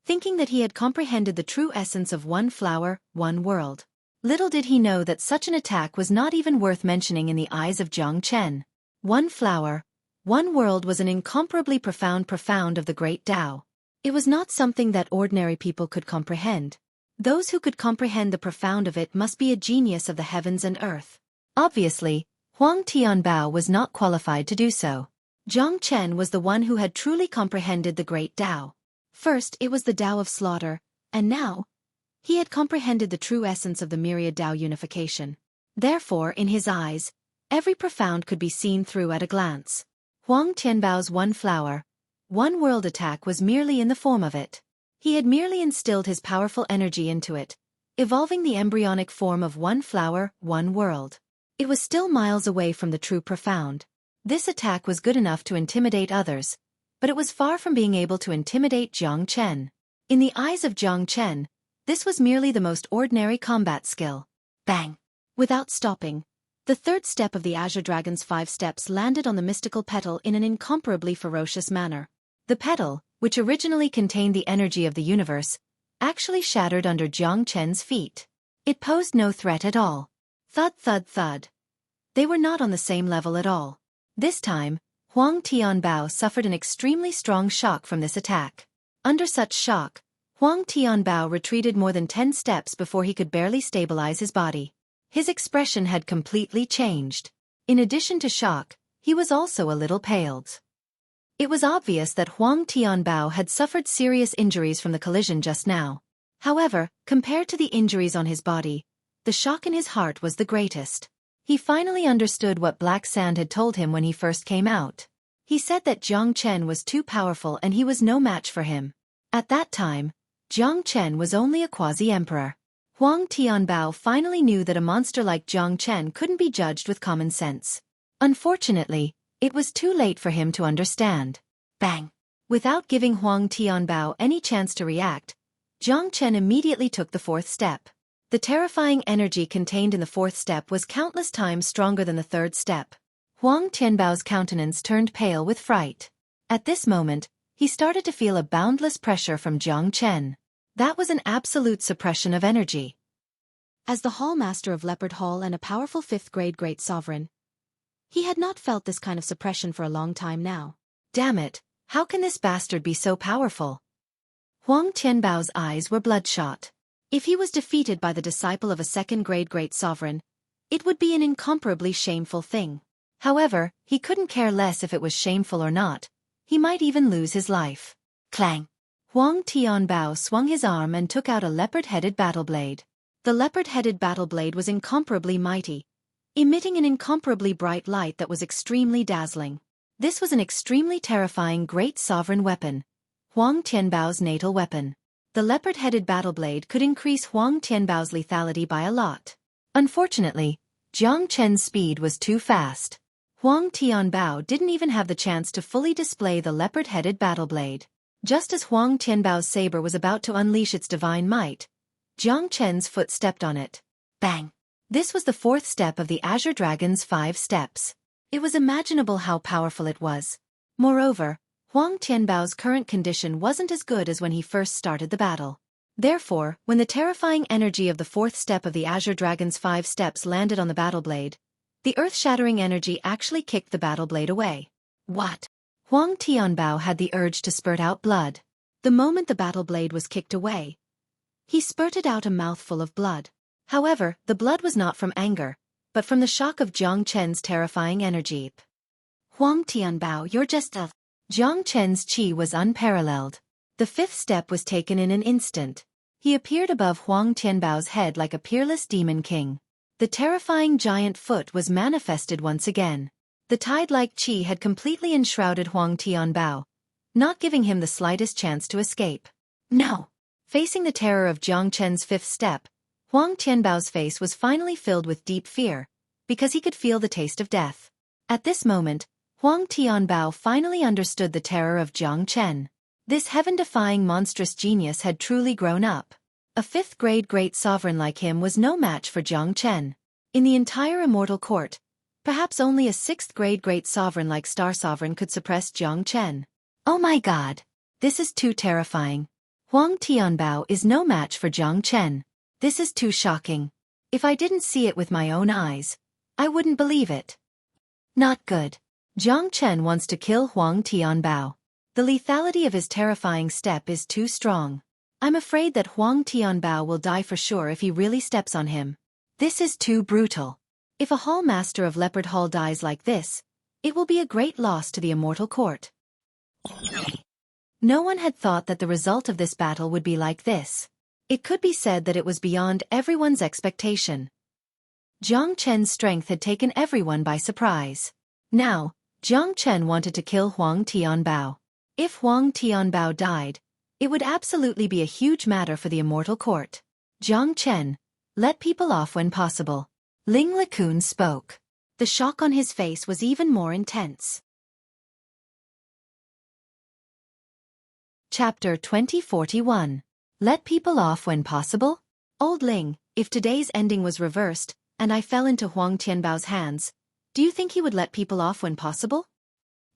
Speaker 1: thinking that he had comprehended the true essence of one flower, one world. Little did he know that such an attack was not even worth mentioning in the eyes of Jiang Chen. One flower, one world was an incomparably profound of the great Tao. It was not something that ordinary people could comprehend. Those who could comprehend the profound of it must be a genius of the heavens and earth. Obviously, Huang Tianbao was not qualified to do so. Zhang Chen was the one who had truly comprehended the great Tao. First, it was the Tao of slaughter, and now, he had comprehended the true essence of the myriad Tao unification. Therefore, in his eyes, every profound could be seen through at a glance. Huang Tianbao's one flower, one world attack was merely in the form of it. He had merely instilled his powerful energy into it, evolving the embryonic form of one flower, one world. It was still miles away from the true profound. This attack was good enough to intimidate others, but it was far from being able to intimidate Zhang Chen. In the eyes of Zhang Chen, this was merely the most ordinary combat skill. Bang! Without stopping, the third step of the Azure Dragon's 5 steps landed on the mystical petal in an incomparably ferocious manner. The petal, which originally contained the energy of the universe, actually shattered under Zhang Chen's feet. It posed no threat at all. Thud thud thud. They were not on the same level at all. This time, Huang Tianbao suffered an extremely strong shock from this attack. Under such shock, Huang Tianbao retreated more than 10 steps before he could barely stabilize his body. His expression had completely changed. In addition to shock, he was also a little paled. It was obvious that Huang Tianbao had suffered serious injuries from the collision just now. However, compared to the injuries on his body, the shock in his heart was the greatest. He finally understood what Black Sand had told him when he first came out. He said that Zhang Chen was too powerful and he was no match for him. At that time, Zhang Chen was only a quasi-emperor. Huang Tianbao finally knew that a monster like Zhang Chen couldn't be judged with common sense. Unfortunately, it was too late for him to understand. Bang! Without giving Huang Tianbao any chance to react, Zhang Chen immediately took the 4th step. The terrifying energy contained in the 4th step was countless times stronger than the 3rd step. Huang Tianbao's countenance turned pale with fright. At this moment, he started to feel a boundless pressure from Zhang Chen. That was an absolute suppression of energy. As the Hall Master of Leopard Hall and a powerful 5th grade Great Sovereign, he had not felt this kind of suppression for a long time now. Damn it, how can this bastard be so powerful? Huang Tianbao's eyes were bloodshot. If he was defeated by the disciple of a 2nd grade Great Sovereign, it would be an incomparably shameful thing. However, he couldn't care less if it was shameful or not. He might even lose his life. Clang! Huang Tianbao swung his arm and took out a leopard-headed battle blade. The leopard-headed battle blade was incomparably mighty, emitting an incomparably bright light that was extremely dazzling. This was an extremely terrifying Great Sovereign weapon, Huang Tianbao's natal weapon. The leopard-headed battle blade could increase Huang Tianbao's lethality by a lot. Unfortunately, Zhang Chen's speed was too fast. Huang Tianbao didn't even have the chance to fully display the leopard-headed battle blade. Just as Huang Tianbao's saber was about to unleash its divine might, Zhang Chen's foot stepped on it. Bang! This was the 4th step of the Azure Dragon's 5 steps. It was imaginable how powerful it was. Moreover, Huang Tianbao's current condition wasn't as good as when he first started the battle. Therefore, when the terrifying energy of the 4th step of the Azure Dragon's 5 steps landed on the battle blade, the earth-shattering energy actually kicked the battle blade away. What? Huang Tianbao had the urge to spurt out blood. The moment the battle blade was kicked away, he spurted out a mouthful of blood. However, the blood was not from anger, but from the shock of Zhang Chen's terrifying energy. Huang Tianbao, you're just a... Zhang Chen's qi was unparalleled. The 5th step was taken in an instant. He appeared above Huang Tianbao's head like a peerless demon king. The terrifying giant foot was manifested once again. The tide-like qi had completely enshrouded Huang Tianbao, not giving him the slightest chance to escape. No! Facing the terror of Zhang Chen's 5th step, Huang Tianbao's face was finally filled with deep fear, because he could feel the taste of death. At this moment, Huang Tianbao finally understood the terror of Zhang Chen. This heaven-defying monstrous genius had truly grown up. A 5th grade Great Sovereign like him was no match for Zhang Chen. In the entire immortal court, perhaps only a 6th grade Great Sovereign like Star Sovereign could suppress Zhang Chen. Oh my god! This is too terrifying. Huang Tianbao is no match for Zhang Chen. This is too shocking. If I didn't see it with my own eyes, I wouldn't believe it. Not good. Zhang Chen wants to kill Huang Tianbao. The lethality of his terrifying step is too strong. I'm afraid that Huang Tianbao will die for sure if he really steps on him. This is too brutal. If a hall master of Leopard Hall dies like this, it will be a great loss to the immortal court. No one had thought that the result of this battle would be like this. It could be said that it was beyond everyone's expectation. Jiang Chen's strength had taken everyone by surprise. Now, Jiang Chen wanted to kill Huang Tianbao. If Huang Tianbao died, it would absolutely be a huge matter for the immortal court. Jiang Chen, let people off when possible. Ling LeCun spoke. The shock on his face was even more intense. Chapter 2041. Let people off when possible? Old Ling, if today's ending was reversed, and I fell into Huang Tianbao's hands, do you think he would let people off when possible?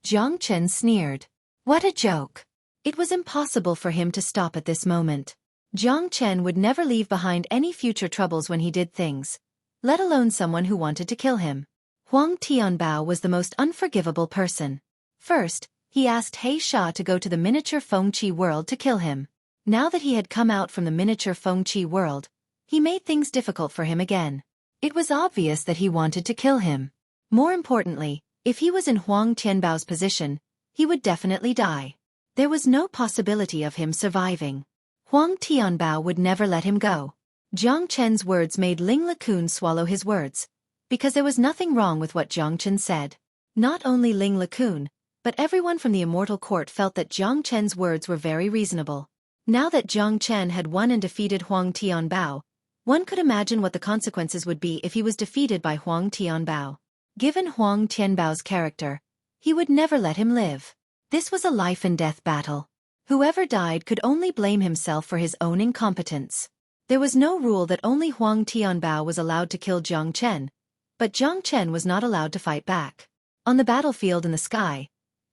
Speaker 1: Jiang Chen sneered. What a joke. It was impossible for him to stop at this moment. Jiang Chen would never leave behind any future troubles when he did things, let alone someone who wanted to kill him. Huang Tianbao was the most unforgivable person. First, he asked He Sha to go to the miniature Fengqi world to kill him. Now that he had come out from the miniature Fengqi world, he made things difficult for him again. It was obvious that he wanted to kill him. More importantly, if he was in Huang Tianbao's position, he would definitely die. There was no possibility of him surviving. Huang Tianbao would never let him go. Jiang Chen's words made Ling LeCun swallow his words, because there was nothing wrong with what Jiang Chen said. Not only Ling LeCun, but everyone from the immortal court felt that Jiang Chen's words were very reasonable. Now that Jiang Chen had won and defeated Huang Tianbao, one could imagine what the consequences would be if he was defeated by Huang Tianbao. Given Huang Tianbao's character, he would never let him live. This was a life-and-death battle. Whoever died could only blame himself for his own incompetence. There was no rule that only Huang Tianbao was allowed to kill Jiang Chen, but Jiang Chen was not allowed to fight back. On the battlefield in the sky,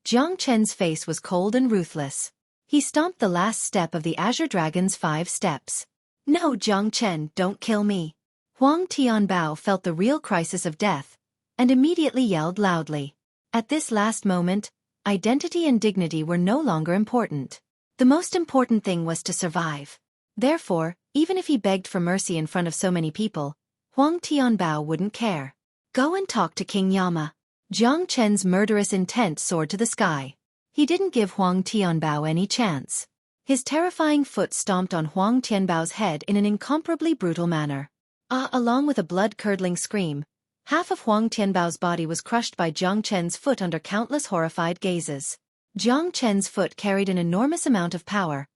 Speaker 1: Jiang Chen's face was cold and ruthless. He stomped the last step of the Azure Dragon's 5 steps. No, Jiang Chen, don't kill me. Huang Tianbao felt the real crisis of death, and immediately yelled loudly. At this last moment, identity and dignity were no longer important. The most important thing was to survive. Therefore, even if he begged for mercy in front of so many people, Huang Tianbao wouldn't care. Go and talk to King Yama. Jiang Chen's murderous intent soared to the sky. He didn't give Huang Tianbao any chance. His terrifying foot stomped on Huang Tianbao's head in an incomparably brutal manner. Along with a blood-curdling scream, half of Huang Tianbao's body was crushed by Jiang Chen's foot under countless horrified gazes. Jiang Chen's foot carried an enormous amount of power,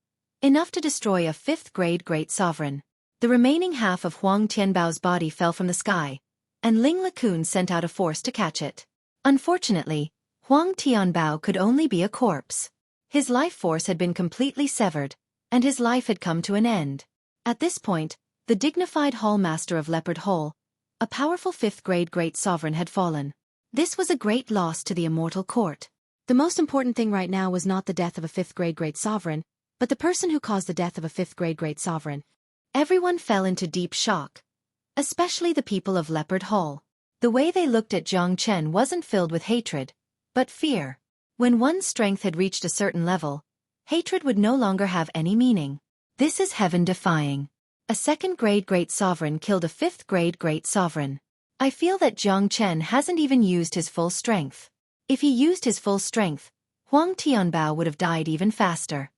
Speaker 1: enough to destroy a 5th-grade great sovereign. The remaining half of Huang Tianbao's body fell from the sky, and Ling LeCun sent out a force to catch it. Unfortunately, Huang Tianbao could only be a corpse. His life force had been completely severed, and his life had come to an end. At this point, the dignified hall master of Leopard Hall, a powerful 5th-grade great sovereign, had fallen. This was a great loss to the immortal court. The most important thing right now was not the death of a 5th-grade great sovereign, but the person who caused the death of a 5th-grade great sovereign. Everyone fell into deep shock, especially the people of Leopard Hall. The way they looked at Jiang Chen wasn't filled with hatred, but fear. When one's strength had reached a certain level, hatred would no longer have any meaning. This is heaven-defying. A 2nd-grade great sovereign killed a 5th-grade great sovereign. I feel that Jiang Chen hasn't even used his full strength. If he used his full strength, Huang Tianbao would have died even faster.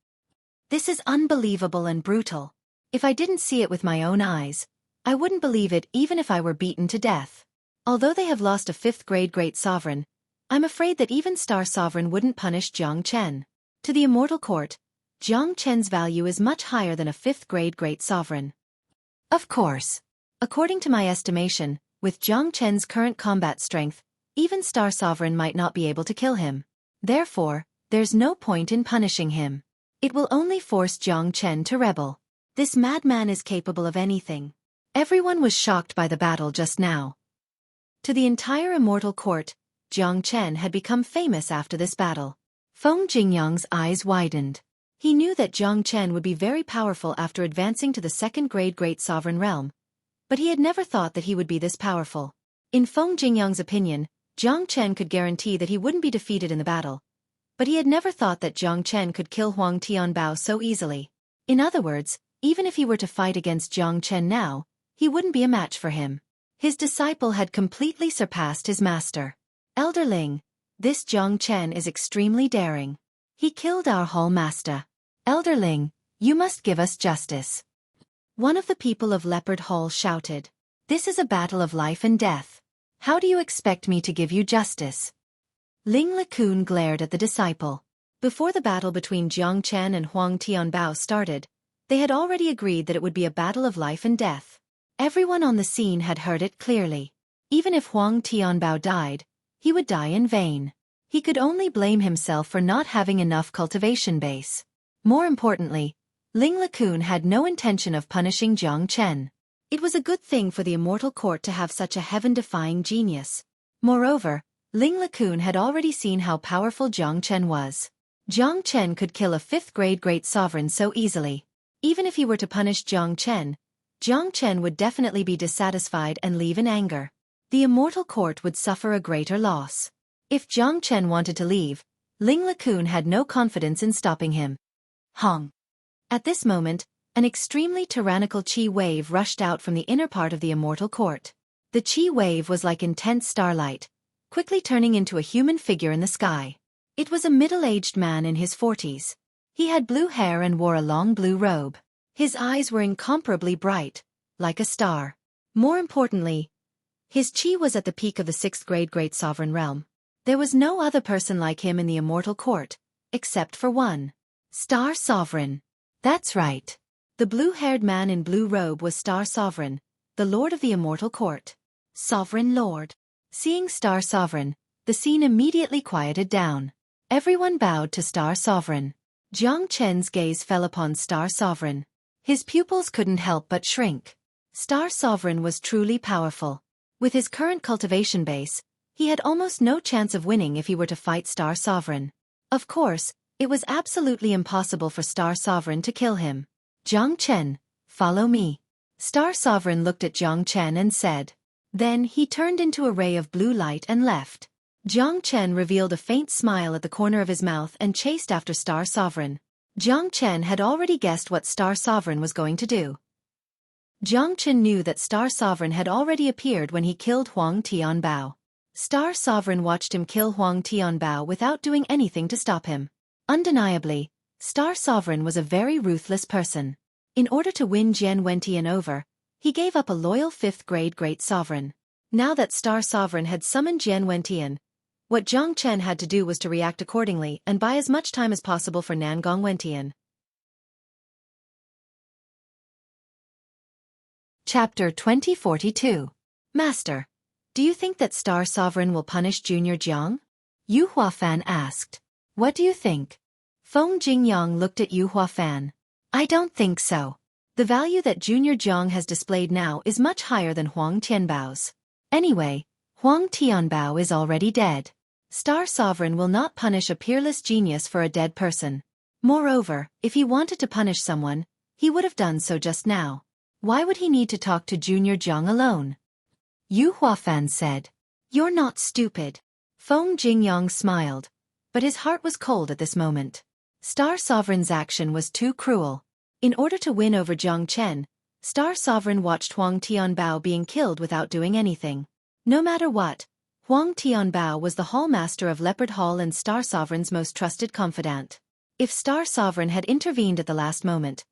Speaker 1: This is unbelievable and brutal. If I didn't see it with my own eyes, I wouldn't believe it even if I were beaten to death. Although they have lost a 5th-grade great sovereign, I'm afraid that even Star Sovereign wouldn't punish Jiang Chen. To the immortal court, Jiang Chen's value is much higher than a 5th-grade great sovereign. Of course. According to my estimation, with Jiang Chen's current combat strength, even Star Sovereign might not be able to kill him. Therefore, there's no point in punishing him. It will only force Jiang Chen to rebel. This madman is capable of anything. Everyone was shocked by the battle just now. To the entire immortal court, Jiang Chen had become famous after this battle. Feng Jingyang's eyes widened. He knew that Jiang Chen would be very powerful after advancing to the 2nd-grade great sovereign realm, but he had never thought that he would be this powerful. In Feng Jingyang's opinion, Jiang Chen could guarantee that he wouldn't be defeated in the battle, but he had never thought that Jiang Chen could kill Huang Tianbao so easily. In other words, even if he were to fight against Jiang Chen now, he wouldn't be a match for him. His disciple had completely surpassed his master. Elder Ling, this Jiang Chen is extremely daring. He killed our whole master. Elder Ling, you must give us justice. One of the people of Leopard Hall shouted. This is a battle of life and death. How do you expect me to give you justice? Ling LeCun glared at the disciple. Before the battle between Jiang Chen and Huang Tianbao started, they had already agreed that it would be a battle of life and death. Everyone on the scene had heard it clearly. Even if Huang Tianbao died, he would die in vain. He could only blame himself for not having enough cultivation base. More importantly, Ling LeCun had no intention of punishing Jiang Chen. It was a good thing for the immortal court to have such a heaven-defying genius. Moreover, Ling LeCun had already seen how powerful Jiang Chen was. Jiang Chen could kill a fifth-grade great sovereign so easily. Even if he were to punish Jiang Chen would definitely be dissatisfied and leave in anger. The immortal court would suffer a greater loss. If Jiang Chen wanted to leave, Ling LeCun had no confidence in stopping him. Hong. At this moment, an extremely tyrannical qi wave rushed out from the inner part of the immortal court. The qi wave was like intense starlight, quickly turning into a human figure in the sky. It was a middle-aged man in his 40s. He had blue hair and wore a long blue robe. His eyes were incomparably bright, like a star. More importantly, his qi was at the peak of the 6th-grade great sovereign realm. There was no other person like him in the immortal court, except for one. Star Sovereign. That's right. The blue-haired man in blue robe was Star Sovereign, the lord of the immortal court. Sovereign Lord. Seeing Star Sovereign, the scene immediately quieted down. Everyone bowed to Star Sovereign. Jiang Chen's gaze fell upon Star Sovereign. His pupils couldn't help but shrink. Star Sovereign was truly powerful. With his current cultivation base, he had almost no chance of winning if he were to fight Star Sovereign. Of course, it was absolutely impossible for Star Sovereign to kill him. Jiang Chen, follow me. Star Sovereign looked at Jiang Chen and said. Then he turned into a ray of blue light and left. Jiang Chen revealed a faint smile at the corner of his mouth and chased after Star Sovereign. Jiang Chen had already guessed what Star Sovereign was going to do. Jiang Chen knew that Star Sovereign had already appeared when he killed Huang Tianbao. Star Sovereign watched him kill Huang Tianbao without doing anything to stop him. Undeniably, Star Sovereign was a very ruthless person. In order to win Jian Wentian over, he gave up a loyal 5th-grade great sovereign. Now that Star Sovereign had summoned Jian Wentian, what Jiang Chen had to do was to react accordingly and buy as much time as possible for Nangong Wentian. Chapter 2042. Master, do you think that Star Sovereign will punish Junior Jiang? Yu Huafan asked. What do you think? Feng Jingyang looked at Yu Huafan. I don't think so. The value that Junior Jiang has displayed now is much higher than Huang Tianbao's. Anyway, Huang Tianbao is already dead. Star Sovereign will not punish a peerless genius for a dead person. Moreover, if he wanted to punish someone, he would have done so just now. Why would he need to talk to Junior Jiang alone? Yu Huafan said. You're not stupid. Feng Jingyang smiled, but his heart was cold at this moment. Star Sovereign's action was too cruel. In order to win over Jiang Chen, Star Sovereign watched Huang Tianbao being killed without doing anything. No matter what, Huang Tianbao was the Hall Master of Leopard Hall and Star Sovereign's most trusted confidant. If Star Sovereign had intervened at the last moment,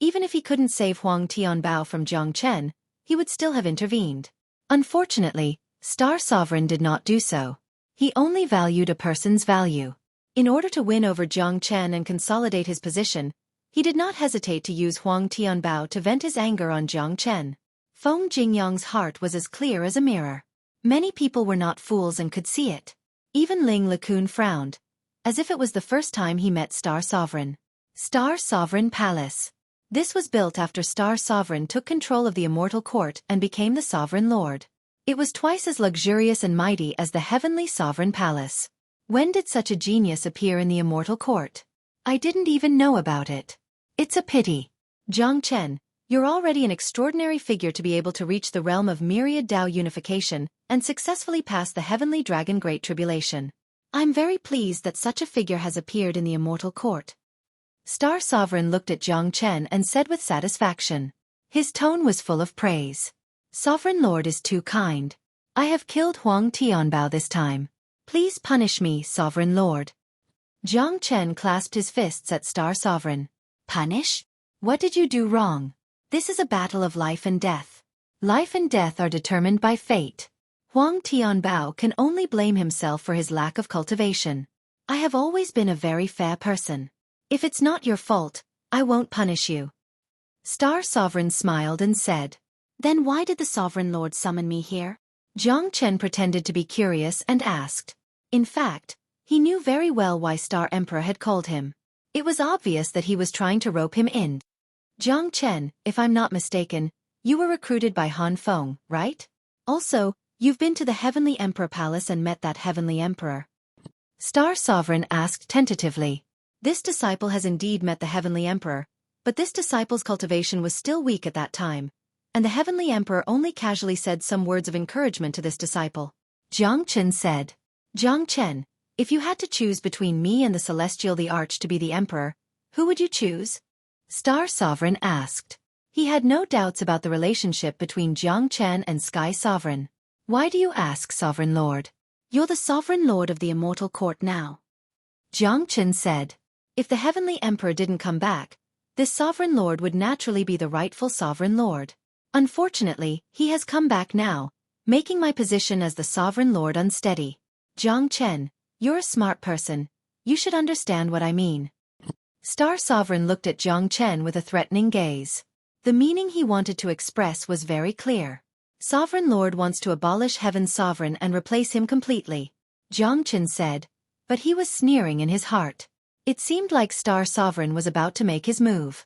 Speaker 1: even if he couldn't save Huang Tianbao from Jiang Chen, he would still have intervened. Unfortunately, Star Sovereign did not do so. He only valued a person's value. In order to win over Jiang Chen and consolidate his position, he did not hesitate to use Huang Tianbao to vent his anger on Jiang Chen. Feng Jingyang's heart was as clear as a mirror. Many people were not fools and could see it. Even Ling LeCun frowned, as if it was the first time he met Star Sovereign. Star Sovereign Palace. This was built after Star Sovereign took control of the Immortal Court and became the Sovereign Lord. It was twice as luxurious and mighty as the Heavenly Sovereign Palace. When did such a genius appear in the Immortal Court? I didn't even know about it. It's a pity. Jiang Chen, you're already an extraordinary figure to be able to reach the realm of myriad Tao unification and successfully pass the Heavenly Dragon Great Tribulation. I'm very pleased that such a figure has appeared in the Immortal Court. Star Sovereign looked at Jiang Chen and said with satisfaction. His tone was full of praise. Sovereign Lord is too kind. I have killed Huang Tianbao this time. Please punish me, Sovereign Lord. Jiang Chen clasped his fists at Star Sovereign. Punish? What did you do wrong? This is a battle of life and death. Life and death are determined by fate. Huang Tianbao can only blame himself for his lack of cultivation. I have always been a very fair person. If it's not your fault, I won't punish you. Star Sovereign smiled and said. Then why did the Sovereign Lord summon me here? Jiang Chen pretended to be curious and asked. In fact, he knew very well why Star Emperor had called him. It was obvious that he was trying to rope him in. Jiang Chen, if I'm not mistaken, you were recruited by Han Feng, right? Also, you've been to the Heavenly Emperor Palace and met that Heavenly Emperor. Star Sovereign asked tentatively. This disciple has indeed met the Heavenly Emperor, but this disciple's cultivation was still weak at that time, and the Heavenly Emperor only casually said some words of encouragement to this disciple. Jiang Chen said. Jiang Chen, if you had to choose between me and the Celestial the Arch to be the Emperor, who would you choose? Star Sovereign asked. He had no doubts about the relationship between Jiang Chen and Sky Sovereign. Why do you ask, Sovereign Lord? You're the Sovereign Lord of the Immortal Court now. Jiang Chen said. If the Heavenly Emperor didn't come back, this Sovereign Lord would naturally be the rightful Sovereign Lord. Unfortunately, he has come back now, making my position as the Sovereign Lord unsteady. Jiang Chen, you're a smart person. You should understand what I mean. Star Sovereign looked at Jiang Chen with a threatening gaze. The meaning he wanted to express was very clear. Sovereign Lord wants to abolish Heaven's Sovereign and replace him completely. Jiang Chen said, but he was sneering in his heart. It seemed like Star Sovereign was about to make his move.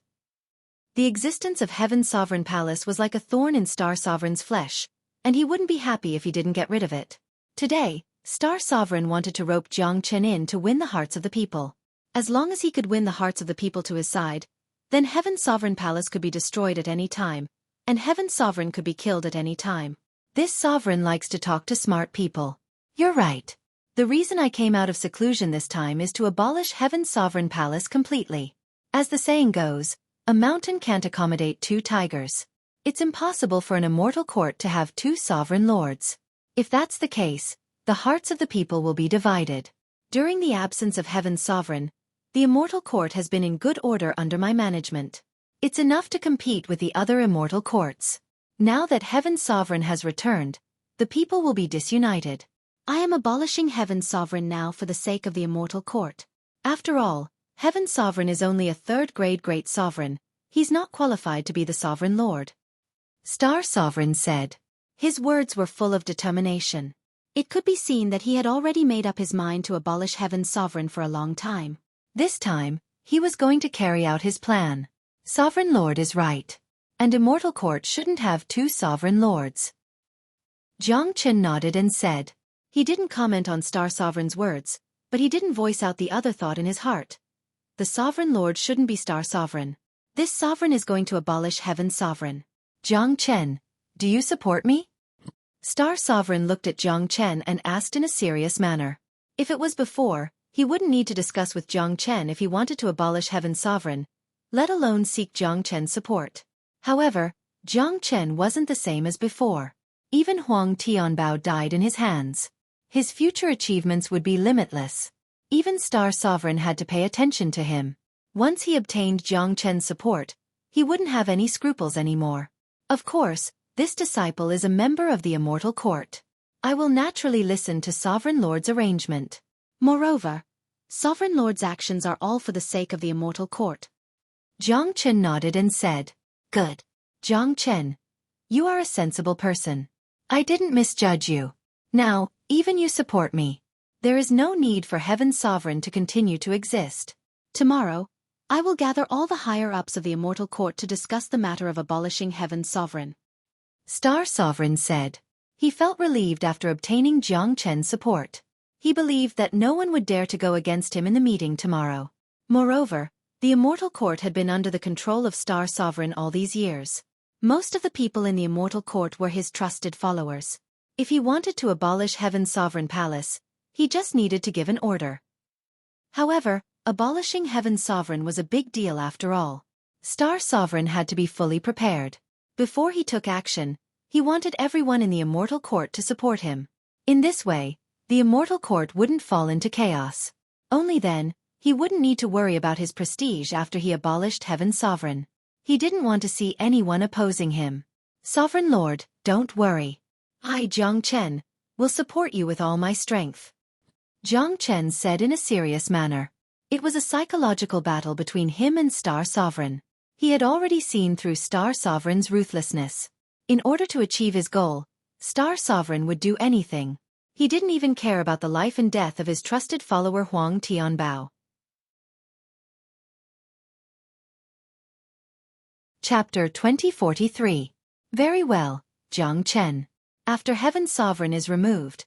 Speaker 1: The existence of Heaven's Sovereign Palace was like a thorn in Star Sovereign's flesh, and he wouldn't be happy if he didn't get rid of it. Today, Star Sovereign wanted to rope Jiang Chen in to win the hearts of the people. As long as he could win the hearts of the people to his side, then Heaven's Sovereign Palace could be destroyed at any time, and Heaven's Sovereign could be killed at any time. This Sovereign likes to talk to smart people. You're right. The reason I came out of seclusion this time is to abolish Heaven's Sovereign Palace completely. As the saying goes, a mountain can't accommodate two tigers. It's impossible for an immortal court to have two sovereign lords. If that's the case, the hearts of the people will be divided. During the absence of Heaven's Sovereign, the immortal court has been in good order under my management. It's enough to compete with the other immortal courts. Now that Heaven's Sovereign has returned, the people will be disunited. I am abolishing Heaven's Sovereign now for the sake of the immortal court. After all, Heaven's Sovereign is only a third-grade great sovereign. He's not qualified to be the Sovereign Lord. Star Sovereign said. His words were full of determination. It could be seen that he had already made up his mind to abolish Heaven's Sovereign for a long time. This time, he was going to carry out his plan. Sovereign Lord is right. And Immortal Court shouldn't have two Sovereign Lords. Jiang Chen nodded and said. He didn't comment on Star Sovereign's words, but he didn't voice out the other thought in his heart. The Sovereign Lord shouldn't be Star Sovereign. This Sovereign is going to abolish Heaven's Sovereign. Jiang Chen, do you support me? Star Sovereign looked at Jiang Chen and asked in a serious manner. If it was before, he wouldn't need to discuss with Jiang Chen if he wanted to abolish Heaven's Sovereign, let alone seek Jiang Chen's support. However, Jiang Chen wasn't the same as before. Even Huang Tianbao died in his hands. His future achievements would be limitless. Even Star Sovereign had to pay attention to him. Once he obtained Jiang Chen's support, he wouldn't have any scruples anymore. Of course, this disciple is a member of the Immortal Court. I will naturally listen to Sovereign Lord's arrangement. Moreover, Sovereign Lord's actions are all for the sake of the Immortal Court. Jiang Chen nodded and said, Good. Jiang Chen, you are a sensible person. I didn't misjudge you. Now, even you support me. There is no need for Heaven's Sovereign to continue to exist. Tomorrow, I will gather all the higher-ups of the Immortal Court to discuss the matter of abolishing Heaven's Sovereign. Star Sovereign said. He felt relieved after obtaining Jiang Chen's support. He believed that no one would dare to go against him in the meeting tomorrow. Moreover, the Immortal Court had been under the control of Star Sovereign all these years. Most of the people in the Immortal Court were his trusted followers. If he wanted to abolish Heaven's Sovereign Palace, he just needed to give an order. However, Abolishing Heaven's Sovereign was a big deal after all. Star Sovereign had to be fully prepared. Before he took action, he wanted everyone in the Immortal Court to support him. In this way, the Immortal Court wouldn't fall into chaos. Only then, he wouldn't need to worry about his prestige after he abolished Heaven's Sovereign. He didn't want to see anyone opposing him. Sovereign Lord, don't worry. I, Jiang Chen, will support you with all my strength. Jiang Chen said in a serious manner. It was a psychological battle between him and Star Sovereign. He had already seen through Star Sovereign's ruthlessness. In order to achieve his goal, Star Sovereign would do anything. He didn't even care about the life and death of his trusted follower Huang Tianbao. Chapter 2043. Very well, Jiang Chen. After Heaven's Sovereign is removed,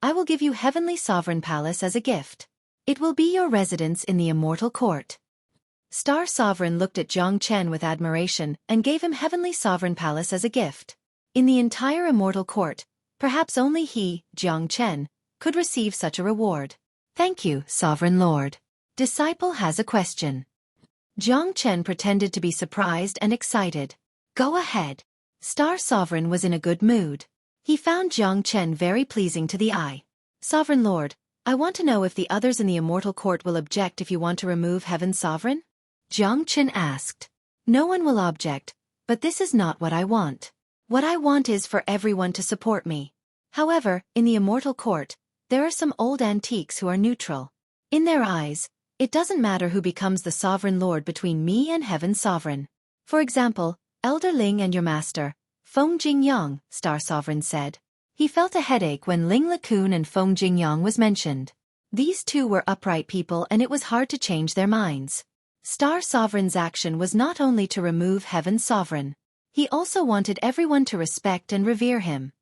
Speaker 1: I will give you Heavenly Sovereign Palace as a gift. It will be your residence in the Immortal Court. Star Sovereign looked at Jiang Chen with admiration and gave him Heavenly Sovereign Palace as a gift. In the entire Immortal Court, perhaps only he, Jiang Chen, could receive such a reward. Thank you, Sovereign Lord. Disciple has a question. Jiang Chen pretended to be surprised and excited. Go ahead. Star Sovereign was in a good mood. He found Jiang Chen very pleasing to the eye. Sovereign Lord, I want to know if the others in the Immortal Court will object if you want to remove Heaven's Sovereign? Jiang Chen asked. No one will object, but this is not what I want. What I want is for everyone to support me. However, in the Immortal Court, there are some old antiques who are neutral. In their eyes, it doesn't matter who becomes the Sovereign Lord between me and Heaven's Sovereign. For example, Elder Ling and your master, Feng Jingyang, Star Sovereign said. He felt a headache when Ling LeCun and Feng Jingyang was mentioned. These two were upright people and it was hard to change their minds. Star Sovereign's action was not only to remove Heaven's Sovereign. He also wanted everyone to respect and revere him.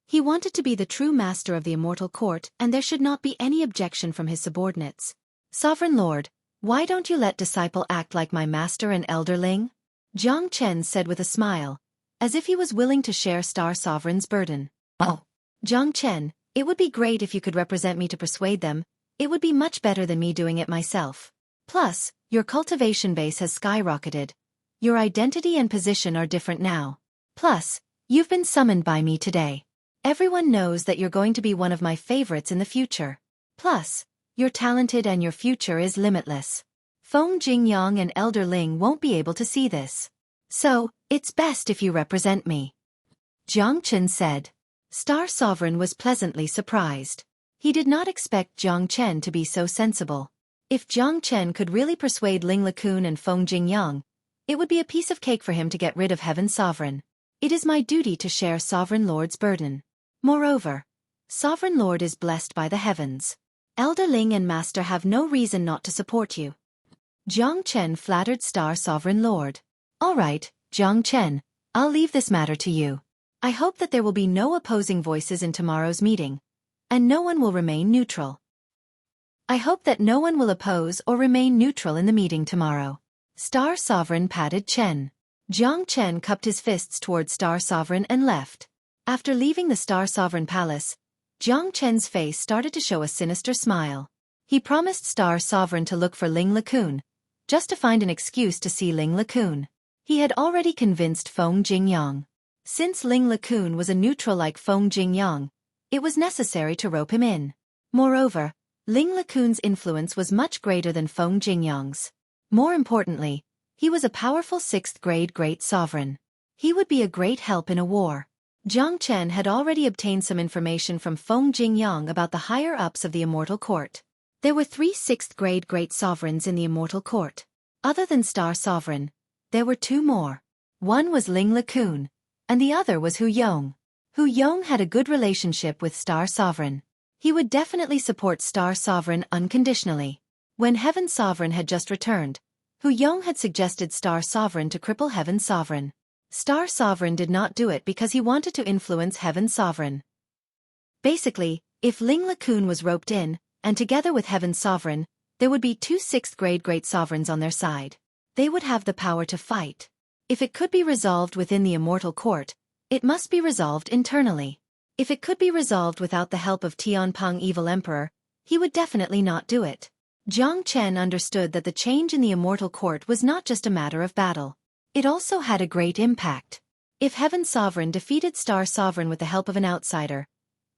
Speaker 1: He wanted to be the true master of the Immortal Court and there should not be any objection from his subordinates. Sovereign Lord, why don't you let disciple act like my master and Elder Ling? Jiang Chen said with a smile, as if he was willing to share Star Sovereign's burden. Oh, Jiang Chen, it would be great if you could represent me to persuade them. It would be much better than me doing it myself. Plus, your cultivation base has skyrocketed. Your identity and position are different now. Plus, you've been summoned by me today. Everyone knows that you're going to be one of my favorites in the future. Plus, you're talented and your future is limitless. Feng Jingyang and Elder Ling won't be able to see this. So, it's best if you represent me. Jiang Chen said. Star Sovereign was pleasantly surprised. He did not expect Jiang Chen to be so sensible. If Jiang Chen could really persuade Ling LeCun and Feng Jingyang, it would be a piece of cake for him to get rid of Heaven's Sovereign. It is my duty to share Sovereign Lord's burden. Moreover, Sovereign Lord is blessed by the heavens. Elder Ling and Master have no reason not to support you. Jiang Chen flattered Star Sovereign Lord. All right, Jiang Chen, I'll leave this matter to you. I hope that there will be no opposing voices in tomorrow's meeting, and no one will remain neutral. I hope that no one will oppose or remain neutral in the meeting tomorrow. Star Sovereign patted Chen. Jiang Chen cupped his fists toward Star Sovereign and left. After leaving the Star Sovereign Palace, Jiang Chen's face started to show a sinister smile. He promised Star Sovereign to look for Ling LeCun, just to find an excuse to see Ling LeCun. He had already convinced Feng Jingyang. Since Ling LeCun was a neutral like Feng Jingyang, it was necessary to rope him in. Moreover, Ling LeCun's influence was much greater than Feng Jingyang's. More importantly, he was a powerful 6th-grade great sovereign. He would be a great help in a war. Jiang Chen had already obtained some information from Feng Jingyang about the higher-ups of the Immortal Court. There were 3 6th-grade great sovereigns in the Immortal Court. Other than Star Sovereign, there were 2 more. One was Ling LeCun, and the other was Hu Yong. Hu Yong had a good relationship with Star Sovereign. He would definitely support Star Sovereign unconditionally. When Heaven's Sovereign had just returned, Hu Yong had suggested Star Sovereign to cripple Heaven's Sovereign. Star Sovereign did not do it because he wanted to influence Heaven's Sovereign. Basically, if Ling LeCun was roped in, and together with Heaven's Sovereign, there would be 2 6th-grade great sovereigns on their side. They would have the power to fight. If it could be resolved within the Immortal Court, it must be resolved internally. If it could be resolved without the help of Tianpeng Evil Emperor, he would definitely not do it. Jiang Chen understood that the change in the immortal court was not just a matter of battle. It also had a great impact. If Heaven Sovereign defeated Star Sovereign with the help of an outsider,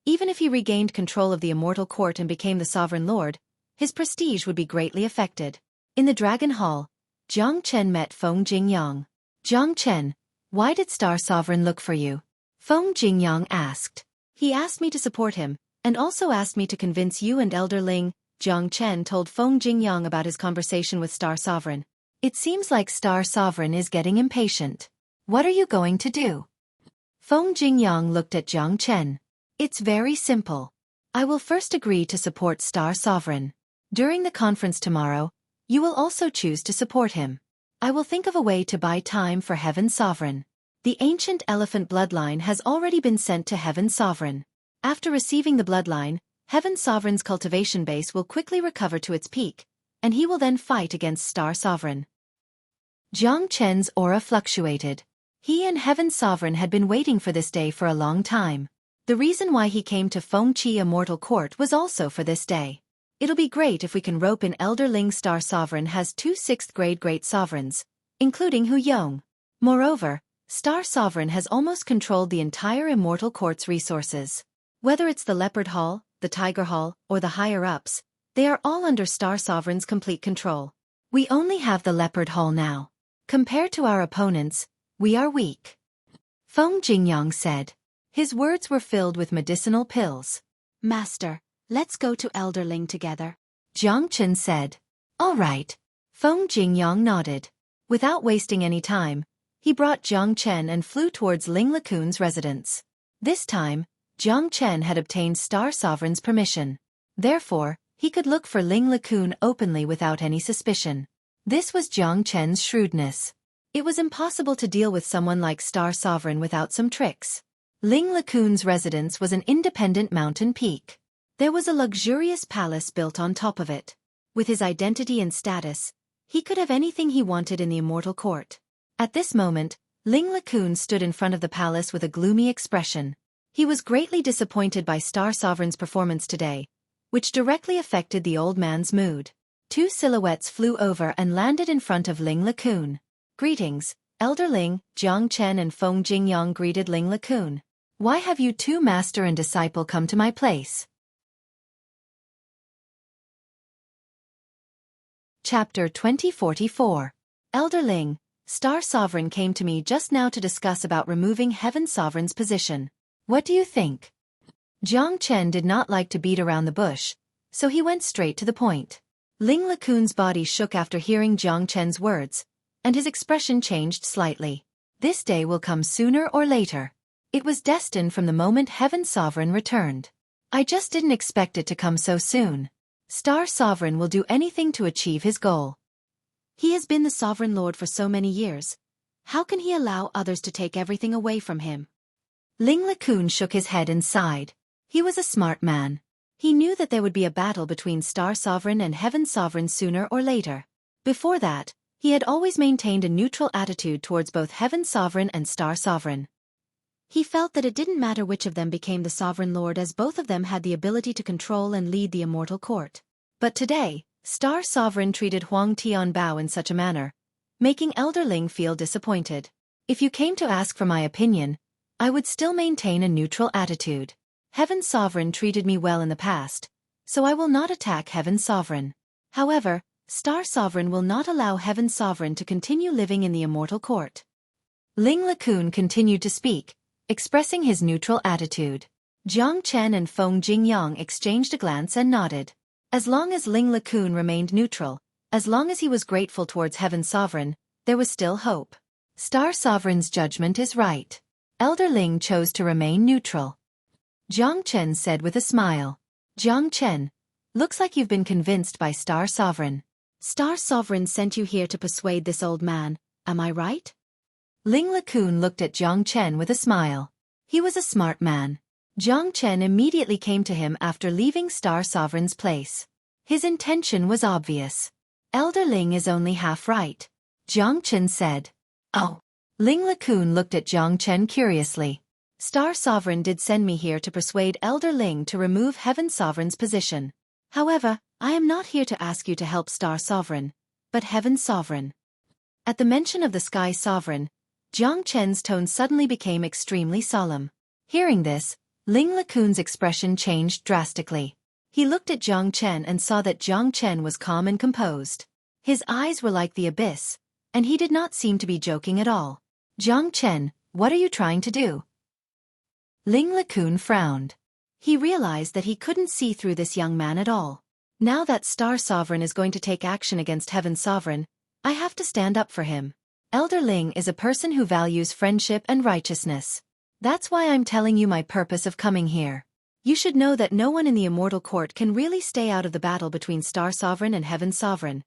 Speaker 1: even if he regained control of the immortal court and became the Sovereign Lord, his prestige would be greatly affected. In the Dragon Hall, Jiang Chen met Feng Jingyang. Jiang Chen, why did Star Sovereign look for you? Feng Jingyang asked. He asked me to support him, and also asked me to convince you and Elder Ling. Jiang Chen told Feng Jingyang about his conversation with Star Sovereign. It seems like Star Sovereign is getting impatient. What are you going to do? Feng Jingyang looked at Jiang Chen. It's very simple. I will first agree to support Star Sovereign. During the conference tomorrow, you will also choose to support him. I will think of a way to buy time for Heaven Sovereign. The ancient elephant bloodline has already been sent to Heaven Sovereign. After receiving the bloodline, Heaven Sovereign's cultivation base will quickly recover to its peak, and he will then fight against Star Sovereign. Jiang Chen's aura fluctuated. He and Heaven Sovereign had been waiting for this day for a long time. The reason why he came to Fengqi Immortal Court was also for this day. It'll be great if we can rope in Elder Ling. Star Sovereign has 2 6th-grade great sovereigns, including Hu Yong. Moreover, Star Sovereign has almost controlled the entire Immortal Court's resources. Whether it's the Leopard Hall, the Tiger Hall, or the higher-ups, they are all under Star Sovereign's complete control. We only have the Leopard Hall now. Compared to our opponents, we are weak. Feng Jingyang said. His words were filled with medicinal pills. Master, let's go to Elder Ling together. Jiang Chen said. All right. Feng Jingyang nodded. Without wasting any time, he brought Jiang Chen and flew towards Ling LeCun's residence. This time, Jiang Chen had obtained Star Sovereign's permission. Therefore, he could look for Ling LeCun openly without any suspicion. This was Jiang Chen's shrewdness. It was impossible to deal with someone like Star Sovereign without some tricks. Ling LeCun's residence was an independent mountain peak. There was a luxurious palace built on top of it. With his identity and status, he could have anything he wanted in the Immortal Court. At this moment, Ling LeCun stood in front of the palace with a gloomy expression. He was greatly disappointed by Star Sovereign's performance today, which directly affected the old man's mood. 2 silhouettes flew over and landed in front of Ling LeCun. Greetings, Elder Ling. Jiang Chen and Feng Jingyang greeted Ling LeCun. Why have you 2 master and disciple come to my place? Chapter 2044. Elder Ling, Star Sovereign came to me just now to discuss about removing Heaven Sovereign's position. What do you think? Jiang Chen did not like to beat around the bush, so he went straight to the point. Ling LeCun's body shook after hearing Jiang Chen's words, and his expression changed slightly. This day will come sooner or later. It was destined from the moment Heaven Sovereign returned. I just didn't expect it to come so soon. Star Sovereign will do anything to achieve his goal. He has been the Sovereign Lord for so many years. How can he allow others to take everything away from him? Ling LeCun shook his head and sighed. He was a smart man. He knew that there would be a battle between Star Sovereign and Heaven Sovereign sooner or later. Before that, he had always maintained a neutral attitude towards both Heaven Sovereign and Star Sovereign. He felt that it didn't matter which of them became the Sovereign Lord as both of them had the ability to control and lead the Immortal Court. But today, Star Sovereign treated Huang Tianbao in such a manner, making Elder Ling feel disappointed. If you came to ask for my opinion, I would still maintain a neutral attitude. Heaven Sovereign treated me well in the past, so I will not attack Heaven Sovereign. However, Star Sovereign will not allow Heaven Sovereign to continue living in the Immortal Court. Ling LeCun continued to speak, expressing his neutral attitude. Jiang Chen and Feng Jingyang exchanged a glance and nodded. As long as Ling LeCun remained neutral, as long as he was grateful towards Heaven Sovereign, there was still hope. Star Sovereign's judgment is right. Elder Ling chose to remain neutral. Jiang Chen said with a smile. Jiang Chen, looks like you've been convinced by Star Sovereign. Star Sovereign sent you here to persuade this old man, am I right? Ling LeCun looked at Jiang Chen with a smile. He was a smart man. Jiang Chen immediately came to him after leaving Star Sovereign's place. His intention was obvious. Elder Ling is only half right. Jiang Chen said. Oh. Ling LeCun looked at Jiang Chen curiously. Star Sovereign did send me here to persuade Elder Ling to remove Heaven Sovereign's position. However, I am not here to ask you to help Star Sovereign, but Heaven's Sovereign. At the mention of the Sky Sovereign, Jiang Chen's tone suddenly became extremely solemn. Hearing this, Ling LeCun's expression changed drastically. He looked at Jiang Chen and saw that Jiang Chen was calm and composed. His eyes were like the abyss, and he did not seem to be joking at all. Jiang Chen, what are you trying to do? Ling LeCun frowned. He realized that he couldn't see through this young man at all. Now that Star Sovereign is going to take action against Heaven Sovereign, I have to stand up for him. Elder Ling is a person who values friendship and righteousness. That's why I'm telling you my purpose of coming here. You should know that no one in the Immortal Court can really stay out of the battle between Star Sovereign and Heaven Sovereign,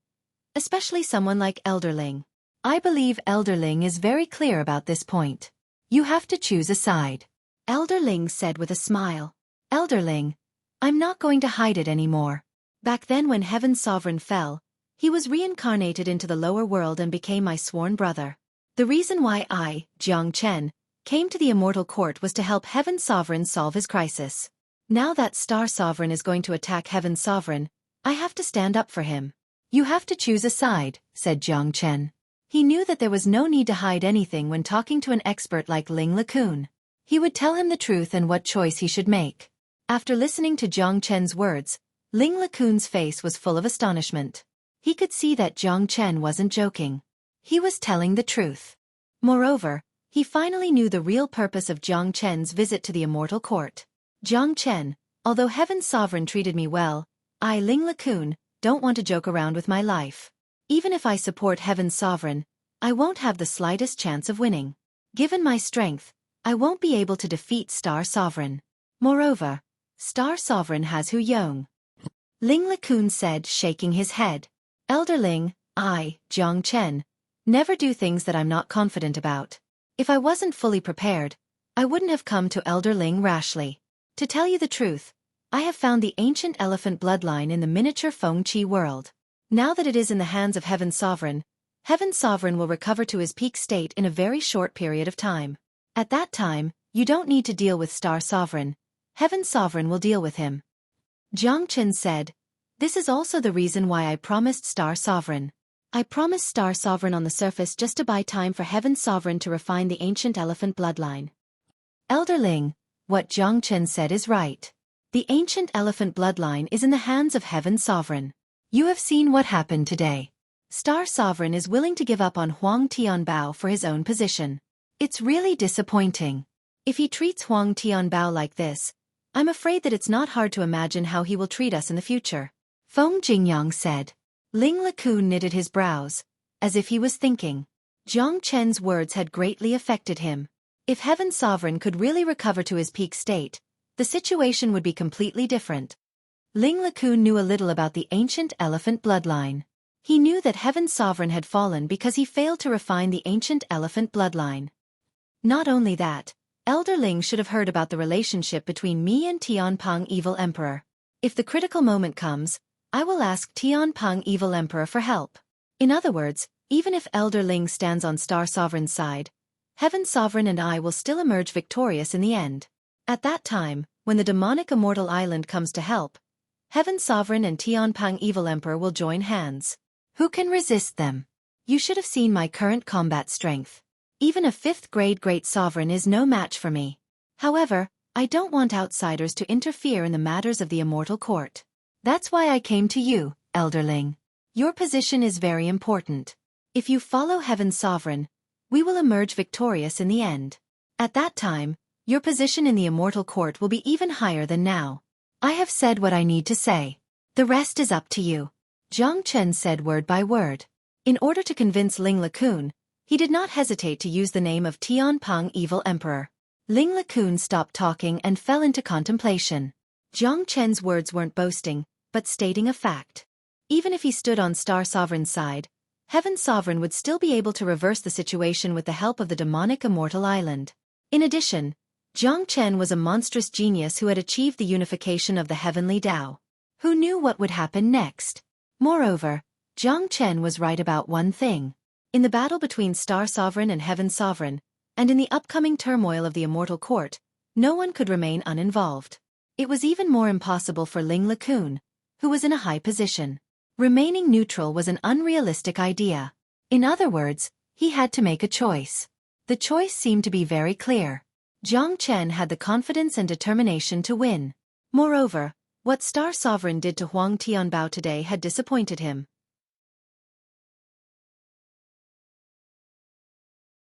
Speaker 1: especially someone like Elder Ling. I believe Elder Ling is very clear about this point. You have to choose a side. Elder Ling said with a smile. Elder Ling, I'm not going to hide it anymore. Back then when Heaven Sovereign fell, he was reincarnated into the lower world and became my sworn brother. The reason why I, Jiang Chen, came to the Immortal Court was to help Heaven Sovereign solve his crisis. Now that Star Sovereign is going to attack Heaven Sovereign, I have to stand up for him. You have to choose a side, said Jiang Chen. He knew that there was no need to hide anything when talking to an expert like Ling LeCun. He would tell him the truth and what choice he should make. After listening to Jiang Chen's words, Ling LeCun's face was full of astonishment. He could see that Jiang Chen wasn't joking. He was telling the truth. Moreover, he finally knew the real purpose of Jiang Chen's visit to the Immortal Court. Jiang Chen, although Heaven Sovereign treated me well, I, Ling LeCun, don't want to joke around with my life. Even if I support Heaven Sovereign, I won't have the slightest chance of winning. Given my strength, I won't be able to defeat Star Sovereign. Moreover, Star Sovereign has Hu Yong. Ling LeCun said, shaking his head. Elder Ling, I, Jiang Chen, never do things that I'm not confident about. If I wasn't fully prepared, I wouldn't have come to Elder Ling rashly. To tell you the truth, I have found the ancient elephant bloodline in the miniature Fengqi world. Now that it is in the hands of Heaven Sovereign will recover to his peak state in a very short period of time. At that time, you don't need to deal with Star Sovereign. Heaven Sovereign will deal with him. Jiang Chen said, this is also the reason why I promised Star Sovereign. I promised Star Sovereign on the surface just to buy time for Heaven Sovereign to refine the ancient elephant bloodline. Elder Ling, what Jiang Chen said is right. The ancient elephant bloodline is in the hands of Heaven Sovereign. You have seen what happened today. Star Sovereign is willing to give up on Huang Tianbao for his own position. It's really disappointing. If he treats Huang Tianbao like this, I'm afraid that it's not hard to imagine how he will treat us in the future. Feng Jingyang said. Ling LeCun knitted his brows, as if he was thinking. Jiang Chen's words had greatly affected him. If Heaven Sovereign could really recover to his peak state, the situation would be completely different. Ling LeCun knew a little about the ancient elephant bloodline. He knew that Heaven Sovereign had fallen because he failed to refine the ancient elephant bloodline. Not only that, Elder Ling should have heard about the relationship between me and Tianpeng Evil Emperor. If the critical moment comes, I will ask Tianpeng Evil Emperor for help. In other words, even if Elder Ling stands on Star Sovereign's side, Heaven Sovereign and I will still emerge victorious in the end. At that time, when the demonic immortal island comes to help, Heaven Sovereign and Tianpeng Evil Emperor will join hands. Who can resist them? You should have seen my current combat strength. Even a 5th-grade Great Sovereign is no match for me. However, I don't want outsiders to interfere in the matters of the Immortal Court. That's why I came to you, Elder Ling. Your position is very important. If you follow Heaven Sovereign, we will emerge victorious in the end. At that time, your position in the Immortal Court will be even higher than now. I have said what I need to say. The rest is up to you. Jiang Chen said word by word. In order to convince Ling LeCun, he did not hesitate to use the name of Tianpeng Evil Emperor. Ling LeCun stopped talking and fell into contemplation. Jiang Chen's words weren't boasting, but stating a fact. Even if he stood on Star Sovereign's side, Heaven Sovereign would still be able to reverse the situation with the help of the demonic immortal island. In addition, Jiang Chen was a monstrous genius who had achieved the unification of the heavenly Tao. Who knew what would happen next? Moreover, Jiang Chen was right about one thing. In the battle between Star Sovereign and Heaven Sovereign, and in the upcoming turmoil of the Immortal Court, no one could remain uninvolved. It was even more impossible for Ling LeCun, who was in a high position. Remaining neutral was an unrealistic idea. In other words, he had to make a choice. The choice seemed to be very clear. Jiang Chen had the confidence and determination to win. Moreover, what Star Sovereign did to Huang Tianbao today had disappointed him.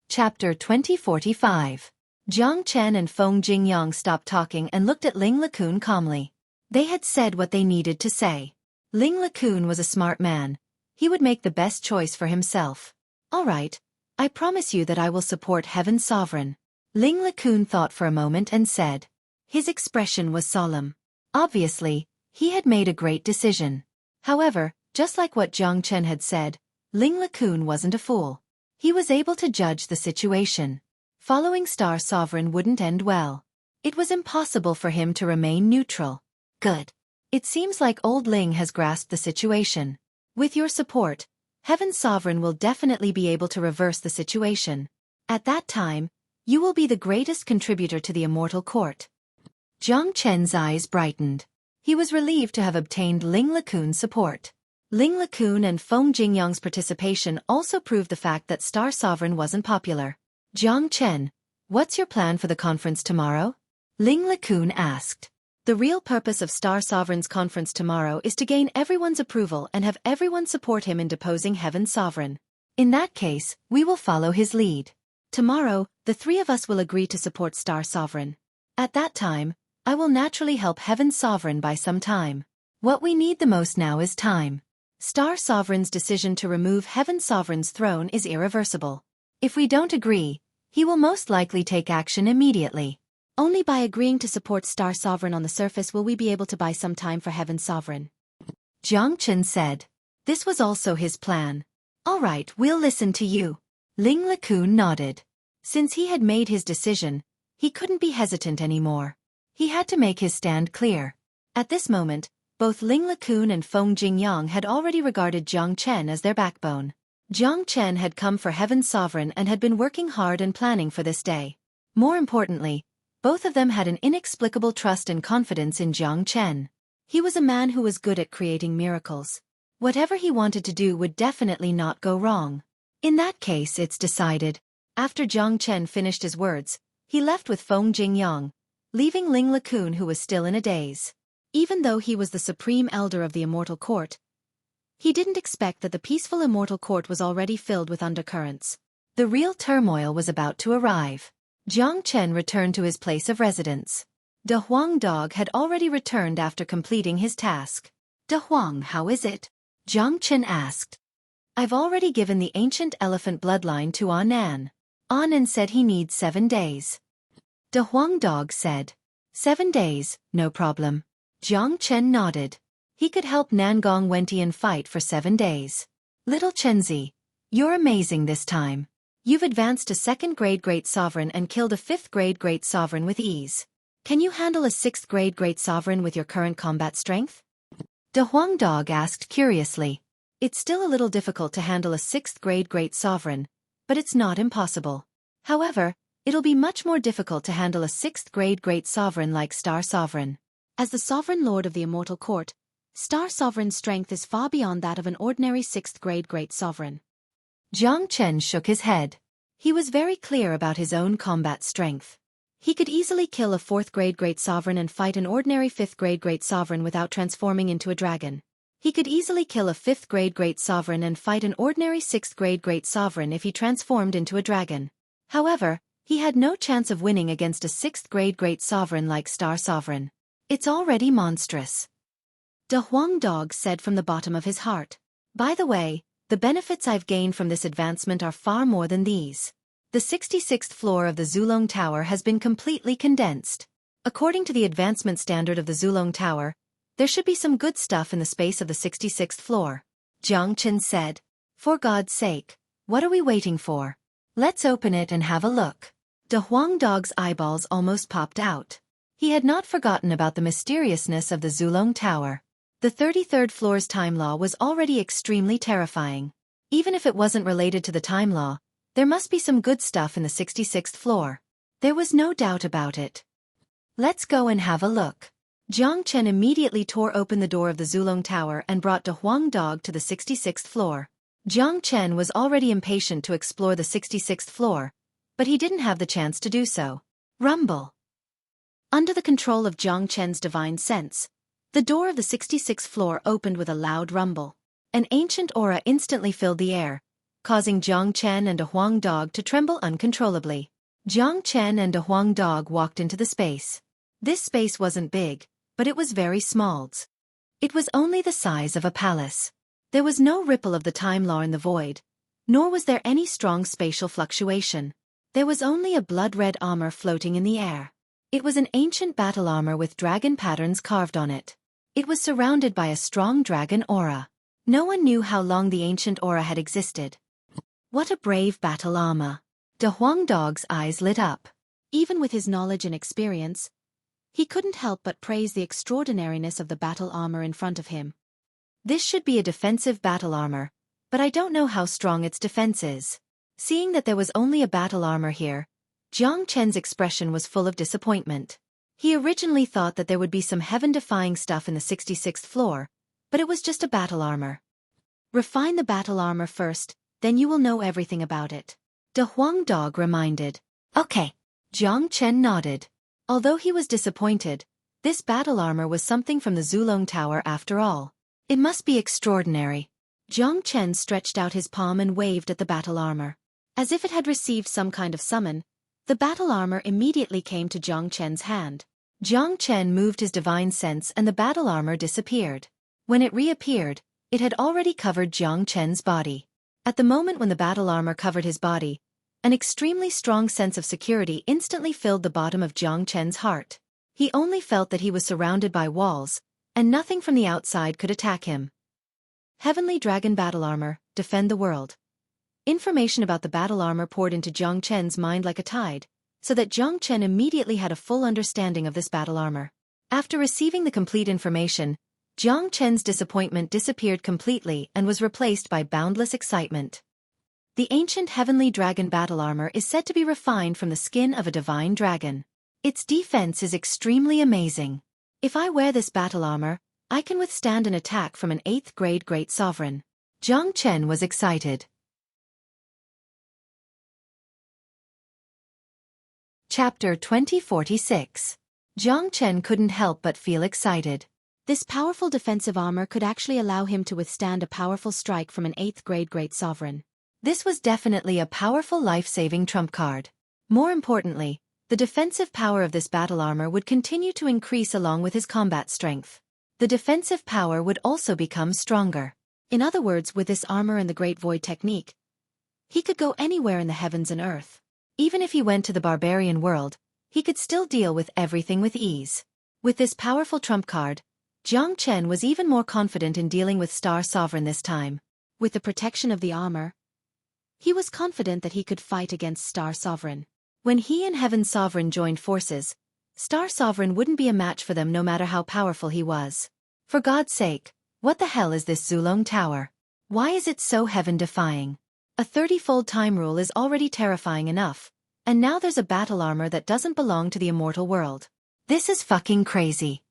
Speaker 1: Chapter 2045. Jiang Chen and Feng Jingyang stopped talking and looked at Ling LeCun calmly. They had said what they needed to say. Ling LeCun was a smart man. He would make the best choice for himself. All right, I promise you that I will support Heaven's Sovereign. Ling LeCun thought for a moment and said. His expression was solemn. Obviously, he had made a great decision. However, just like what Jiang Chen had said, Ling LeCun wasn't a fool. He was able to judge the situation. Following Star Sovereign wouldn't end well. It was impossible for him to remain neutral. Good. It seems like old Ling has grasped the situation. With your support, Heaven's Sovereign will definitely be able to reverse the situation. At that time, you will be the greatest contributor to the Immortal Court. Jiang Chen's eyes brightened. He was relieved to have obtained Ling LeCun's support. Ling LeCun and Feng Jingyang's participation also proved the fact that Star Sovereign wasn't popular. Jiang Chen, what's your plan for the conference tomorrow? Ling LeCun asked. The real purpose of Star Sovereign's conference tomorrow is to gain everyone's approval and have everyone support him in deposing Heaven's Sovereign. In that case, we will follow his lead. Tomorrow, the three of us will agree to support Star Sovereign. At that time, I will naturally help Heaven's Sovereign by some time. What we need the most now is time. Star Sovereign's decision to remove Heaven's Sovereign's throne is irreversible. If we don't agree, he will most likely take action immediately. Only by agreeing to support Star Sovereign on the surface will we be able to buy some time for Heaven's Sovereign. Jiang Chen said. This was also his plan. All right, we'll listen to you. Ling LeCun nodded. Since he had made his decision, he couldn't be hesitant anymore. He had to make his stand clear. At this moment, both Ling LeCun and Feng Jingyang had already regarded Jiang Chen as their backbone. Jiang Chen had come for Heaven's Sovereign and had been working hard and planning for this day. More importantly, both of them had an inexplicable trust and confidence in Jiang Chen. He was a man who was good at creating miracles. Whatever he wanted to do would definitely not go wrong. In that case, it's decided. After Jiang Chen finished his words, he left with Feng Jingyang, leaving Ling LeCun who was still in a daze. Even though he was the supreme elder of the Immortal Court, he didn't expect that the peaceful Immortal Court was already filled with undercurrents. The real turmoil was about to arrive. Jiang Chen returned to his place of residence. De Huang Dog had already returned after completing his task. De Huang, how is it? Jiang Chen asked. I've already given the ancient elephant bloodline to Anan. Anan said he needs 7 days. De Huang Dog said. 7 days, no problem. Jiang Chen nodded. He could help Nangong Wentian fight for 7 days. Little Chenzi, you're amazing this time. You've advanced to 2nd grade Great Sovereign and killed a 5th grade Great Sovereign with ease. Can you handle a 6th grade Great Sovereign with your current combat strength? De Huang Dog asked curiously. It's still a little difficult to handle a 6th grade Great Sovereign, but it's not impossible. However, it'll be much more difficult to handle a 6th grade Great Sovereign like Star Sovereign. As the Sovereign Lord of the Immortal Court, Star Sovereign's strength is far beyond that of an ordinary 6th grade Great Sovereign. Jiang Chen shook his head. He was very clear about his own combat strength. He could easily kill a 4th grade Great Sovereign and fight an ordinary 5th grade Great Sovereign without transforming into a dragon. He could easily kill a 5th grade Great Sovereign and fight an ordinary 6th grade Great Sovereign if he transformed into a dragon. However, he had no chance of winning against a 6th grade Great Sovereign like Star Sovereign. It's already monstrous. De Huang Dog said from the bottom of his heart. By the way, the benefits I've gained from this advancement are far more than these. The 66th floor of the Zulong Tower has been completely condensed. According to the advancement standard of the Zulong Tower, there should be some good stuff in the space of the 66th floor. Jiang Chen said. For God's sake, what are we waiting for? Let's open it and have a look. De Huang Dog's eyeballs almost popped out. He had not forgotten about the mysteriousness of the Zulong Tower. The 33rd floor's time law was already extremely terrifying. Even if it wasn't related to the time law, there must be some good stuff in the 66th floor. There was no doubt about it. Let's go and have a look. Jiang Chen immediately tore open the door of the Zulong Tower and brought De Huang Dog to the 66th floor. Jiang Chen was already impatient to explore the 66th floor, but he didn't have the chance to do so. Rumble. Under the control of Jiang Chen's divine sense, the door of the 66th floor opened with a loud rumble. An ancient aura instantly filled the air, causing Jiang Chen and De Huang Dog to tremble uncontrollably. Jiang Chen and De Huang Dog walked into the space. This space wasn't big, but it was very small. It was only the size of a palace. There was no ripple of the time law in the void, nor was there any strong spatial fluctuation. There was only a blood-red armor floating in the air. It was an ancient battle armor with dragon patterns carved on it. It was surrounded by a strong dragon aura. No one knew how long the ancient aura had existed. What a brave battle armor! De Huang Dog's eyes lit up. Even with his knowledge and experience, he couldn't help but praise the extraordinariness of the battle armor in front of him. This should be a defensive battle armor, but I don't know how strong its defense is. Seeing that there was only a battle armor here, Jiang Chen's expression was full of disappointment. He originally thought that there would be some heaven-defying stuff in the 66th floor, but it was just a battle armor. Refine the battle armor first, then you will know everything about it. De Huang Dog reminded. Okay. Jiang Chen nodded. Although he was disappointed, this battle armor was something from the Zulong Tower after all. It must be extraordinary. Jiang Chen stretched out his palm and waved at the battle armor. As if it had received some kind of summon, the battle armor immediately came to Jiang Chen's hand. Jiang Chen moved his divine sense and the battle armor disappeared. When it reappeared, it had already covered Jiang Chen's body. At the moment when the battle armor covered his body, an extremely strong sense of security instantly filled the bottom of Jiang Chen's heart. He only felt that he was surrounded by walls, and nothing from the outside could attack him. Heavenly Dragon Battle Armor, defend the world. Information about the battle armor poured into Jiang Chen's mind like a tide, so that Jiang Chen immediately had a full understanding of this battle armor. After receiving the complete information, Jiang Chen's disappointment disappeared completely and was replaced by boundless excitement. The ancient Heavenly Dragon Battle Armor is said to be refined from the skin of a divine dragon. Its defense is extremely amazing. If I wear this battle armor, I can withstand an attack from an 8th grade Great Sovereign. Jiang Chen was excited. Chapter 2046. Jiang Chen couldn't help but feel excited. This powerful defensive armor could actually allow him to withstand a powerful strike from an 8th grade Great Sovereign. This was definitely a powerful life-saving trump card. More importantly, the defensive power of this battle armor would continue to increase along with his combat strength. The defensive power would also become stronger. In other words, with this armor and the Great Void technique, he could go anywhere in the heavens and earth. Even if he went to the barbarian world, he could still deal with everything with ease. With this powerful trump card, Jiang Chen was even more confident in dealing with Star Sovereign this time. With the protection of the armor, he was confident that he could fight against Star Sovereign. When he and Heaven Sovereign joined forces, Star Sovereign wouldn't be a match for them no matter how powerful he was. For God's sake, what the hell is this Zulong Tower? Why is it so heaven-defying? A 30-fold time rule is already terrifying enough, and now there's a battle armor that doesn't belong to the immortal world. This is fucking crazy.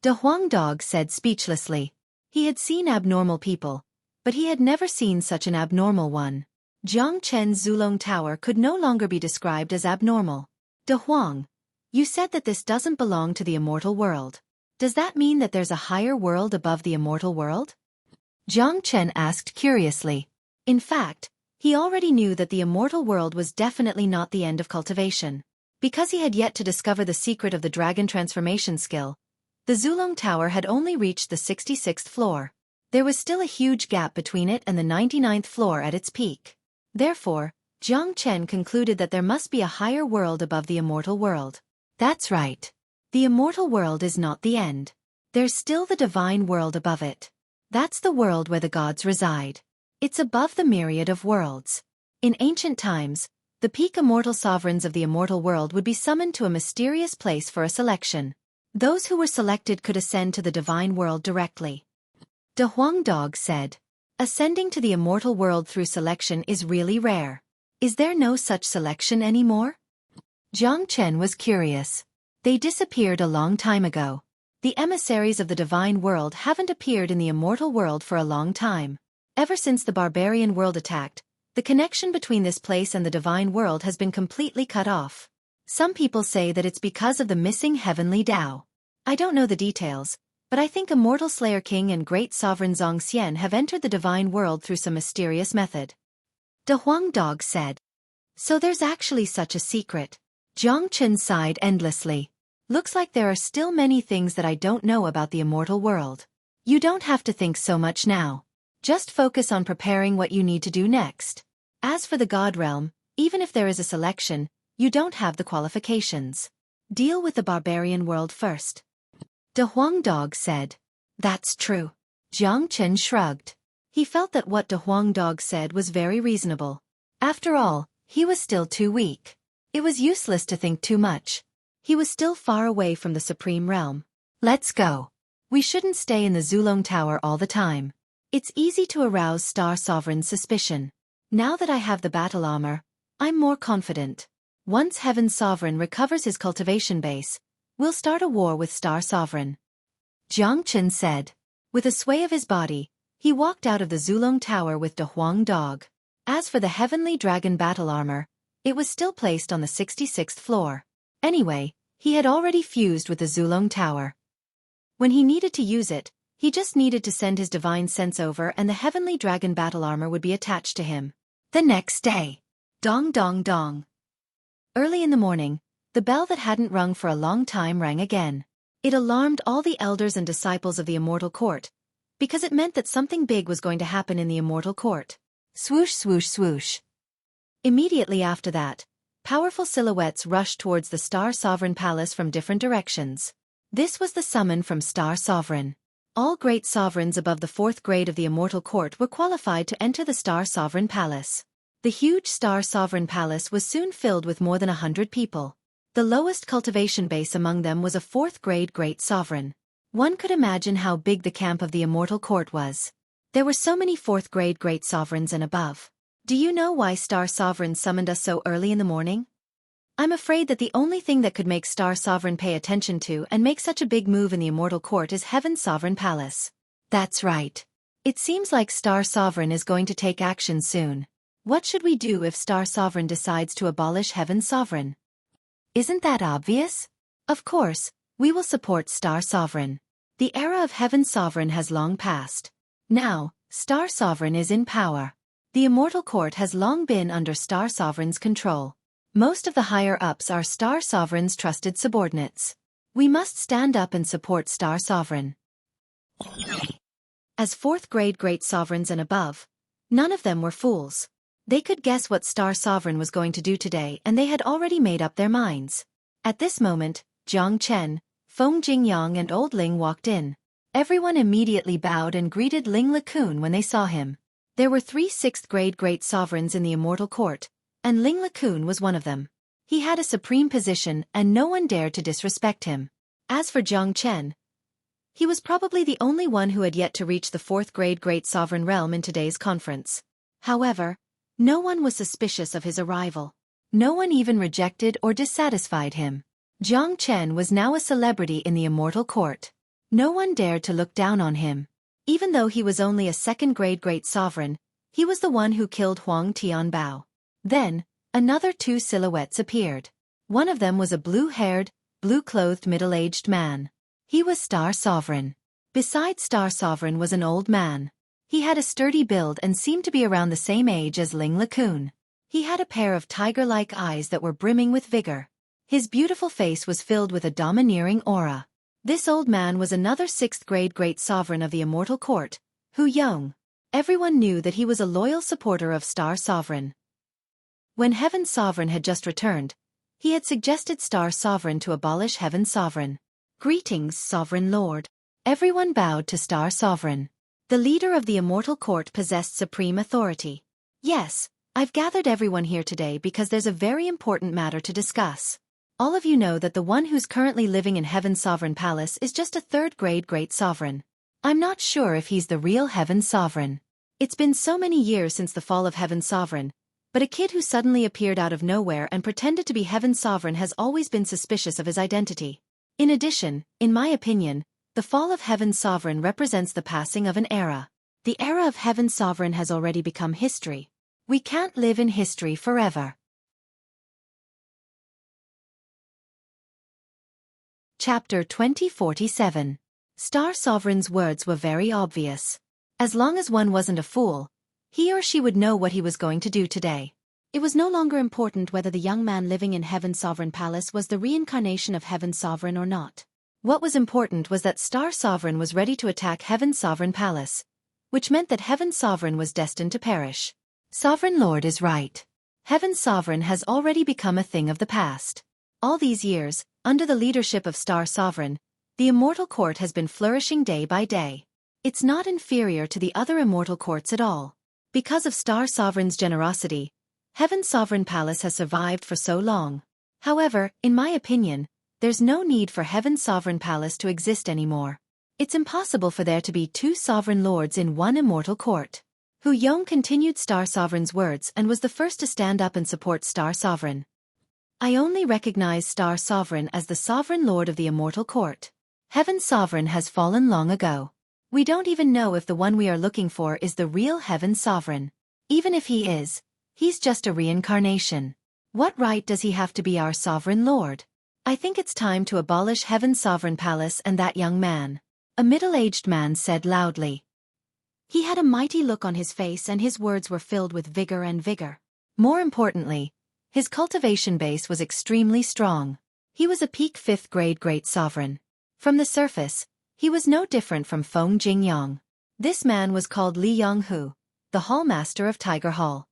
Speaker 1: De Huang Dog said speechlessly. He had seen abnormal people, but he had never seen such an abnormal one. Jiang Chen's Zulong Tower could no longer be described as abnormal. De Huang, you said that this doesn't belong to the immortal world. Does that mean that there's a higher world above the immortal world? Jiang Chen asked curiously. In fact, he already knew that the immortal world was definitely not the end of cultivation. Because he had yet to discover the secret of the dragon transformation skill, the Zulong Tower had only reached the 66th floor. There was still a huge gap between it and the 99th floor at its peak. Therefore, Jiang Chen concluded that there must be a higher world above the immortal world. That's right. The immortal world is not the end. There's still the divine world above it. That's the world where the gods reside. It's above the myriad of worlds. In ancient times, the peak immortal sovereigns of the immortal world would be summoned to a mysterious place for a selection. Those who were selected could ascend to the divine world directly. De Huang Dog said. Ascending to the immortal world through selection is really rare. Is there no such selection anymore? Jiang Chen was curious. They disappeared a long time ago. The emissaries of the divine world haven't appeared in the immortal world for a long time. Ever since the barbarian world attacked, the connection between this place and the divine world has been completely cut off. Some people say that it's because of the missing heavenly Tao. I don't know the details, but I think Immortal Slayer King and Great Sovereign Zongxian have entered the divine world through some mysterious method. De Huang Dog said. So there's actually such a secret. Jiang Chen sighed endlessly. Looks like there are still many things that I don't know about the immortal world. You don't have to think so much now. Just focus on preparing what you need to do next. As for the God Realm, even if there is a selection, you don't have the qualifications. Deal with the barbarian world first. De Huang Dog said. That's true. Jiang Chen shrugged. He felt that what De Huang Dog said was very reasonable. After all, he was still too weak. It was useless to think too much. He was still far away from the Supreme Realm. Let's go. We shouldn't stay in the Zulong Tower all the time. It's easy to arouse Star Sovereign's suspicion. Now that I have the battle armor, I'm more confident. Once Heaven Sovereign recovers his cultivation base, we'll start a war with Star Sovereign. Jiang Chen said. With a sway of his body, he walked out of the Zulong Tower with De Huang Dog. As for the Heavenly Dragon battle armor, it was still placed on the 66th floor. Anyway, he had already fused with the Zulong Tower. When he needed to use it, he just needed to send his divine sense over and the Heavenly Dragon battle armor would be attached to him. The next day. Dong dong dong. Early in the morning, the bell that hadn't rung for a long time rang again. It alarmed all the elders and disciples of the Immortal Court, because it meant that something big was going to happen in the Immortal Court. Swoosh swoosh swoosh. Immediately after that, powerful silhouettes rushed towards the Star Sovereign Palace from different directions. This was the summon from Star Sovereign. All great sovereigns above the 4th grade of the Immortal Court were qualified to enter the Star Sovereign Palace. The huge Star Sovereign Palace was soon filled with more than 100 people. The lowest cultivation base among them was a 4th grade Great Sovereign. One could imagine how big the camp of the Immortal Court was. There were so many 4th grade Great Sovereigns and above. Do you know why Star Sovereign summoned us so early in the morning? I'm afraid that the only thing that could make Star Sovereign pay attention to and make such a big move in the Immortal Court is Heaven's Sovereign Palace. That's right. It seems like Star Sovereign is going to take action soon. What should we do if Star Sovereign decides to abolish Heaven's Sovereign? Isn't that obvious? Of course, we will support Star Sovereign. The era of Heaven's Sovereign has long passed. Now, Star Sovereign is in power. The Immortal Court has long been under Star Sovereign's control. Most of the higher-ups are Star Sovereign's trusted subordinates. We must stand up and support Star Sovereign. As 4th grade Great Sovereigns and above, none of them were fools. They could guess what Star Sovereign was going to do today and they had already made up their minds. At this moment, Jiang Chen, Feng Jingyang and Old Ling walked in. Everyone immediately bowed and greeted Ling LeCun when they saw him. There were 3 6th grade Great Sovereigns in the Immortal Court, and Ling LeCun was one of them. He had a supreme position and no one dared to disrespect him. As for Jiang Chen, he was probably the only one who had yet to reach the 4th grade Great Sovereign realm in today's conference. However, no one was suspicious of his arrival. No one even rejected or dissatisfied him. Jiang Chen was now a celebrity in the Immortal Court. No one dared to look down on him. Even though he was only a 2nd grade Great Sovereign, he was the one who killed Huang Tianbao. Then, another 2 silhouettes appeared. One of them was a blue-haired, blue-clothed middle-aged man. He was Star Sovereign. Beside Star Sovereign was an old man. He had a sturdy build and seemed to be around the same age as Ling LeCun. He had a pair of tiger-like eyes that were brimming with vigor. His beautiful face was filled with a domineering aura. This old man was another 6th grade Great Sovereign of the Immortal Court, Hu Yong. Everyone knew that he was a loyal supporter of Star Sovereign. When Heaven's Sovereign had just returned, he had suggested Star Sovereign to abolish Heaven's Sovereign. Greetings, Sovereign Lord. Everyone bowed to Star Sovereign. The leader of the Immortal Court possessed supreme authority. Yes, I've gathered everyone here today because there's a very important matter to discuss. All of you know that the one who's currently living in Heaven's Sovereign Palace is just a 3rd grade Great Sovereign. I'm not sure if he's the real Heaven's Sovereign. It's been so many years since the fall of Heaven's Sovereign, but a kid who suddenly appeared out of nowhere and pretended to be Heaven's Sovereign has always been suspicious of his identity. In addition, in my opinion, the fall of Heaven's Sovereign represents the passing of an era. The era of Heaven's Sovereign has already become history. We can't live in history forever. Chapter 2047. Star Sovereign's words were very obvious. As long as one wasn't a fool, he or she would know what he was going to do today. It was no longer important whether the young man living in Heaven's Sovereign Palace was the reincarnation of Heaven's Sovereign or not. What was important was that Star Sovereign was ready to attack Heaven's Sovereign Palace, which meant that Heaven's Sovereign was destined to perish. Sovereign Lord is right. Heaven's Sovereign has already become a thing of the past. All these years, under the leadership of Star Sovereign, the Immortal Court has been flourishing day by day. It's not inferior to the other Immortal Courts at all. Because of Star Sovereign's generosity, Heaven's Sovereign Palace has survived for so long. However, in my opinion, there's no need for Heaven's Sovereign Palace to exist anymore. It's impossible for there to be two Sovereign Lords in one Immortal Court. Hu Yong continued Star Sovereign's words and was the first to stand up and support Star Sovereign. I only recognize Star Sovereign as the Sovereign Lord of the Immortal Court. Heaven's Sovereign has fallen long ago. We don't even know if the one we are looking for is the real Heaven's Sovereign. Even if he is, he's just a reincarnation. What right does he have to be our Sovereign Lord? I think it's time to abolish Heaven's Sovereign Palace and that young man. A middle-aged man said loudly. He had a mighty look on his face and his words were filled with vigor and vigor. More importantly, his cultivation base was extremely strong. He was a peak 5th grade great sovereign. From the surface, he was no different from Feng Jingyang. This man was called Li Yonghu, the Hallmaster of Tiger Hall.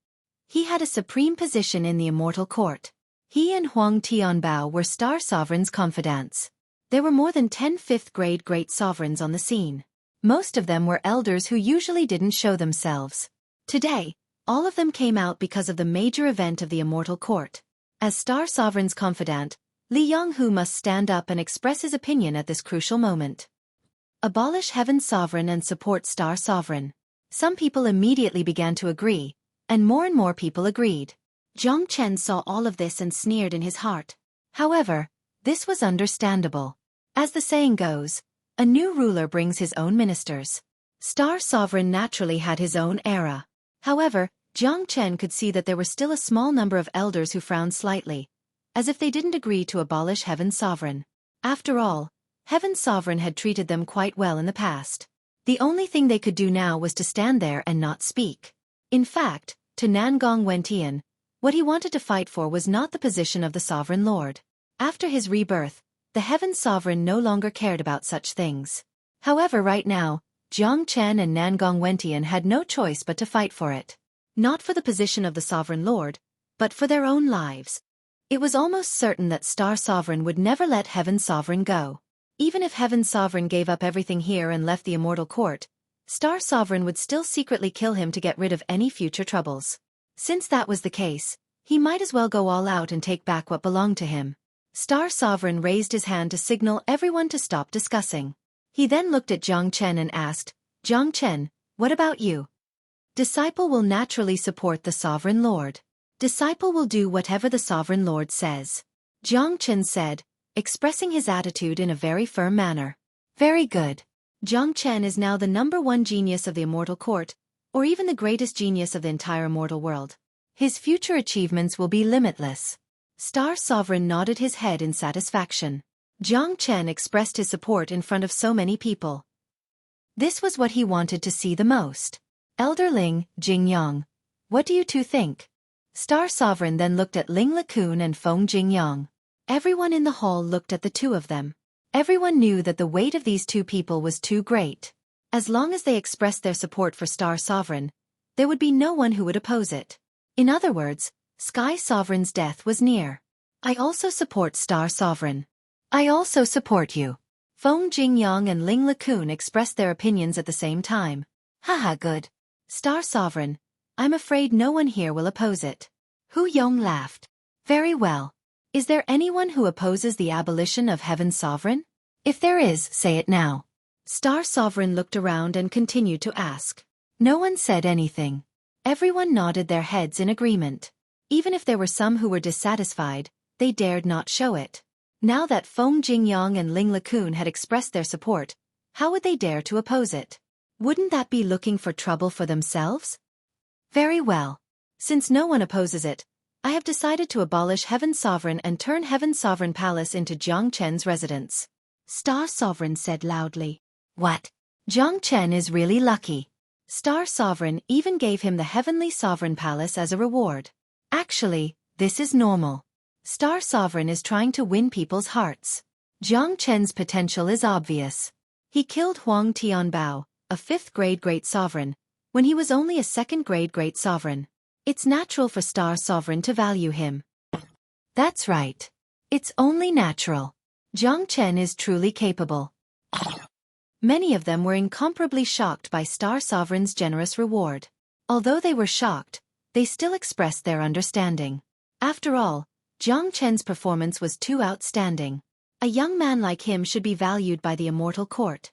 Speaker 1: He had a supreme position in the Immortal Court. He and Huang Tianbao were Star Sovereign's confidants. There were more than 10 5th grade great sovereigns on the scene. Most of them were elders who usually didn't show themselves. Today, all of them came out because of the major event of the Immortal Court. As Star Sovereign's confidant, Li Yonghu must stand up and express his opinion at this crucial moment. Abolish Heaven's Sovereign and support Star Sovereign. Some people immediately began to agree, and more people agreed. Zhang Chen saw all of this and sneered in his heart. However, this was understandable. As the saying goes, a new ruler brings his own ministers. Star Sovereign naturally had his own era. However, Zhang Chen could see that there were still a small number of elders who frowned slightly, as if they didn't agree to abolish Heaven's Sovereign. After all, Heaven's Sovereign had treated them quite well in the past. The only thing they could do now was to stand there and not speak. In fact, to Nangong Wentian, what he wanted to fight for was not the position of the Sovereign Lord. After his rebirth, the Heaven's Sovereign no longer cared about such things. However, right now, Zhang Chen and Nangong Wentian had no choice but to fight for it. Not for the position of the Sovereign Lord, but for their own lives. It was almost certain that Star Sovereign would never let Heaven's Sovereign go. Even if Heaven's Sovereign gave up everything here and left the Immortal Court, Star Sovereign would still secretly kill him to get rid of any future troubles. Since that was the case, he might as well go all out and take back what belonged to him. Star Sovereign raised his hand to signal everyone to stop discussing. He then looked at Zhang Chen and asked, Zhang Chen, what about you? Disciple will naturally support the Sovereign Lord. Disciple will do whatever the Sovereign Lord says. Zhang Chen said, expressing his attitude in a very firm manner. Very good. Zhang Chen is now the #1 genius of the Immortal Court, or even the greatest genius of the entire immortal world. His future achievements will be limitless. Star Sovereign nodded his head in satisfaction. Zhang Chen expressed his support in front of so many people. This was what he wanted to see the most. Elder Ling, Jingyang, what do you two think? Star Sovereign then looked at Ling LeCun and Feng Jingyang. Everyone in the hall looked at the two of them. Everyone knew that the weight of these two people was too great. As long as they expressed their support for Star Sovereign, there would be no one who would oppose it. In other words, Sky Sovereign's death was near. I also support Star Sovereign. I also support you. Feng Jingyang and Ling LeCun expressed their opinions at the same time. Haha, good. Star Sovereign, I'm afraid no one here will oppose it. Hu Yong laughed. Very well. Is there anyone who opposes the abolition of Heaven's Sovereign? If there is, say it now. Star Sovereign looked around and continued to ask. No one said anything. Everyone nodded their heads in agreement. Even if there were some who were dissatisfied, they dared not show it. Now that Feng Jingyang and Ling LeCun had expressed their support, how would they dare to oppose it? Wouldn't that be looking for trouble for themselves? Very well. Since no one opposes it, I have decided to abolish Heaven's Sovereign and turn Heaven's Sovereign Palace into Jiang Chen's residence. Star Sovereign said loudly. What? Jiang Chen is really lucky. Star Sovereign even gave him the Heavenly Sovereign Palace as a reward. Actually, this is normal. Star Sovereign is trying to win people's hearts. Jiang Chen's potential is obvious. He killed Huang Tianbao, a 5th-grade Great Sovereign, when he was only a 2nd-grade Great Sovereign. It's natural for Star Sovereign to value him. That's right. It's only natural. Jiang Chen is truly capable. Many of them were incomparably shocked by Star Sovereign's generous reward. Although they were shocked, they still expressed their understanding. After all, Jiang Chen's performance was too outstanding. A young man like him should be valued by the immortal court.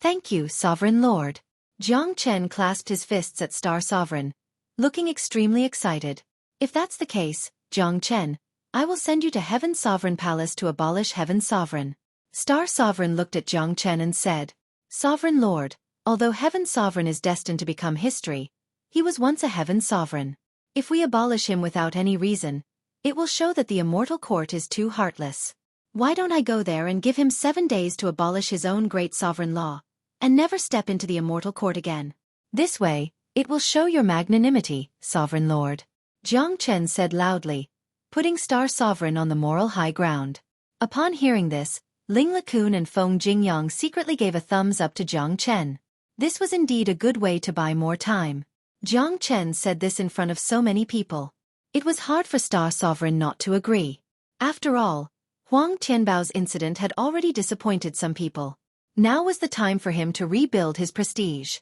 Speaker 1: Thank you, Sovereign Lord. Jiang Chen clasped his fists at Star Sovereign, looking extremely excited. If that's the case, Jiang Chen, I will send you to Heaven's Sovereign Palace to abolish Heaven's Sovereign. Star Sovereign looked at Jiang Chen and said, Sovereign Lord, although Heaven's Sovereign is destined to become history, he was once a Heaven's Sovereign. If we abolish him without any reason, it will show that the immortal court is too heartless. Why don't I go there and give him 7 days to abolish his own great sovereign law, and never step into the immortal court again? This way, it will show your magnanimity, Sovereign Lord. Jiang Chen said loudly, putting Star Sovereign on the moral high ground. Upon hearing this, Ling LeCun and Feng Jingyang secretly gave a thumbs up to Jiang Chen. This was indeed a good way to buy more time. Jiang Chen said this in front of so many people. It was hard for Star Sovereign not to agree. After all, Huang Tianbao's incident had already disappointed some people. Now was the time for him to rebuild his prestige.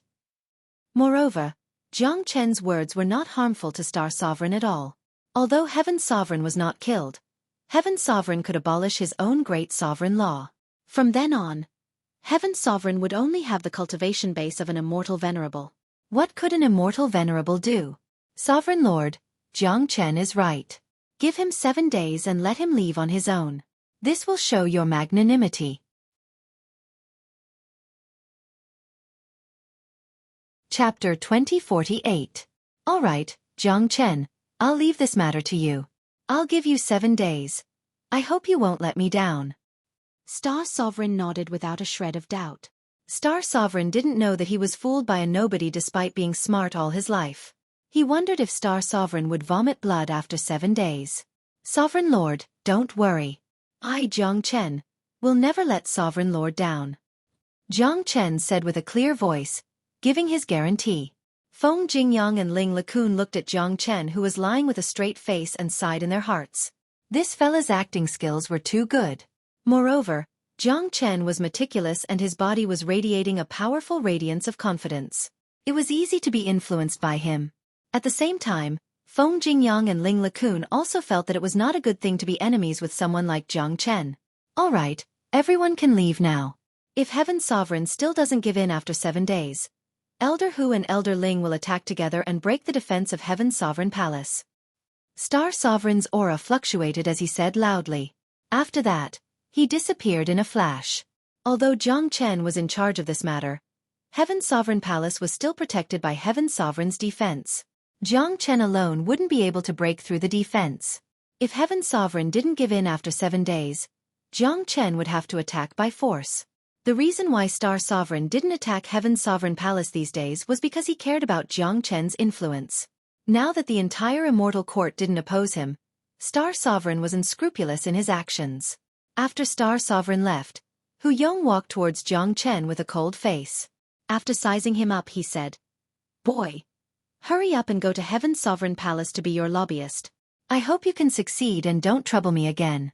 Speaker 1: Moreover, Jiang Chen's words were not harmful to Star Sovereign at all. Although Heaven's Sovereign was not killed, Heaven's Sovereign could abolish his own great sovereign law. From then on, Heaven's Sovereign would only have the cultivation base of an immortal venerable. What could an immortal venerable do? Sovereign Lord, Jiang Chen is right. Give him 7 days and let him leave on his own. This will show your magnanimity. Chapter 2048. All right, Jiang Chen, I'll leave this matter to you. I'll give you 7 days. I hope you won't let me down. Star Sovereign nodded without a shred of doubt. Star Sovereign didn't know that he was fooled by a nobody despite being smart all his life. He wondered if Star Sovereign would vomit blood after 7 days. Sovereign Lord, don't worry. I, Jiang Chen, will never let Sovereign Lord down. Jiang Chen said with a clear voice, giving his guarantee. Feng Jingyang and Ling LeCun looked at Jiang Chen, who was lying with a straight face, and sighed in their hearts. This fella's acting skills were too good. Moreover, Jiang Chen was meticulous and his body was radiating a powerful radiance of confidence. It was easy to be influenced by him. At the same time, Feng Jingyang and Ling LeCun also felt that it was not a good thing to be enemies with someone like Jiang Chen. All right, everyone can leave now. If Heaven's Sovereign still doesn't give in after 7 days, Elder Hu and Elder Ling will attack together and break the defense of Heaven's Sovereign Palace. Star Sovereign's aura fluctuated as he said loudly. After that, he disappeared in a flash. Although Jiang Chen was in charge of this matter, Heaven's Sovereign Palace was still protected by Heaven's Sovereign's defense. Jiang Chen alone wouldn't be able to break through the defense. If Heaven's Sovereign didn't give in after 7 days, Jiang Chen would have to attack by force. The reason why Star Sovereign didn't attack Heaven's Sovereign Palace these days was because he cared about Jiang Chen's influence. Now that the entire immortal court didn't oppose him, Star Sovereign was unscrupulous in his actions. After Star Sovereign left, Hu Yong walked towards Jiang Chen with a cold face. After sizing him up, he said, "Boy, hurry up and go to Heaven's Sovereign Palace to be your lobbyist. I hope you can succeed and don't trouble me again."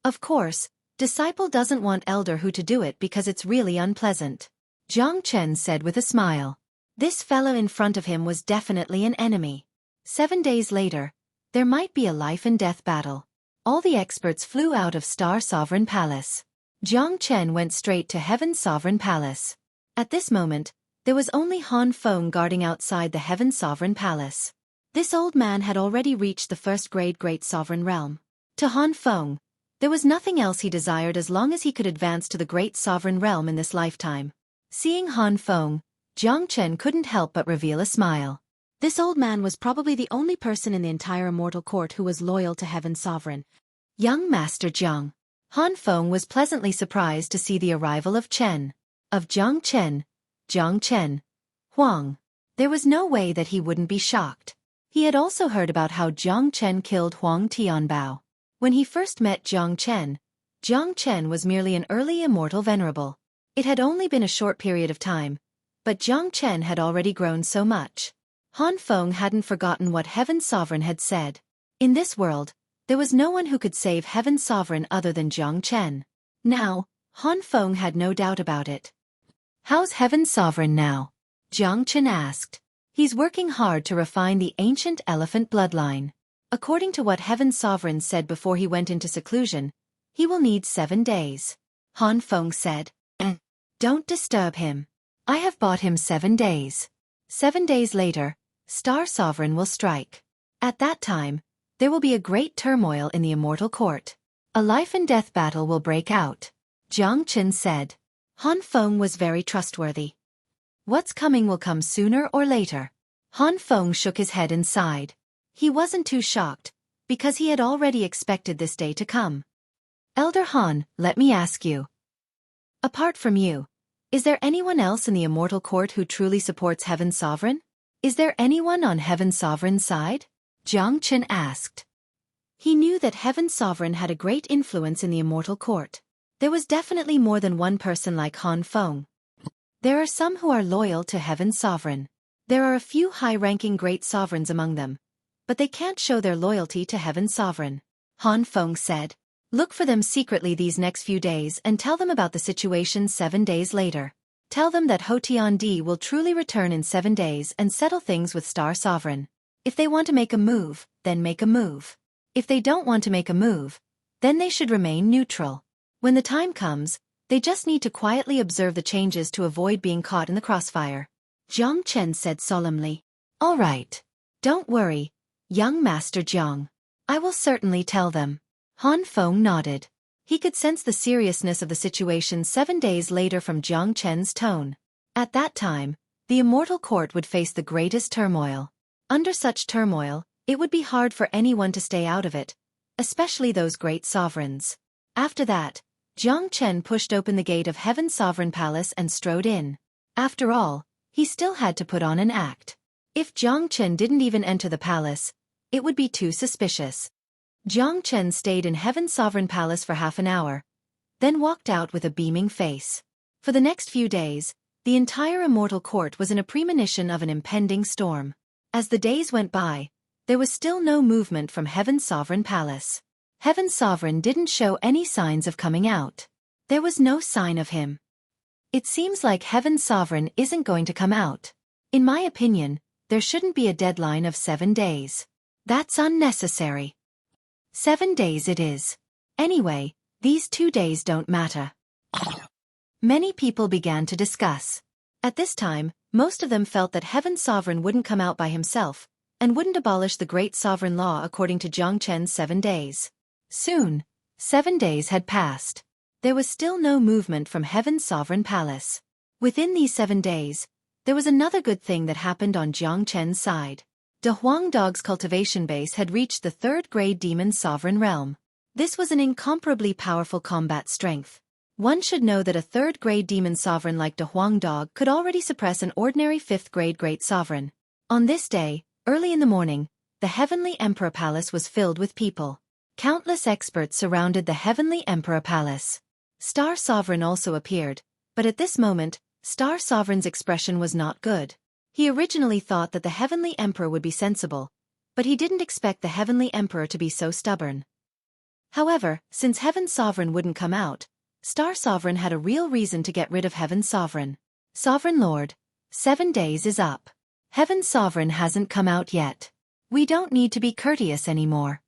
Speaker 1: Of course, Disciple doesn't want Elder Hu to do it because it's really unpleasant. Jiang Chen said with a smile. This fellow in front of him was definitely an enemy. 7 days later, there might be a life-and-death battle. All the experts flew out of Star Sovereign Palace. Jiang Chen went straight to Heaven's Sovereign Palace. At this moment, there was only Han Feng guarding outside the Heaven's Sovereign Palace. This old man had already reached the 1st grade Great Sovereign realm. To Han Feng, There was nothing else he desired as long as he could advance to the great sovereign realm in this lifetime. Seeing Han Feng, Jiang Chen couldn't help but reveal a smile. This old man was probably the only person in the entire immortal court who was loyal to Heaven's sovereign. Young Master Jiang. Han Feng was pleasantly surprised to see the arrival of Jiang Chen, Huang. There was no way that he wouldn't be shocked. He had also heard about how Jiang Chen killed Huang Tianbao. When he first met Jiang Chen was merely an early immortal venerable. It had only been a short period of time, but Jiang Chen had already grown so much. Han Feng hadn't forgotten what Heaven's sovereign had said. In this world, there was no one who could save Heaven's sovereign other than Jiang Chen. Now, Han Feng had no doubt about it. How's Heaven's sovereign now? Jiang Chen asked. He's working hard to refine the ancient elephant bloodline. According to what Heaven's sovereign said before he went into seclusion, he will need 7 days. Han Feng said. Don't disturb him. I have bought him 7 days. 7 days later, Star Sovereign will strike. At that time, there will be a great turmoil in the immortal court. A life-and-death battle will break out. Jiang Chen said. Han Feng was very trustworthy. What's coming will come sooner or later. Han Feng shook his head and sighed. He wasn't too shocked, because he had already expected this day to come. Elder Han, let me ask you. Apart from you, is there anyone else in the immortal court who truly supports Heaven's sovereign? Is there anyone on Heaven's sovereign's side? Jiang Chen asked. He knew that Heaven's sovereign had a great influence in the immortal court. There was definitely more than one person like Han Feng. There are some who are loyal to Heaven's sovereign. There are a few high-ranking great sovereigns among them, but they can't show their loyalty to Heaven's sovereign. Han Feng said. Look for them secretly these next few days and tell them about the situation 7 days later. Tell them that Ho Tiandi will truly return in 7 days and settle things with Star Sovereign. If they want to make a move, then make a move. If they don't want to make a move, then they should remain neutral. When the time comes, they just need to quietly observe the changes to avoid being caught in the crossfire. Jiang Chen said solemnly. All right. Don't worry, young Master Jiang. I will certainly tell them. Han Feng nodded. He could sense the seriousness of the situation 7 days later from Jiang Chen's tone. At that time, the immortal court would face the greatest turmoil. Under such turmoil, it would be hard for anyone to stay out of it, especially those great sovereigns. After that, Jiang Chen pushed open the gate of Heaven's sovereign palace and strode in. After all, he still had to put on an act. If Jiang Chen didn't even enter the palace, it would be too suspicious. Jiang Chen stayed in Heaven's sovereign palace for half an hour, then walked out with a beaming face. For the next few days, the entire immortal court was in a premonition of an impending storm. As the days went by, there was still no movement from Heaven's sovereign palace. Heaven's sovereign didn't show any signs of coming out. There was no sign of him. It seems like Heaven's sovereign isn't going to come out. In my opinion, there shouldn't be a deadline of 7 days. That's unnecessary. 7 days it is. Anyway, these 2 days don't matter. Many people began to discuss. At this time, most of them felt that Heaven's sovereign wouldn't come out by himself, and wouldn't abolish the great sovereign law according to Jiang Chen's 7 days. Soon, 7 days had passed. There was still no movement from Heaven's sovereign palace. Within these 7 days, there was another good thing that happened on Jiang Chen's side. De Huang Dog's cultivation base had reached the 3rd grade demon sovereign realm. This was an incomparably powerful combat strength. One should know that a 3rd grade demon sovereign like De Huang Dog could already suppress an ordinary 5th grade great sovereign. On this day, early in the morning, the Heavenly Emperor Palace was filled with people. Countless experts surrounded the Heavenly Emperor Palace. Star Sovereign also appeared, but at this moment, Star Sovereign's expression was not good. He originally thought that the Heavenly Emperor would be sensible, but he didn't expect the Heavenly Emperor to be so stubborn. However, since Heaven's Sovereign wouldn't come out, Star Sovereign had a real reason to get rid of Heaven's Sovereign. Sovereign Lord, 7 days is up. Heaven's Sovereign hasn't come out yet. We don't need to be courteous anymore.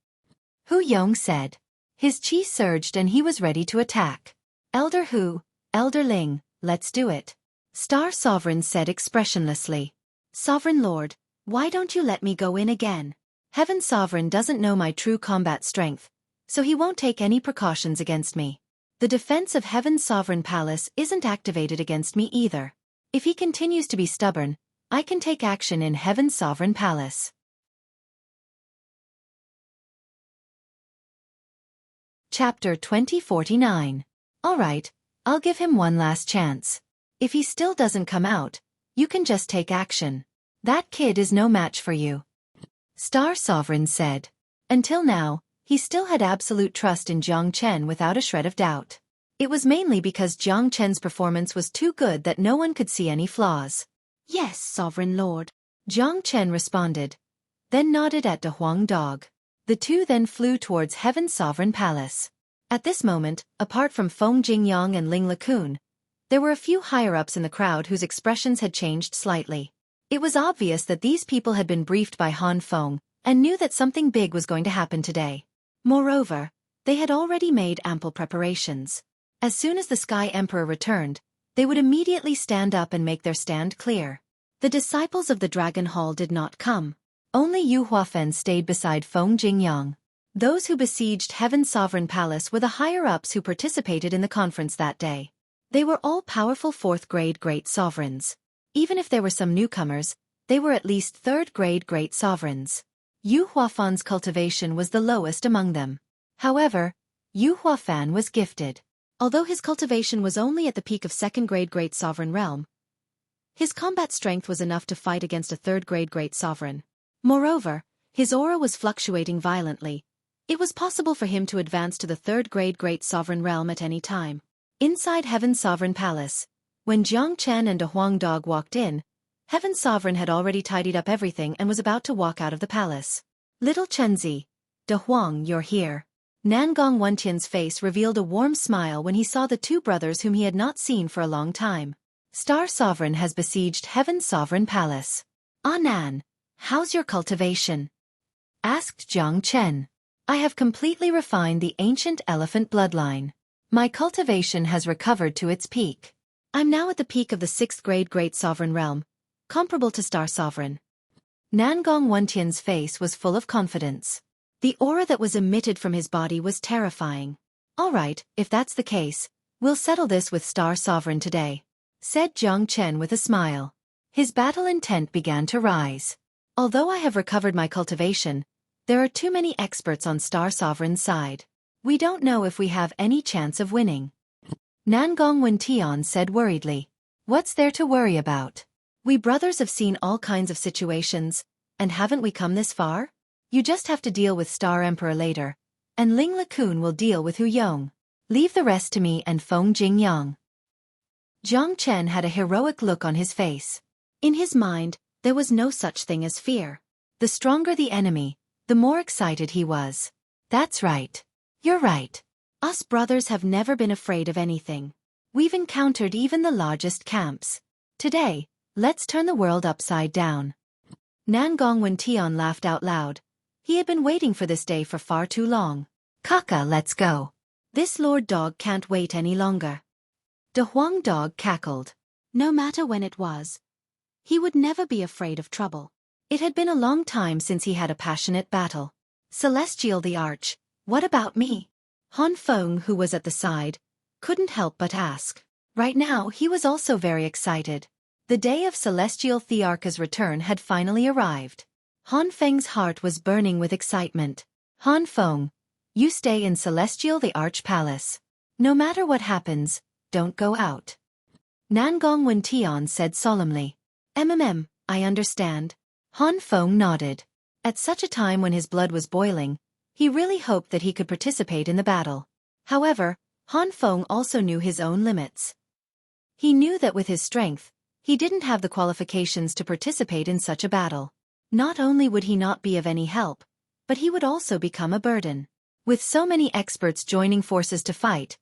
Speaker 1: Hu Yong said. His chi surged and he was ready to attack. Elder Hu, Elder Ling, let's do it. Star Sovereign said expressionlessly. Sovereign Lord, why don't you let me go in again? Heaven's Sovereign doesn't know my true combat strength, so he won't take any precautions against me. The defense of Heaven's sovereign palace isn't activated against me either. If he continues to be stubborn, I can take action in Heaven's sovereign palace. Chapter 2049. Alright, I'll give him one last chance. If he still doesn't come out, you can just take action. That kid is no match for you. Star Sovereign said. Until now, he still had absolute trust in Jiang Chen without a shred of doubt. It was mainly because Jiang Chen's performance was too good that no one could see any flaws. Yes, Sovereign Lord. Jiang Chen responded, then nodded at De Huang Dog. The two then flew towards Heaven's sovereign palace. At this moment, apart from Feng Jingyang and Ling LeCun, there were a few higher-ups in the crowd whose expressions had changed slightly. It was obvious that these people had been briefed by Han Feng and knew that something big was going to happen today. Moreover, they had already made ample preparations. As soon as the Sky Emperor returned, they would immediately stand up and make their stand clear. The disciples of the Dragon Hall did not come. Only Yu Huafen stayed beside Feng Jingyang. Those who besieged Heaven's sovereign palace were the higher-ups who participated in the conference that day. They were all powerful fourth-grade great sovereigns. Even if there were some newcomers, they were at least third-grade great sovereigns. Yu Huafen's cultivation was the lowest among them. However, Yu Huafen was gifted. Although his cultivation was only at the peak of second-grade great sovereign realm, his combat strength was enough to fight against a third-grade great sovereign. Moreover, his aura was fluctuating violently. It was possible for him to advance to the third-grade great sovereign realm at any time. Inside Heaven's sovereign palace, when Jiang Chen and De Huang Dog walked in, Heaven's sovereign had already tidied up everything and was about to walk out of the palace. Little Chenzi, De Huang, you're here. Nangong Wentian's face revealed a warm smile when he saw the two brothers whom he had not seen for a long time. Star Sovereign has besieged Heaven's sovereign palace. Ah Nan, how's your cultivation? Asked Jiang Chen. I have completely refined the ancient elephant bloodline. My cultivation has recovered to its peak. I'm now at the peak of the 6th grade great sovereign realm, comparable to Star Sovereign. Nangong Wentian's face was full of confidence. The aura that was emitted from his body was terrifying. Alright, if that's the case, we'll settle this with Star Sovereign today, said Jiang Chen with a smile. His battle intent began to rise. Although I have recovered my cultivation, there are too many experts on Star Sovereign's side. We don't know if we have any chance of winning. Nangong Wentian said worriedly. What's there to worry about? We brothers have seen all kinds of situations, and haven't we come this far? You just have to deal with Star Emperor later, and Ling LeCun will deal with Hu Yong. Leave the rest to me and Feng Jingyang. Jiang Chen had a heroic look on his face. In his mind, there was no such thing as fear. The stronger the enemy, the more excited he was. That's right. You're right. Us brothers have never been afraid of anything. We've encountered even the largest camps. Today, let's turn the world upside down. Nangong Wentian laughed out loud. He had been waiting for this day for far too long. Kaka, let's go. This Lord Dog can't wait any longer. De Huang Dog cackled. No matter when it was, he would never be afraid of trouble. It had been a long time since he had a passionate battle. Celestial the Arch, what about me? Han Feng, who was at the side, couldn't help but ask. Right now he was also very excited. The day of Celestial Thearcha's return had finally arrived. Han Feng's heart was burning with excitement. Han Feng, you stay in Celestial the Arch Palace. No matter what happens, don't go out. Nangong Wentian said solemnly. I understand. Han Feng nodded. At such a time when his blood was boiling, he really hoped that he could participate in the battle. However, Han Feng also knew his own limits. He knew that with his strength, he didn't have the qualifications to participate in such a battle. Not only would he not be of any help, but he would also become a burden. With so many experts joining forces to fight,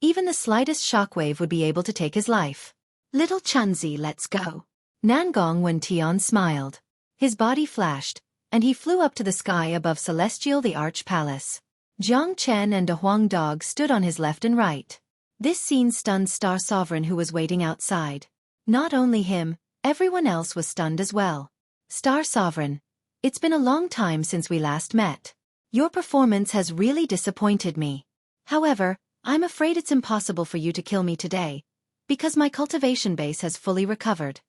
Speaker 1: even the slightest shockwave would be able to take his life. Little Chunzi, let's go. Nangong Wentian smiled. His body flashed, and he flew up to the sky above Celestial the Arch Palace. Jiang Chen and De Huang Dog stood on his left and right. This scene stunned Star Sovereign, who was waiting outside. Not only him, everyone else was stunned as well. Star Sovereign, it's been a long time since we last met. Your performance has really disappointed me. However, I'm afraid it's impossible for you to kill me today, because my cultivation base has fully recovered.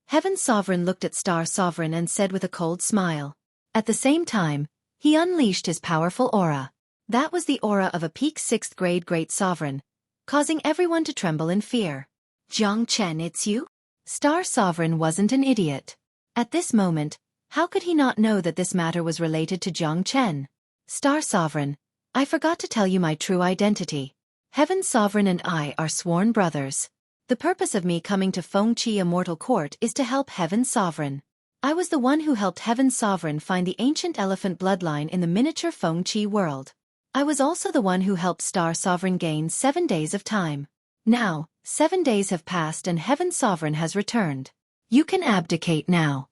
Speaker 1: Heaven's Sovereign looked at Star Sovereign and said with a cold smile. At the same time, he unleashed his powerful aura. That was the aura of a peak 6th grade Great Sovereign, causing everyone to tremble in fear. Jiang Chen, it's you? Star Sovereign wasn't an idiot. At this moment, how could he not know that this matter was related to Jiang Chen? Star Sovereign, I forgot to tell you my true identity. Heaven's Sovereign and I are sworn brothers. The purpose of me coming to Xueqi Immortal Court is to help Heaven's Sovereign. I was the one who helped Heaven's Sovereign find the ancient elephant bloodline in the miniature Xueqi world. I was also the one who helped Star Sovereign gain 7 days of time. Now, 7 days have passed and Heaven's Sovereign has returned. You can abdicate now.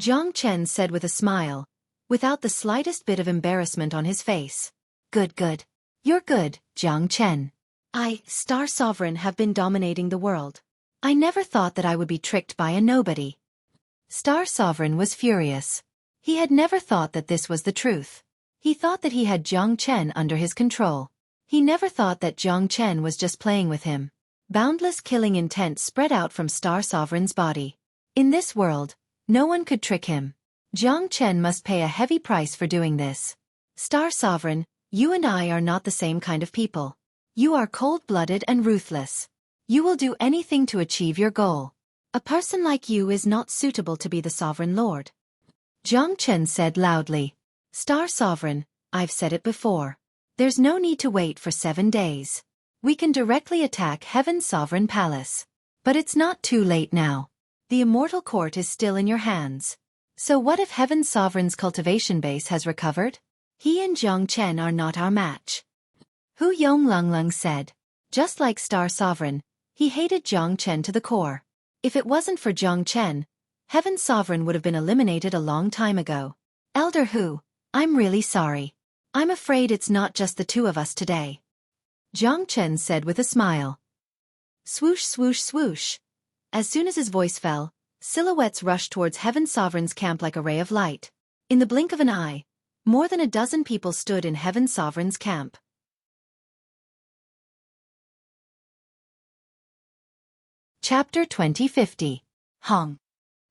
Speaker 1: Jiang Chen said with a smile, without the slightest bit of embarrassment on his face. Good. You're good, Jiang Chen. I, Star Sovereign, have been dominating the world. I never thought that I would be tricked by a nobody. Star Sovereign was furious. He had never thought that this was the truth. He thought that he had Jiang Chen under his control. He never thought that Jiang Chen was just playing with him. Boundless killing intent spread out from Star Sovereign's body. In this world, no one could trick him. Jiang Chen must pay a heavy price for doing this. Star Sovereign, you and I are not the same kind of people. You are cold-blooded and ruthless. You will do anything to achieve your goal. A person like you is not suitable to be the Sovereign Lord. Jiang Chen said loudly. Star Sovereign, I've said it before. There's no need to wait for 7 days. We can directly attack Heaven's Sovereign Palace. But it's not too late now. The Immortal Court is still in your hands. So what if Heaven's Sovereign's cultivation base has recovered? He and Jiang Chen are not our match. Hu Yonglunglung said. Just like Star Sovereign, he hated Jiang Chen to the core. If it wasn't for Jiang Chen, Heaven's Sovereign would have been eliminated a long time ago. Elder Hu, I'm really sorry. I'm afraid it's not just the two of us today. Jiang Chen said with a smile. Swoosh, swoosh, swoosh. As soon as his voice fell, silhouettes rushed towards Heaven's Sovereign's camp like a ray of light. In the blink of an eye, more than a dozen people stood in Heaven's Sovereign's camp. Chapter 2050. Hong.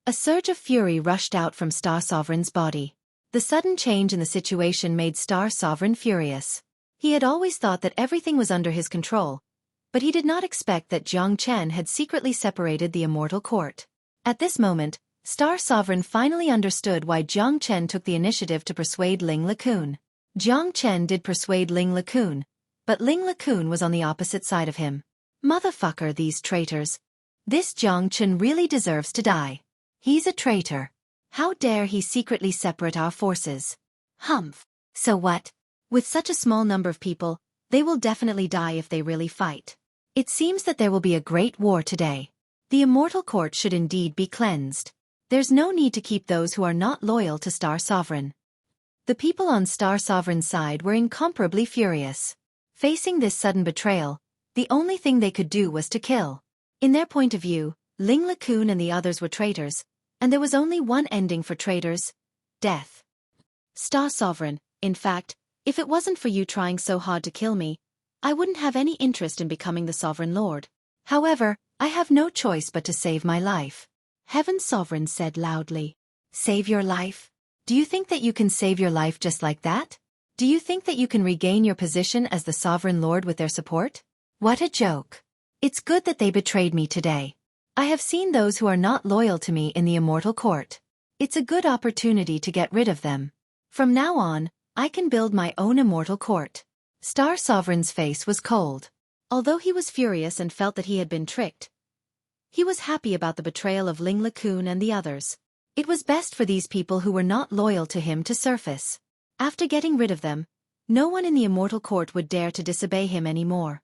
Speaker 1: A surge of fury rushed out from Star Sovereign's body. The sudden change in the situation made Star Sovereign furious. He had always thought that everything was under his control, but he did not expect that Jiang Chen had secretly separated the Immortal Court. At this moment, Star Sovereign finally understood why Jiang Chen took the initiative to persuade Ling LeCun. Jiang Chen did persuade Ling LeCun, but Ling LeCun was on the opposite side of him. Motherfucker, these traitors. This Jiang Chen really deserves to die. He's a traitor. How dare he secretly separate our forces? Humph. So what? With such a small number of people, they will definitely die if they really fight. It seems that there will be a great war today. The Immortal Court should indeed be cleansed. There's no need to keep those who are not loyal to Star Sovereign. The people on Star Sovereign's side were incomparably furious. Facing this sudden betrayal, the only thing they could do was to kill. In their point of view, Ling LeCun and the others were traitors, and there was only one ending for traitors: death. Star Sovereign, in fact, if it wasn't for you trying so hard to kill me, I wouldn't have any interest in becoming the Sovereign Lord. However, I have no choice but to save my life. Heaven's Sovereign said loudly. Save your life? Do you think that you can save your life just like that? Do you think that you can regain your position as the Sovereign Lord with their support? What a joke. It's good that they betrayed me today. I have seen those who are not loyal to me in the Immortal Court. It's a good opportunity to get rid of them. From now on, I can build my own Immortal Court. Star Sovereign's face was cold. Although he was furious and felt that he had been tricked, he was happy about the betrayal of Ling LeCun and the others. It was best for these people who were not loyal to him to surface. After getting rid of them, no one in the Immortal Court would dare to disobey him anymore.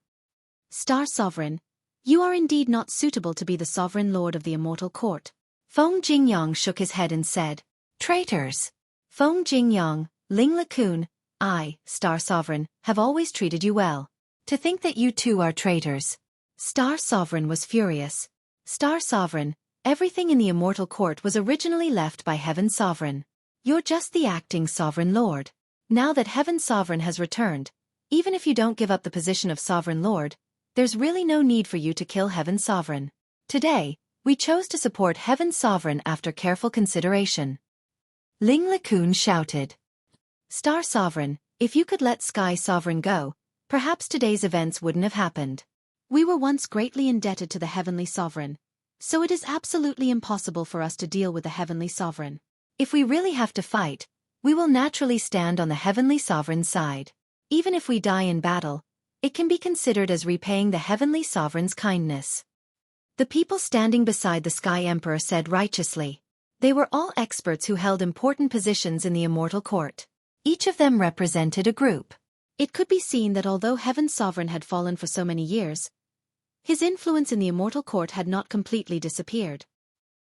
Speaker 1: Star Sovereign, you are indeed not suitable to be the Sovereign Lord of the Immortal Court. Feng Jingyang shook his head and said, Traitors! Feng Jingyang, Ling LeCun, I, Star Sovereign, have always treated you well. To think that you two are traitors. Star Sovereign was furious. Star Sovereign, everything in the Immortal Court was originally left by Heaven's Sovereign. You're just the acting Sovereign Lord. Now that Heaven's Sovereign has returned, even if you don't give up the position of Sovereign Lord, there's really no need for you to kill Heaven's Sovereign. Today, we chose to support Heaven's Sovereign after careful consideration. Ling LeCun shouted. Star Sovereign, if you could let Sky Sovereign go, perhaps today's events wouldn't have happened. We were once greatly indebted to the Heavenly Sovereign, so it is absolutely impossible for us to deal with the Heavenly Sovereign. If we really have to fight, we will naturally stand on the Heavenly Sovereign's side. Even if we die in battle, it can be considered as repaying the Heavenly Sovereign's kindness. The people standing beside the Sky Emperor said righteously. They were all experts who held important positions in the Immortal Court. Each of them represented a group. It could be seen that although Heaven's Sovereign had fallen for so many years, his influence in the Immortal Court had not completely disappeared.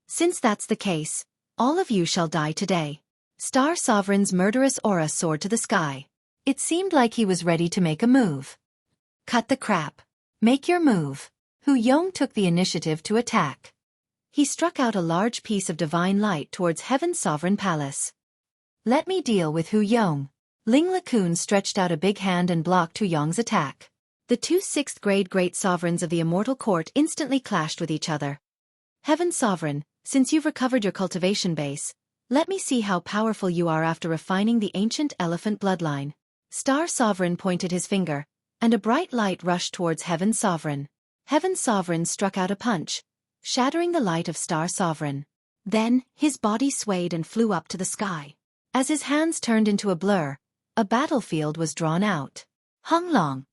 Speaker 1: Since that's the case, all of you shall die today. Star Sovereign's murderous aura soared to the sky. It seemed like he was ready to make a move. Cut the crap. Make your move. Hu Yong took the initiative to attack. He struck out a large piece of divine light towards Heaven's Sovereign Palace. Let me deal with Hu Yong. Ling LeCun stretched out a big hand and blocked Hu Yong's attack. The two sixth-grade great sovereigns of the Immortal Court instantly clashed with each other. Heaven's Sovereign, since you've recovered your cultivation base, let me see how powerful you are after refining the ancient elephant bloodline. Star Sovereign pointed his finger, and a bright light rushed towards Heaven's Sovereign. Heaven's Sovereign struck out a punch, shattering the light of Star Sovereign. Then, his body swayed and flew up to the sky. As his hands turned into a blur, a battlefield was drawn out. Hung Long.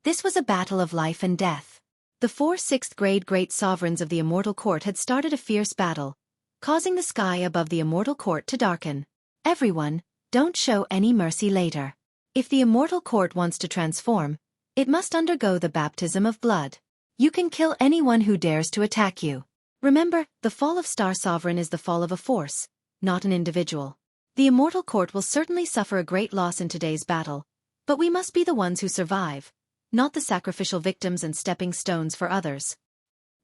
Speaker 1: This was a battle of life and death. The four sixth-grade great sovereigns of the Immortal Court had started a fierce battle, causing the sky above the Immortal Court to darken. Everyone, don't show any mercy later. If the Immortal Court wants to transform, it must undergo the baptism of blood. You can kill anyone who dares to attack you. Remember, the fall of Star Sovereign is the fall of a force, not an individual. The Immortal Court will certainly suffer a great loss in today's battle, but we must be the ones who survive, not the sacrificial victims and stepping stones for others.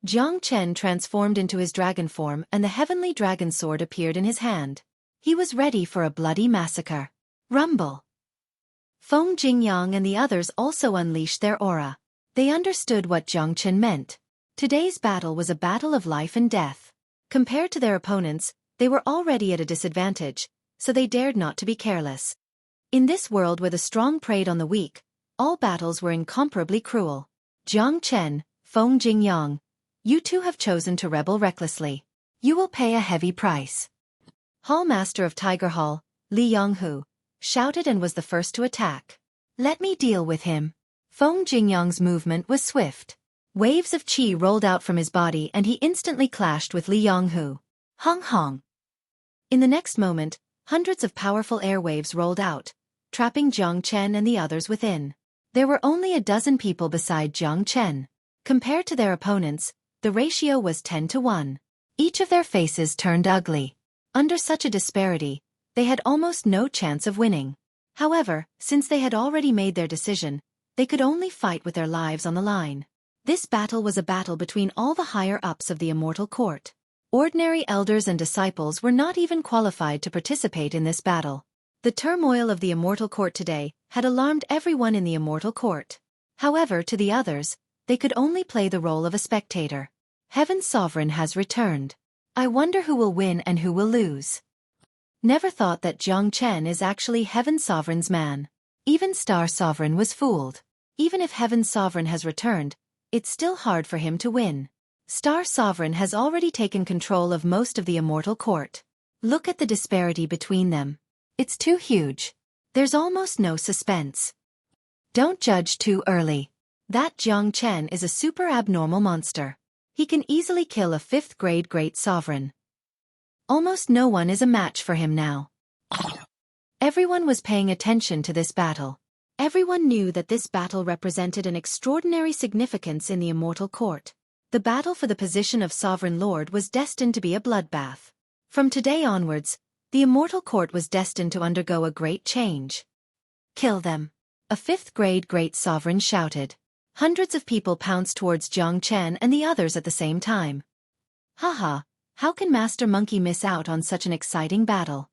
Speaker 1: Jiang Chen transformed into his dragon form and the heavenly dragon sword appeared in his hand. He was ready for a bloody massacre. Rumble. Feng Jingyang and the others also unleashed their aura. They understood what Jiang Chen meant. Today's battle was a battle of life and death. Compared to their opponents, they were already at a disadvantage, so they dared not to be careless. In this world where the strong preyed on the weak, all battles were incomparably cruel. Jiang Chen, Feng Jingyang, you two have chosen to rebel recklessly. You will pay a heavy price. Hall Master of Tiger Hall, Li Yonghu, shouted and was the first to attack. Let me deal with him. Feng Jingyang's movement was swift. Waves of qi rolled out from his body and he instantly clashed with Li Yonghu. Hong Hong. In the next moment, hundreds of powerful airwaves rolled out, trapping Jiang Chen and the others within. There were only a dozen people beside Jiang Chen. Compared to their opponents, the ratio was 10-1. Each of their faces turned ugly. Under such a disparity, they had almost no chance of winning. However, since they had already made their decision, they could only fight with their lives on the line. This battle was a battle between all the higher-ups of the Immortal Court. Ordinary elders and disciples were not even qualified to participate in this battle. The turmoil of the Immortal Court today had alarmed everyone in the Immortal Court. However, to the others, they could only play the role of a spectator. Heaven's Sovereign has returned. I wonder who will win and who will lose. Never thought that Jiang Chen is actually Heaven's Sovereign's man. Even Star Sovereign was fooled. Even if Heaven's Sovereign has returned, it's still hard for him to win. Star Sovereign has already taken control of most of the Immortal Court. Look at the disparity between them. It's too huge. There's almost no suspense. Don't judge too early. That Jiang Chen is a super abnormal monster. He can easily kill a fifth-grade great sovereign. Almost no one is a match for him now. Everyone was paying attention to this battle. Everyone knew that this battle represented an extraordinary significance in the Immortal Court. The battle for the position of Sovereign Lord was destined to be a bloodbath. From today onwards, the Immortal Court was destined to undergo a great change. Kill them. A fifth-grade great sovereign shouted. Hundreds of people pounced towards Jiang Chen and the others at the same time. Haha, how can Master Monkey miss out on such an exciting battle?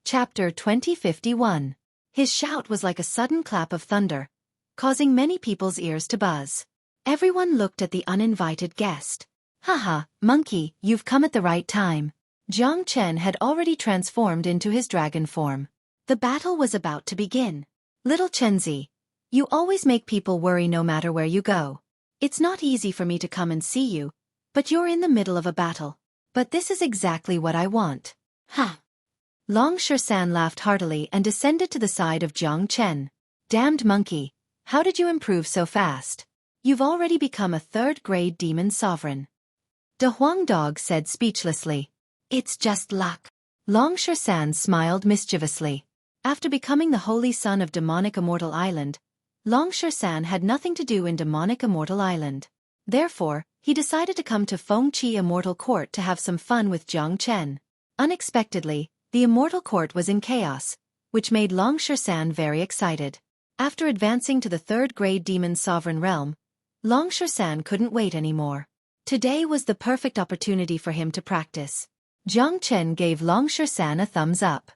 Speaker 1: Chapter 2051. His shout was like a sudden clap of thunder, causing many people's ears to buzz. Everyone looked at the uninvited guest. Haha, monkey, you've come at the right time. Jiang Chen had already transformed into his dragon form. The battle was about to begin. Little Chenzi, you always make people worry no matter where you go. It's not easy for me to come and see you, but you're in the middle of a battle. But this is exactly what I want. Ha! Long Shan laughed heartily and descended to the side of Jiang Chen. Damned monkey, how did you improve so fast? You've already become a third-grade demon sovereign. De Huang Dog said speechlessly. It's just luck. Long Shan smiled mischievously. After becoming the holy son of demonic Immortal Island, Long Shan had nothing to do in demonic Immortal Island. Therefore, he decided to come to Fengqi Immortal Court to have some fun with Jiang Chen. Unexpectedly, the Immortal Court was in chaos, which made Long Shan very excited. After advancing to the third-grade demon sovereign realm, Long Shan couldn't wait anymore. Today was the perfect opportunity for him to practice. Jiang Chen gave Long Shan a thumbs up.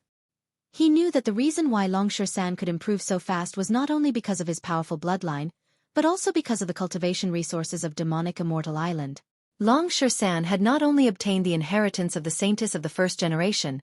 Speaker 1: He knew that the reason why Long Shan could improve so fast was not only because of his powerful bloodline, but also because of the cultivation resources of demonic Immortal Island. Long Shan had not only obtained the inheritance of the Saintess of the first generation,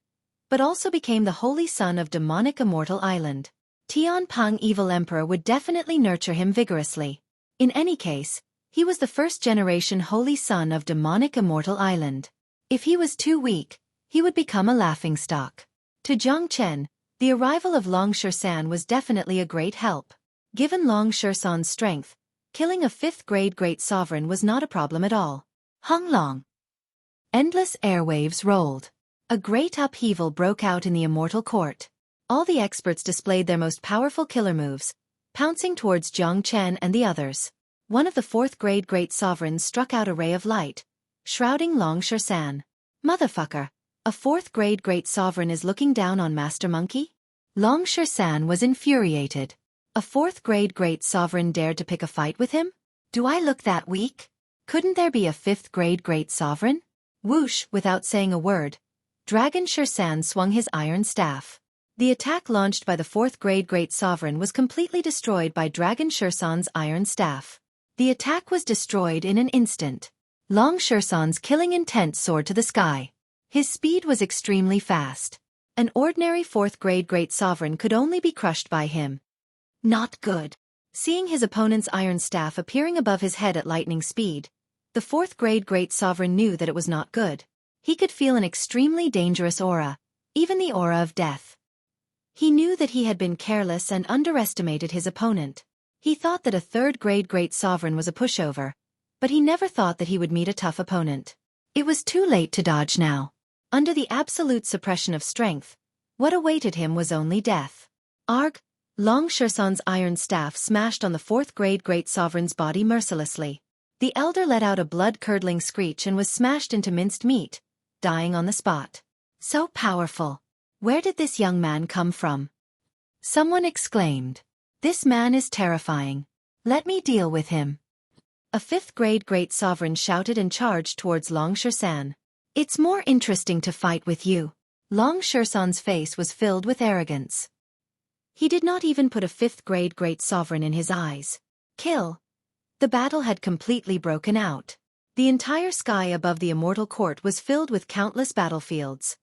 Speaker 1: but also became the holy son of demonic Immortal Island. Tian Peng Evil Emperor would definitely nurture him vigorously. In any case, he was the first-generation holy son of demonic Immortal Island. If he was too weak, he would become a laughingstock. To Jiang Chen, the arrival of Long Shan was definitely a great help. Given Long Shan's strength, killing a fifth-grade great sovereign was not a problem at all. Hung Long. Endless airwaves rolled. A great upheaval broke out in the Immortal Court. All the experts displayed their most powerful killer moves, pouncing towards Jiang Chen and the others. One of the fourth-grade great sovereigns struck out a ray of light, shrouding Long Shan. Motherfucker, a fourth-grade great sovereign is looking down on Master Monkey? Long Shan was infuriated. A fourth-grade great sovereign dared to pick a fight with him? Do I look that weak? Couldn't there be a fifth-grade great sovereign? Whoosh, without saying a word, Dragon Shan swung his iron staff. The attack launched by the fourth-grade great sovereign was completely destroyed by Dragon Shan's iron staff. The attack was destroyed in an instant. Long Shan's killing intent soared to the sky. His speed was extremely fast. An ordinary fourth-grade great sovereign could only be crushed by him. Not good. Seeing his opponent's iron staff appearing above his head at lightning speed, the fourth-grade great sovereign knew that it was not good. He could feel an extremely dangerous aura, even the aura of death. He knew that he had been careless and underestimated his opponent. He thought that a third-grade great sovereign was a pushover, but he never thought that he would meet a tough opponent. It was too late to dodge now. Under the absolute suppression of strength, what awaited him was only death. Arg! Long Shan's iron staff smashed on the fourth-grade great sovereign's body mercilessly. The elder let out a blood-curdling screech and was smashed into minced meat, dying on the spot. So powerful. Where did this young man come from? Someone exclaimed. This man is terrifying. Let me deal with him. A fifth-grade great sovereign shouted and charged towards Long Shan. It's more interesting to fight with you. Long Shan's face was filled with arrogance. He did not even put a fifth-grade great sovereign in his eyes. Kill. The battle had completely broken out. The entire sky above the Immortal Court was filled with countless battlefields.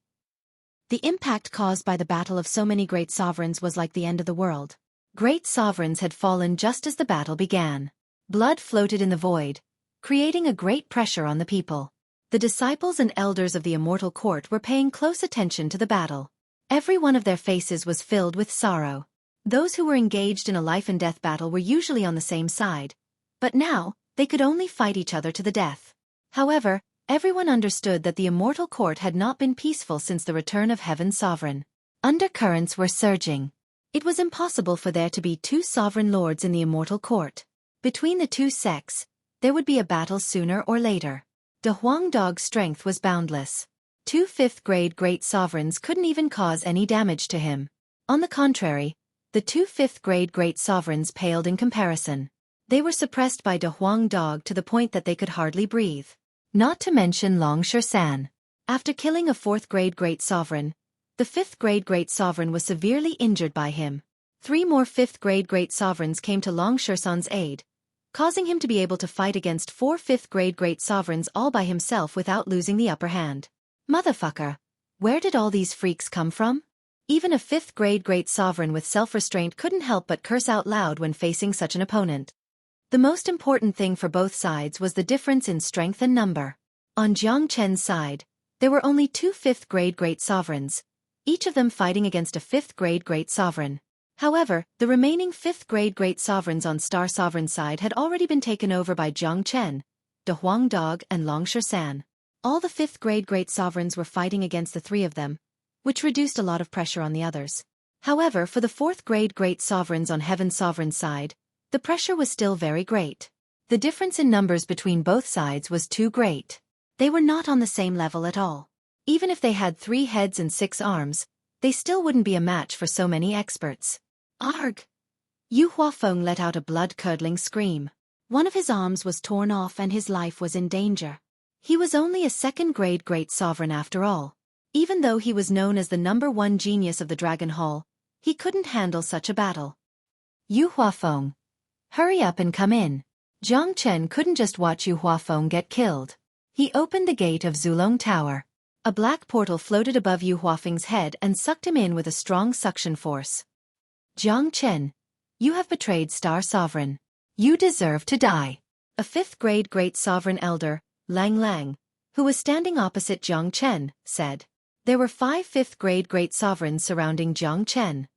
Speaker 1: The impact caused by the battle of so many great sovereigns was like the end of the world. Great sovereigns had fallen just as the battle began. Blood floated in the void, creating a great pressure on the people. The disciples and elders of the Immortal Court were paying close attention to the battle. Every one of their faces was filled with sorrow. Those who were engaged in a life-and-death battle were usually on the same side, but now, they could only fight each other to the death. However, everyone understood that the Immortal Court had not been peaceful since the return of Heaven's Sovereign. Undercurrents were surging. It was impossible for there to be two sovereign lords in the Immortal Court. Between the two sects, there would be a battle sooner or later. De Huang Dog's strength was boundless. Two fifth-grade great sovereigns couldn't even cause any damage to him. On the contrary, the two fifth-grade great sovereigns paled in comparison. They were suppressed by De Huang Dog to the point that they could hardly breathe. Not to mention Long Shan. After killing a fourth-grade great sovereign, The 5th grade Great Sovereign was severely injured by him. 3 more 5th grade Great Sovereigns came to Long Shersan's aid, causing him to be able to fight against 4 5th grade Great Sovereigns all by himself without losing the upper hand. Motherfucker, where did all these freaks come from? Even a 5th grade Great Sovereign with self-restraint couldn't help but curse out loud when facing such an opponent. The most important thing for both sides was the difference in strength and number. On Jiang Chen's side, there were only 2 5th grade Great Sovereigns, each of them fighting against a 5th grade Great Sovereign. However, the remaining 5th grade Great Sovereigns on Star Sovereign's side had already been taken over by Jiang Chen, De Huang Dog and Long Shersan. All the 5th grade Great Sovereigns were fighting against the 3 of them, which reduced a lot of pressure on the others. However, for the 4th grade Great Sovereigns on Heaven Sovereign's side, the pressure was still very great. The difference in numbers between both sides was too great. They were not on the same level at all. Even if they had 3 heads and 6 arms, they still wouldn't be a match for so many experts. Arg! Yu Huafeng let out a blood-curdling scream. One of his arms was torn off and his life was in danger. He was only a 2nd grade Great Sovereign after all. Even though he was known as the #1 genius of the Dragon Hall, he couldn't handle such a battle. Yu Huafeng, hurry up and come in. Jiang Chen couldn't just watch Yu Huafeng get killed. He opened the gate of Zulong Tower. A black portal floated above Yu Huafeng's head and sucked him in with a strong suction force. Jiang Chen, you have betrayed Star Sovereign. You deserve to die. A 5th grade Great Sovereign Elder, Lang Lang, who was standing opposite Jiang Chen, said. There were 5 5th grade Great Sovereigns surrounding Jiang Chen.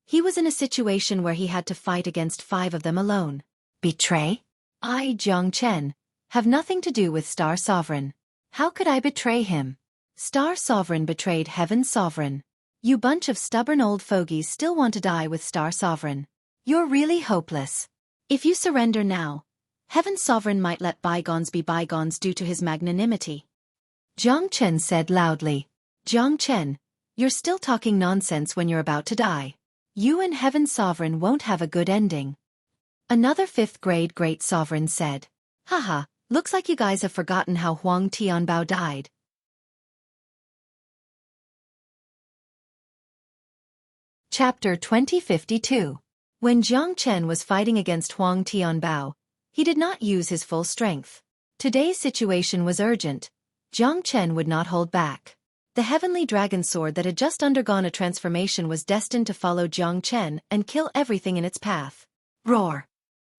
Speaker 1: He was in a situation where he had to fight against 5 of them alone. Betray? I, Jiang Chen, have nothing to do with Star Sovereign. How could I betray him? Star Sovereign betrayed Heaven Sovereign. You bunch of stubborn old fogies still want to die with Star Sovereign. You're really hopeless. If you surrender now, Heaven Sovereign might let bygones be bygones due to his magnanimity. Jiang Chen said loudly. Jiang Chen, you're still talking nonsense when you're about to die. You and Heaven Sovereign won't have a good ending. Another 5th grade Great Sovereign said. Haha, looks like you guys have forgotten how Huang Tianbao died. Chapter 2052. When Jiang Chen was fighting against Huang Tianbao, he did not use his full strength. Today's situation was urgent. Jiang Chen would not hold back. The heavenly dragon sword that had just undergone a transformation was destined to follow Jiang Chen and kill everything in its path. Roar!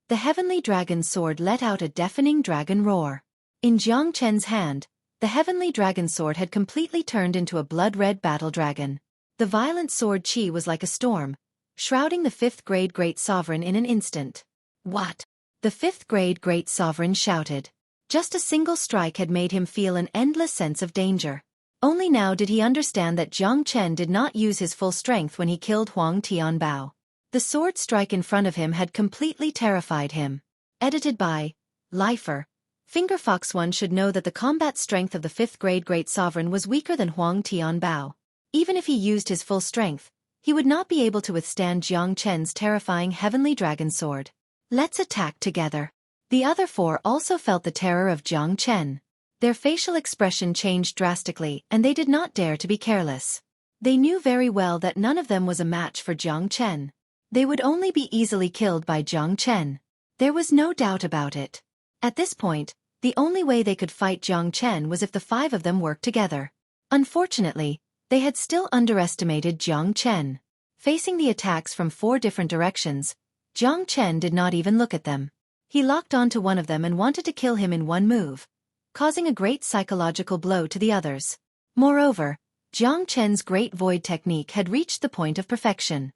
Speaker 1: The heavenly dragon sword let out a deafening dragon roar. In Jiang Chen's hand, the heavenly dragon sword had completely turned into a blood-red battle dragon. The violent sword chi was like a storm, shrouding the 5th grade Great Sovereign in an instant. What? The 5th grade Great Sovereign shouted. Just a single strike had made him feel an endless sense of danger. Only now did he understand that Jiang Chen did not use his full strength when he killed Huang Tianbao. The sword strike in front of him had completely terrified him. Edited by Lifer. Fingerfox One should know that the combat strength of the 5th grade Great Sovereign was weaker than Huang Tianbao. Even if he used his full strength, he would not be able to withstand Jiang Chen's terrifying heavenly dragon sword. Let's attack together. The other 4 also felt the terror of Jiang Chen. Their facial expression changed drastically and they did not dare to be careless. They knew very well that none of them was a match for Jiang Chen. They would only be easily killed by Jiang Chen. There was no doubt about it. At this point, the only way they could fight Jiang Chen was if the 5 of them worked together. Unfortunately, they had still underestimated Jiang Chen. Facing the attacks from 4 different directions, Jiang Chen did not even look at them. He locked onto one of them and wanted to kill him in one move, causing a great psychological blow to the others. Moreover, Jiang Chen's Great Void technique had reached the point of perfection.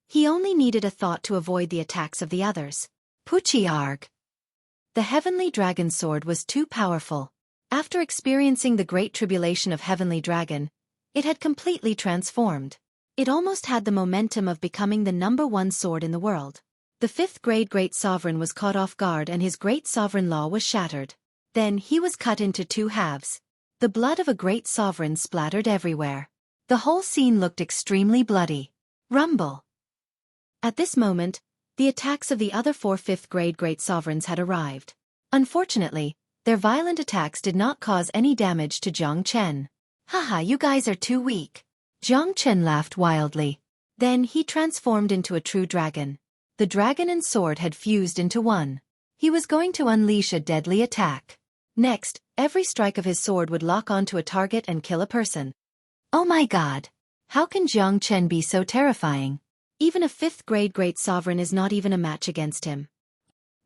Speaker 1: He only needed a thought to avoid the attacks of the others. Puchiarg. The heavenly dragon sword was too powerful. After experiencing the great tribulation of Heavenly Dragon, it had completely transformed. It almost had the momentum of becoming the #1 sword in the world. The 5th grade Great Sovereign was caught off guard and his Great Sovereign Law was shattered. Then he was cut into 2 halves. The blood of a Great Sovereign splattered everywhere. The whole scene looked extremely bloody. Rumble. At this moment, the attacks of the other 4 5th grade Great Sovereigns had arrived. Unfortunately, their violent attacks did not cause any damage to Jiang Chen. Haha, you guys are too weak. Jiang Chen laughed wildly. Then he transformed into a true dragon. The dragon and sword had fused into one. He was going to unleash a deadly attack. Next, every strike of his sword would lock onto a target and kill a person. Oh my god! How can Jiang Chen be so terrifying? Even a 5th grade great sovereign is not even a match against him.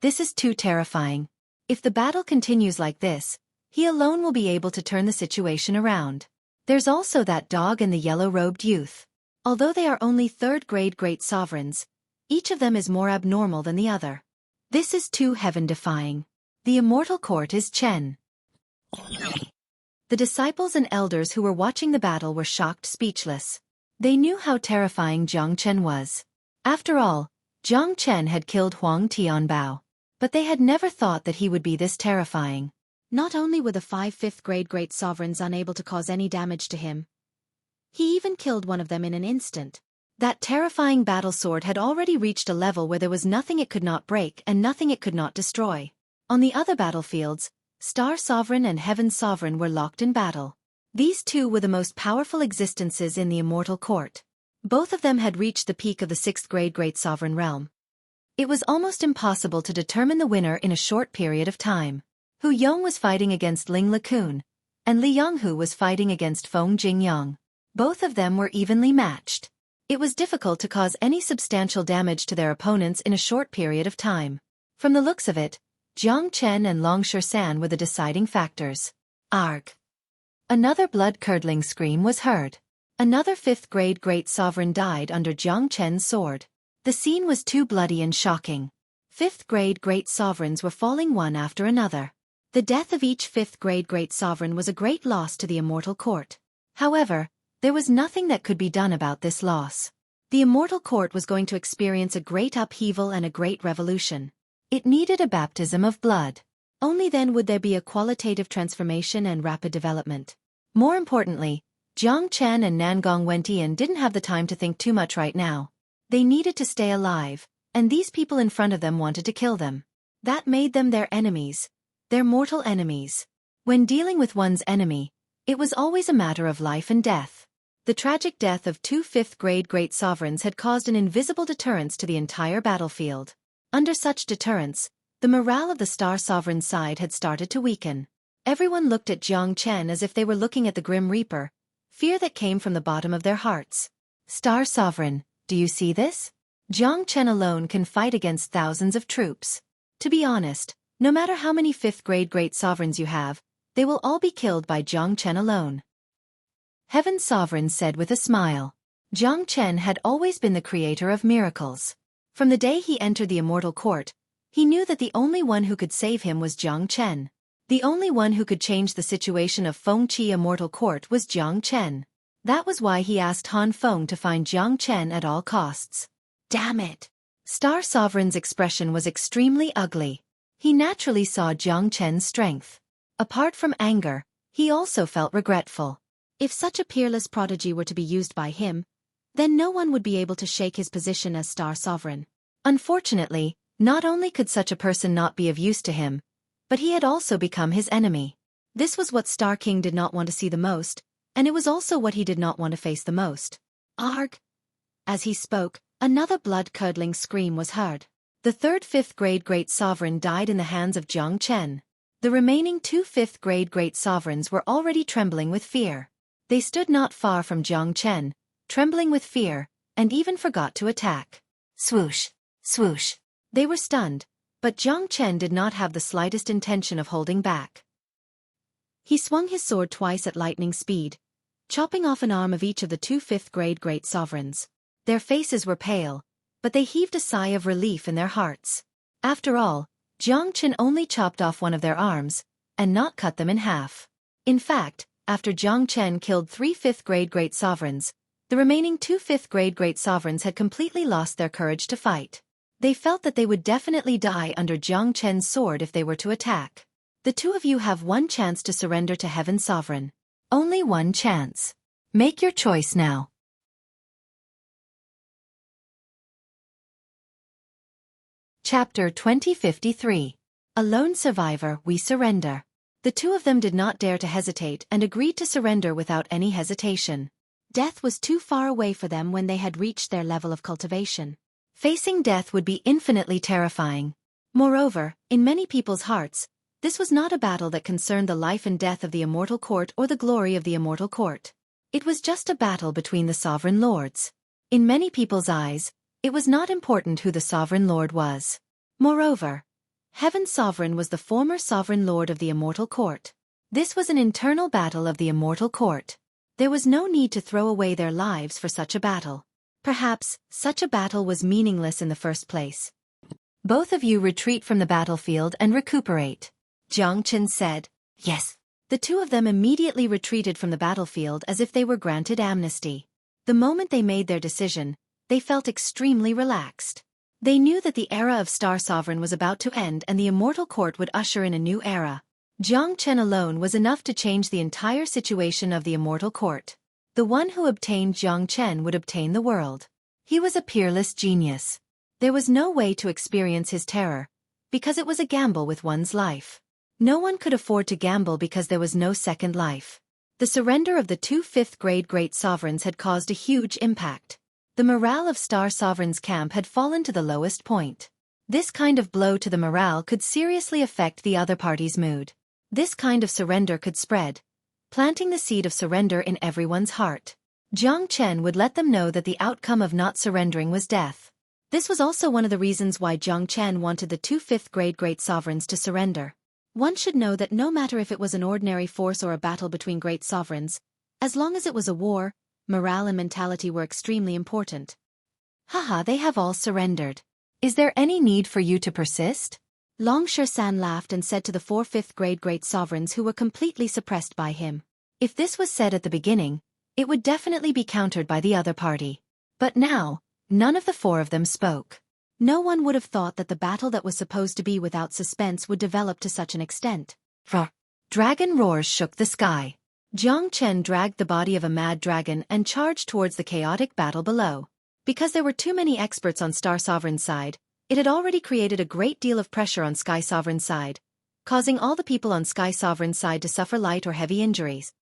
Speaker 1: This is too terrifying. If the battle continues like this, he alone will be able to turn the situation around. There's also that dog and the yellow-robed youth. Although they are only 3rd grade great sovereigns, each of them is more abnormal than the other. This is too heaven-defying. The immortal court is Chen. The disciples and elders who were watching the battle were shocked speechless. They knew how terrifying Jiang Chen was. After all, Jiang Chen had killed Huang Tianbao. But they had never thought that he would be this terrifying. Not only were the 5 5th grade great sovereigns unable to cause any damage to him, he even killed one of them in an instant. That terrifying battle sword had already reached a level where there was nothing it could not break and nothing it could not destroy. On the other battlefields, Star Sovereign and Heaven Sovereign were locked in battle. These two were the most powerful existences in the immortal court. Both of them had reached the peak of the 6th grade great sovereign realm. It was almost impossible to determine the winner in a short period of time. Hu Yong was fighting against Ling LeCun, and Li Yonghu was fighting against Feng Jingyang. Both of them were evenly matched. It was difficult to cause any substantial damage to their opponents in a short period of time. From the looks of it, Jiang Chen and Long Shan were the deciding factors. Arg! Another blood-curdling scream was heard. Another 5th grade great sovereign died under Jiang Chen's sword. The scene was too bloody and shocking. 5th grade great sovereigns were falling one after another. The death of each 5th grade great sovereign was a great loss to the immortal court. However, there was nothing that could be done about this loss. The immortal court was going to experience a great upheaval and a great revolution. It needed a baptism of blood. Only then would there be a qualitative transformation and rapid development. More importantly, Jiang Chen and Nangong Wentian didn't have the time to think too much right now. They needed to stay alive, and these people in front of them wanted to kill them. That made them their enemies. Their mortal enemies. When dealing with one's enemy, it was always a matter of life and death. The tragic death of 2 5th grade great sovereigns had caused an invisible deterrence to the entire battlefield. Under such deterrence, the morale of the Star Sovereign side had started to weaken. Everyone looked at Jiang Chen as if they were looking at the Grim Reaper, fear that came from the bottom of their hearts. Star Sovereign, do you see this? Jiang Chen alone can fight against thousands of troops. To be honest, no matter how many 5th grade great sovereigns you have, they will all be killed by Jiang Chen alone. Heaven Sovereign said with a smile. Jiang Chen had always been the creator of miracles. From the day he entered the immortal court, he knew that the only one who could save him was Jiang Chen. The only one who could change the situation of Fengqi immortal court was Jiang Chen. That was why he asked Han Feng to find Jiang Chen at all costs. Damn it! Star Sovereign's expression was extremely ugly. He naturally saw Jiang Chen's strength. Apart from anger, he also felt regretful. If such a peerless prodigy were to be used by him, then no one would be able to shake his position as Star Sovereign. Unfortunately, not only could such a person not be of use to him, but he had also become his enemy. This was what Star King did not want to see the most, and it was also what he did not want to face the most. Arg! As he spoke, another blood-curdling scream was heard. The 3rd 5th grade great sovereign died in the hands of Jiang Chen. The remaining 2 5th grade great sovereigns were already trembling with fear. They stood not far from Jiang Chen, trembling with fear, and even forgot to attack. Swoosh! Swoosh! They were stunned, but Jiang Chen did not have the slightest intention of holding back. He swung his sword twice at lightning speed, chopping off an arm of each of the 2 5th grade great sovereigns. Their faces were pale, but they heaved a sigh of relief in their hearts. After all, Jiang Chen only chopped off one of their arms, and not cut them in half. In fact, after Jiang Chen killed 3 5th grade great sovereigns, the remaining 2 5th grade great sovereigns had completely lost their courage to fight. They felt that they would definitely die under Jiang Chen's sword if they were to attack. The two of you have one chance to surrender to Heaven Sovereign. Only one chance. Make your choice now. Chapter 2053. A lone survivor, we surrender. The two of them did not dare to hesitate and agreed to surrender without any hesitation. Death was too far away for them when they had reached their level of cultivation. Facing death would be infinitely terrifying. Moreover, in many people's hearts, this was not a battle that concerned the life and death of the immortal court or the glory of the immortal court. It was just a battle between the sovereign lords. In many people's eyes, it was not important who the sovereign lord was. Moreover, Heaven's sovereign was the former sovereign lord of the immortal court. This was an internal battle of the immortal court. There was no need to throw away their lives for such a battle. Perhaps, such a battle was meaningless in the first place. Both of you retreat from the battlefield and recuperate, Jiang Chen said. Yes. The two of them immediately retreated from the battlefield as if they were granted amnesty. The moment they made their decision, they felt extremely relaxed. They knew that the era of Star Sovereign was about to end and the immortal court would usher in a new era. Jiang Chen alone was enough to change the entire situation of the immortal court. The one who obtained Jiang Chen would obtain the world. He was a peerless genius. There was no way to experience his terror, because it was a gamble with one's life. No one could afford to gamble because there was no second life. The surrender of the two fifth-grade great sovereigns had caused a huge impact. The morale of Star Sovereign's camp had fallen to the lowest point. This kind of blow to the morale could seriously affect the other party's mood. This kind of surrender could spread, planting the seed of surrender in everyone's heart. Jiang Chen would let them know that the outcome of not surrendering was death. This was also one of the reasons why Jiang Chen wanted the two fifth-grade great sovereigns to surrender. One should know that no matter if it was an ordinary force or a battle between great sovereigns, as long as it was a war, morale and mentality were extremely important. Haha, they have all surrendered. Is there any need for you to persist? Long Shan laughed and said to the four fifth-grade great sovereigns who were completely suppressed by him. If this was said at the beginning, it would definitely be countered by the other party. But now, none of the four of them spoke. No one would have thought that the battle that was supposed to be without suspense would develop to such an extent. Dragon roars shook the sky. Jiang Chen dragged the body of a mad dragon and charged towards the chaotic battle below. Because there were too many experts on Star Sovereign's side, it had already created a great deal of pressure on Sky Sovereign's side, causing all the people on Sky Sovereign's side to suffer light or heavy injuries.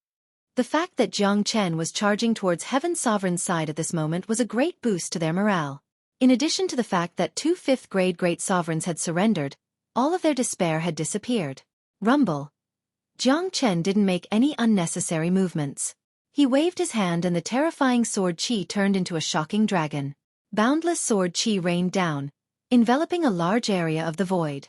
Speaker 1: The fact that Jiang Chen was charging towards Heaven Sovereign's side at this moment was a great boost to their morale. In addition to the fact that two fifth-grade great sovereigns had surrendered, all of their despair had disappeared. Rumble. Jiang Chen didn't make any unnecessary movements. He waved his hand and the terrifying sword Qi turned into a shocking dragon. Boundless sword Qi rained down, enveloping a large area of the void.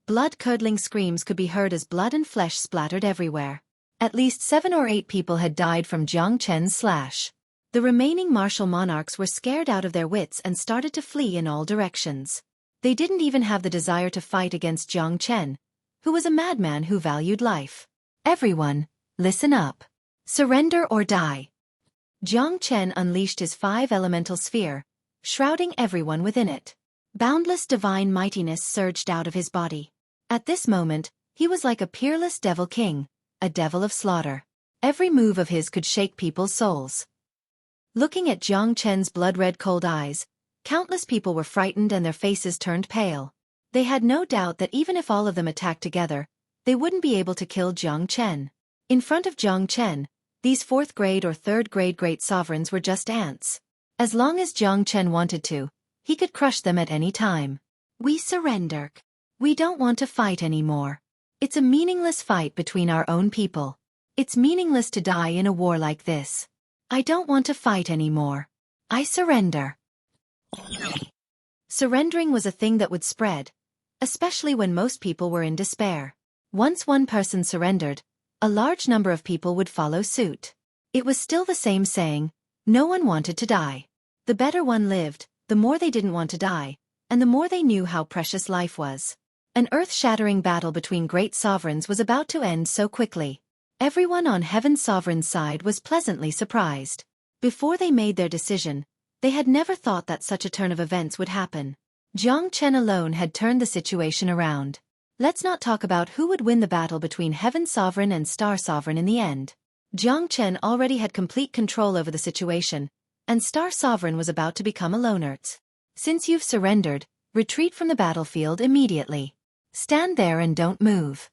Speaker 1: Blood-curdling screams could be heard as blood and flesh splattered everywhere. At least 7 or 8 people had died from Jiang Chen's slash. The remaining martial monarchs were scared out of their wits and started to flee in all directions. They didn't even have the desire to fight against Jiang Chen, who was a madman who valued life. Everyone, listen up. Surrender or die. Jiang Chen unleashed his 5 elemental sphere, shrouding everyone within it. Boundless divine mightiness surged out of his body. At this moment, he was like a peerless devil king, a devil of slaughter. Every move of his could shake people's souls. Looking at Jiang Chen's blood-red cold eyes, countless people were frightened and their faces turned pale. They had no doubt that even if all of them attacked together, they wouldn't be able to kill Jiang Chen. In front of Jiang Chen, these 4th-grade or 3rd-grade great sovereigns were just ants. As long as Jiang Chen wanted to, he could crush them at any time. We surrender. We don't want to fight anymore. It's a meaningless fight between our own people. It's meaningless to die in a war like this. I don't want to fight anymore. I surrender. Surrendering was a thing that would spread, especially when most people were in despair. Once one person surrendered, a large number of people would follow suit. It was still the same saying, no one wanted to die. The better one lived, the more they didn't want to die, and the more they knew how precious life was. An earth-shattering battle between great sovereigns was about to end so quickly. Everyone on Heaven's Sovereign's side was pleasantly surprised. Before they made their decision, they had never thought that such a turn of events would happen. Jiang Chen alone had turned the situation around. Let's not talk about who would win the battle between Heaven Sovereign and Star Sovereign in the end. Jiang Chen already had complete control over the situation, and Star Sovereign was about to become a loner. Since you've surrendered, retreat from the battlefield immediately. Stand there and don't move.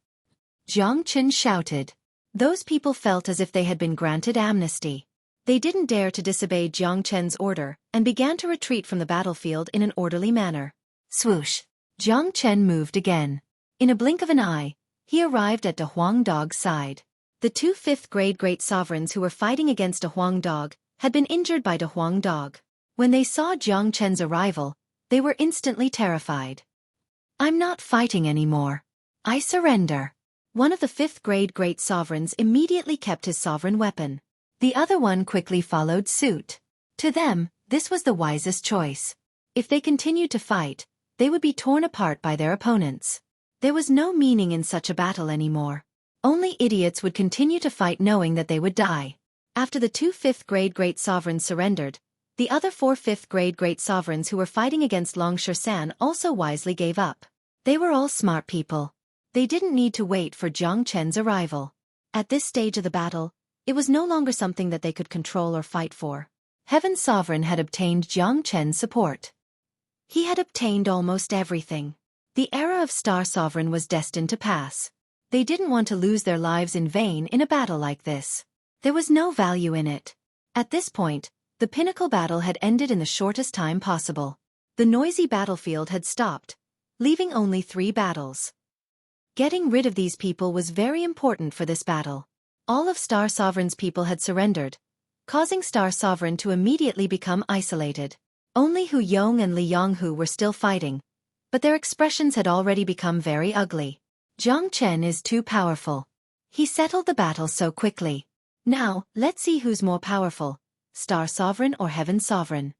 Speaker 1: Jiang Chen shouted. Those people felt as if they had been granted amnesty. They didn't dare to disobey Jiang Chen's order and began to retreat from the battlefield in an orderly manner. Swoosh! Jiang Chen moved again. In a blink of an eye, he arrived at De Huang Dog's side. The two fifth-grade great sovereigns who were fighting against De Huang Dog had been injured by De Huang Dog. When they saw Jiang Chen's arrival, they were instantly terrified. "I'm not fighting anymore. I surrender." One of the fifth-grade great sovereigns immediately kept his sovereign weapon. The other one quickly followed suit. To them, this was the wisest choice. If they continued to fight, they would be torn apart by their opponents. There was no meaning in such a battle anymore. Only idiots would continue to fight knowing that they would die. After the two fifth-grade great sovereigns surrendered, the other four fifth-grade great sovereigns who were fighting against Long Shan also wisely gave up. They were all smart people. They didn't need to wait for Jiang Chen's arrival. At this stage of the battle, it was no longer something that they could control or fight for. Heaven's Sovereign had obtained Jiang Chen's support. He had obtained almost everything. The era of Star Sovereign was destined to pass. They didn't want to lose their lives in vain in a battle like this. There was no value in it. At this point, the pinnacle battle had ended in the shortest time possible. The noisy battlefield had stopped, leaving only 3 battles. Getting rid of these people was very important for this battle. All of Star Sovereign's people had surrendered, causing Star Sovereign to immediately become isolated. Only Hu Yong and Li Yonghu were still fighting, but their expressions had already become very ugly. Jiang Chen is too powerful. He settled the battle so quickly. Now, let's see who's more powerful, Star Sovereign or Heaven Sovereign.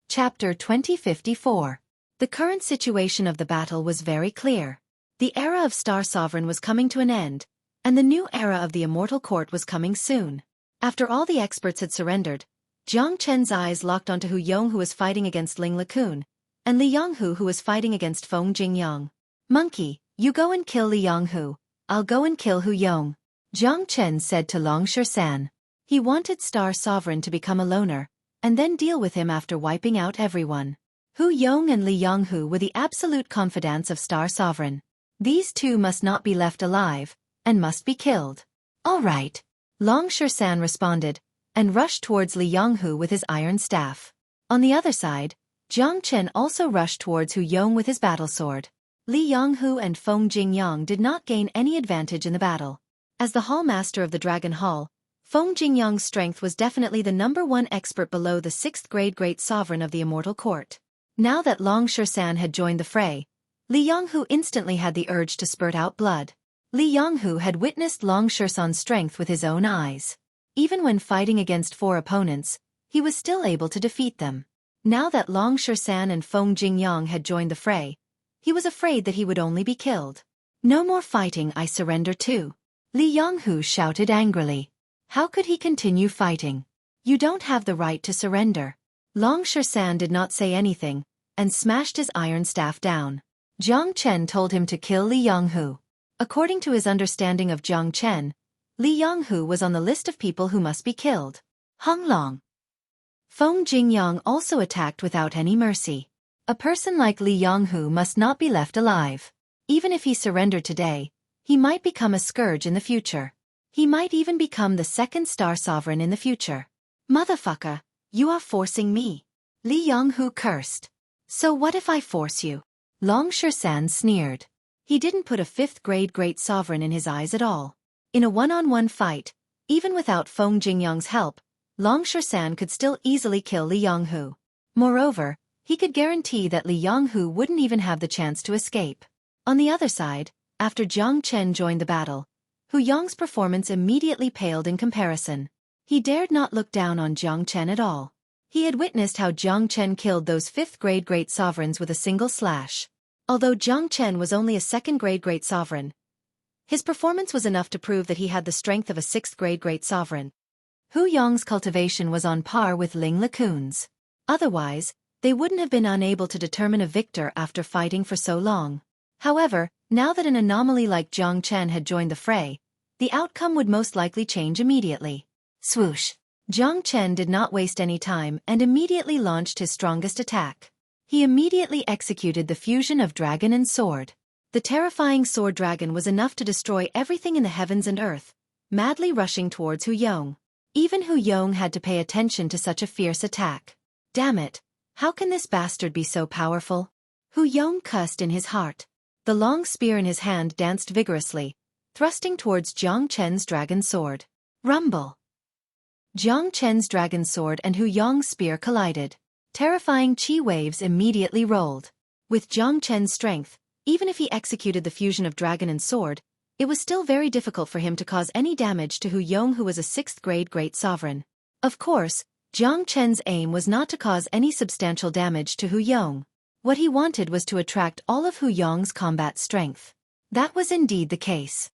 Speaker 1: Chapter 2054. The current situation of the battle was very clear. The era of Star Sovereign was coming to an end, and the new era of the Immortal Court was coming soon. After all the experts had surrendered, Jiang Chen's eyes locked onto Hu Yong, who was fighting against Ling LeCun, and Li Yonghu, who was fighting against Feng Jingyang. "Monkey, you go and kill Li Yonghu. I'll go and kill Hu Yong," Jiang Chen said to Long Shan. He wanted Star Sovereign to become a loner, and then deal with him after wiping out everyone. Hu Yong and Li Yonghu were the absolute confidants of Star Sovereign. These two must not be left alive, and must be killed. "All right," Long Shan responded, and rushed towards Li Yonghu with his iron staff. On the other side, Jiang Chen also rushed towards Hu Yong with his battle sword. Li Yonghu and Feng Jingyang did not gain any advantage in the battle. As the Hall Master of the Dragon Hall, Feng Jingyang's strength was definitely the #1 expert below the 6th-grade great sovereign of the Immortal Court. Now that Long Shan had joined the fray, Li Yonghu instantly had the urge to spurt out blood. Li Yonghu had witnessed Long Shan's strength with his own eyes. Even when fighting against 4 opponents, he was still able to defeat them. Now that Long Shan and Feng Jingyang had joined the fray, he was afraid that he would only be killed. "No more fighting, I surrender too," Li Yonghu shouted angrily. How could he continue fighting? "You don't have the right to surrender." Long Shan did not say anything, and smashed his iron staff down. Jiang Chen told him to kill Li Yonghu. According to his understanding of Jiang Chen, Li Yonghu was on the list of people who must be killed. Hung Long. Feng Jingyang also attacked without any mercy. A person like Li Yonghu must not be left alive. Even if he surrendered today, he might become a scourge in the future. He might even become the 2nd Star Sovereign in the future. "Motherfucker, you are forcing me," Li Yonghu cursed. "So what if I force you?" Long Shan sneered. He didn't put a 5th-grade great sovereign in his eyes at all. In a one-on-one fight, even without Feng Jingyang's help, Long Shan could still easily kill Li Yonghu. Moreover, he could guarantee that Li Yonghu wouldn't even have the chance to escape. On the other side, after Jiang Chen joined the battle, Hu Yong's performance immediately paled in comparison. He dared not look down on Jiang Chen at all. He had witnessed how Jiang Chen killed those 5th-grade great sovereigns with a single slash. Although Jiang Chen was only a 2nd-grade great sovereign, his performance was enough to prove that he had the strength of a 6th-grade great sovereign. Hu Yong's cultivation was on par with Ling LeCun's. Otherwise, they wouldn't have been unable to determine a victor after fighting for so long. However, now that an anomaly like Jiang Chen had joined the fray, the outcome would most likely change immediately. Swoosh! Jiang Chen did not waste any time and immediately launched his strongest attack. He immediately executed the fusion of dragon and sword. The terrifying sword dragon was enough to destroy everything in the heavens and earth, madly rushing towards Hu Yong. Even Hu Yong had to pay attention to such a fierce attack. Damn it, how can this bastard be so powerful? Hu Yong cussed in his heart. The long spear in his hand danced vigorously, thrusting towards Jiang Chen's dragon sword. Rumble! Jiang Chen's dragon sword and Hu Yong's spear collided. Terrifying chi waves immediately rolled. With Jiang Chen's strength, even if he executed the fusion of dragon and sword, it was still very difficult for him to cause any damage to Hu Yong, who was a 6th grade great sovereign. Of course, Jiang Chen's aim was not to cause any substantial damage to Hu Yong. What he wanted was to attract all of Hu Yong's combat strength. That was indeed the case.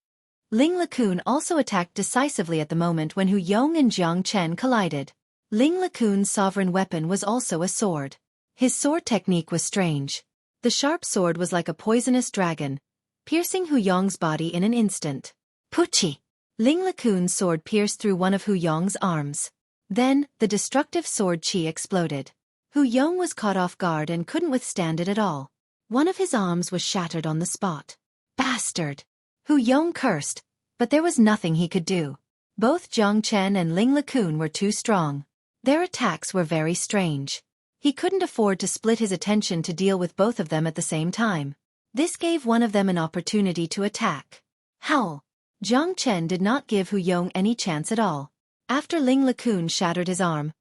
Speaker 1: Ling LeCun also attacked decisively at the moment when Hu Yong and Jiang Chen collided. Ling LeCun's sovereign weapon was also a sword. His sword technique was strange. The sharp sword was like a poisonous dragon, piercing Hu Yong's body in an instant. Puchi! Ling LeCun's sword pierced through one of Hu Yong's arms. Then, the destructive sword chi exploded. Hu Yong was caught off guard and couldn't withstand it at all. One of his arms was shattered on the spot. Bastard! Hu Yong cursed, but there was nothing he could do. Both Jiang Chen and Ling LeCun were too strong. Their attacks were very strange. He couldn't afford to split his attention to deal with both of them at the same time. This gave one of them an opportunity to attack. Howl! Jiang Chen did not give Hu Yong any chance at all. After Ling LeCun shattered his arm,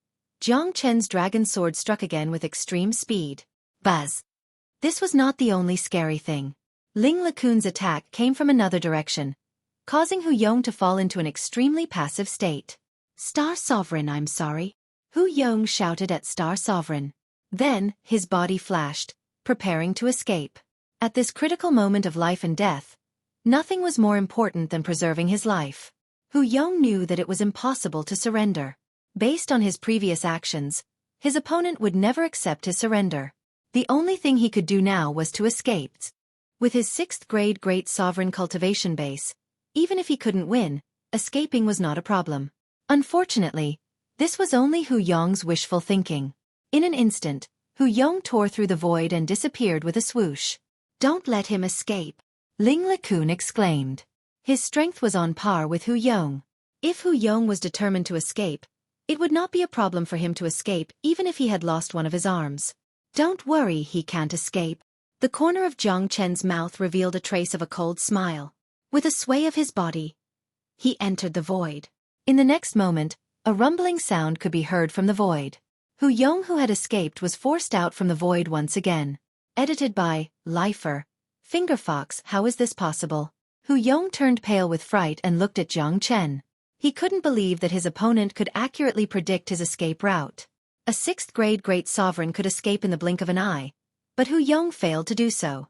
Speaker 1: Jiang Chen's dragon sword struck again with extreme speed. Buzz! This was not the only scary thing. Ling LeCun's attack came from another direction, causing Hu Yong to fall into an extremely passive state. Star Sovereign, I'm sorry. Hu Yong shouted at Star Sovereign. Then, his body flashed, preparing to escape. At this critical moment of life and death, nothing was more important than preserving his life. Hu Yong knew that it was impossible to surrender. Based on his previous actions, his opponent would never accept his surrender. The only thing he could do now was to escape. With his 6th grade great sovereign cultivation base, even if he couldn't win, escaping was not a problem. Unfortunately, this was only Hu Yong's wishful thinking. In an instant, Hu Yong tore through the void and disappeared with a swoosh. Don't let him escape, Ling LeCun exclaimed. His strength was on par with Hu Yong. If Hu Yong was determined to escape, it would not be a problem for him to escape even if he had lost one of his arms. Don't worry, he can't escape. The corner of Jiang Chen's mouth revealed a trace of a cold smile. With a sway of his body, he entered the void. In the next moment, a rumbling sound could be heard from the void. Hu Yong, who had escaped, was forced out from the void once again. Edited by Lifer. Fingerfox. How is this possible? Hu Yong turned pale with fright and looked at Jiang Chen. He couldn't believe that his opponent could accurately predict his escape route. A 6th grade great sovereign could escape in the blink of an eye, but Hu Yong failed to do so.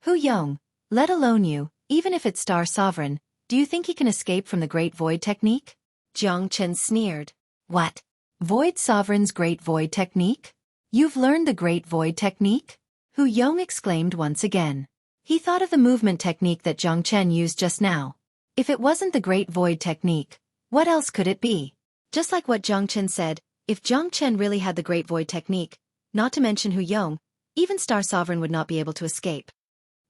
Speaker 1: Hu Yong, let alone you, even if it's Star Sovereign, do you think he can escape from the Great Void technique? Jiang Chen sneered. What? Void Sovereign's Great Void technique? You've learned the Great Void technique? Hu Yong exclaimed once again. He thought of the movement technique that Jiang Chen used just now. If it wasn't the Great Void technique, what else could it be? Just like what Jiang Chen said, if Jiang Chen really had the Great Void technique, not to mention Hu Yong, even Star Sovereign would not be able to escape.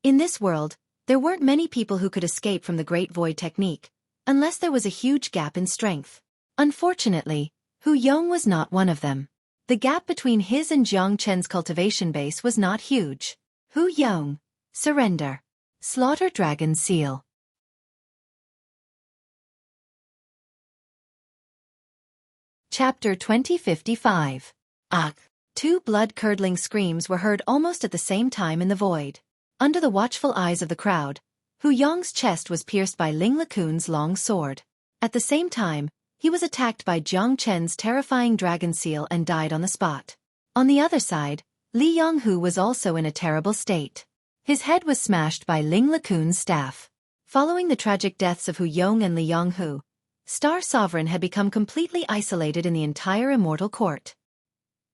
Speaker 1: In this world, there weren't many people who could escape from the Great Void technique, unless there was a huge gap in strength. Unfortunately, Hu Yong was not one of them. The gap between his and Jiang Chen's cultivation base was not huge. Hu Yong, surrender. Slaughter Dragon Seal. Chapter 2055. Ugh. 2 blood-curdling screams were heard almost at the same time in the void. Under the watchful eyes of the crowd, Hu Yong's chest was pierced by Ling LeCun's long sword. At the same time, he was attacked by Jiang Chen's terrifying dragon seal and died on the spot. On the other side, Li Yonghu was also in a terrible state. His head was smashed by Ling LeCun's staff. Following the tragic deaths of Hu Yong and Li Yonghu, Star Sovereign had become completely isolated in the entire immortal court.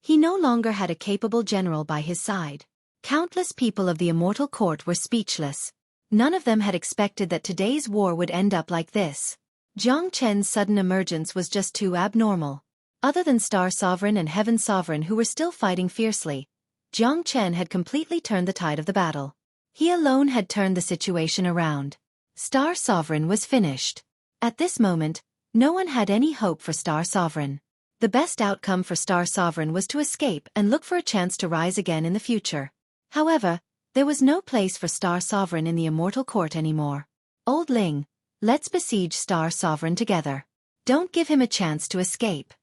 Speaker 1: He no longer had a capable general by his side. Countless people of the immortal court were speechless. None of them had expected that today's war would end up like this. Jiang Chen's sudden emergence was just too abnormal. Other than Star Sovereign and Heaven Sovereign, who were still fighting fiercely, Jiang Chen had completely turned the tide of the battle. He alone had turned the situation around. Star Sovereign was finished. At this moment, no one had any hope for Star Sovereign. The best outcome for Star Sovereign was to escape and look for a chance to rise again in the future. However, there was no place for Star Sovereign in the Immortal Court anymore. Old Ling, let's besiege Star Sovereign together. Don't give him a chance to escape.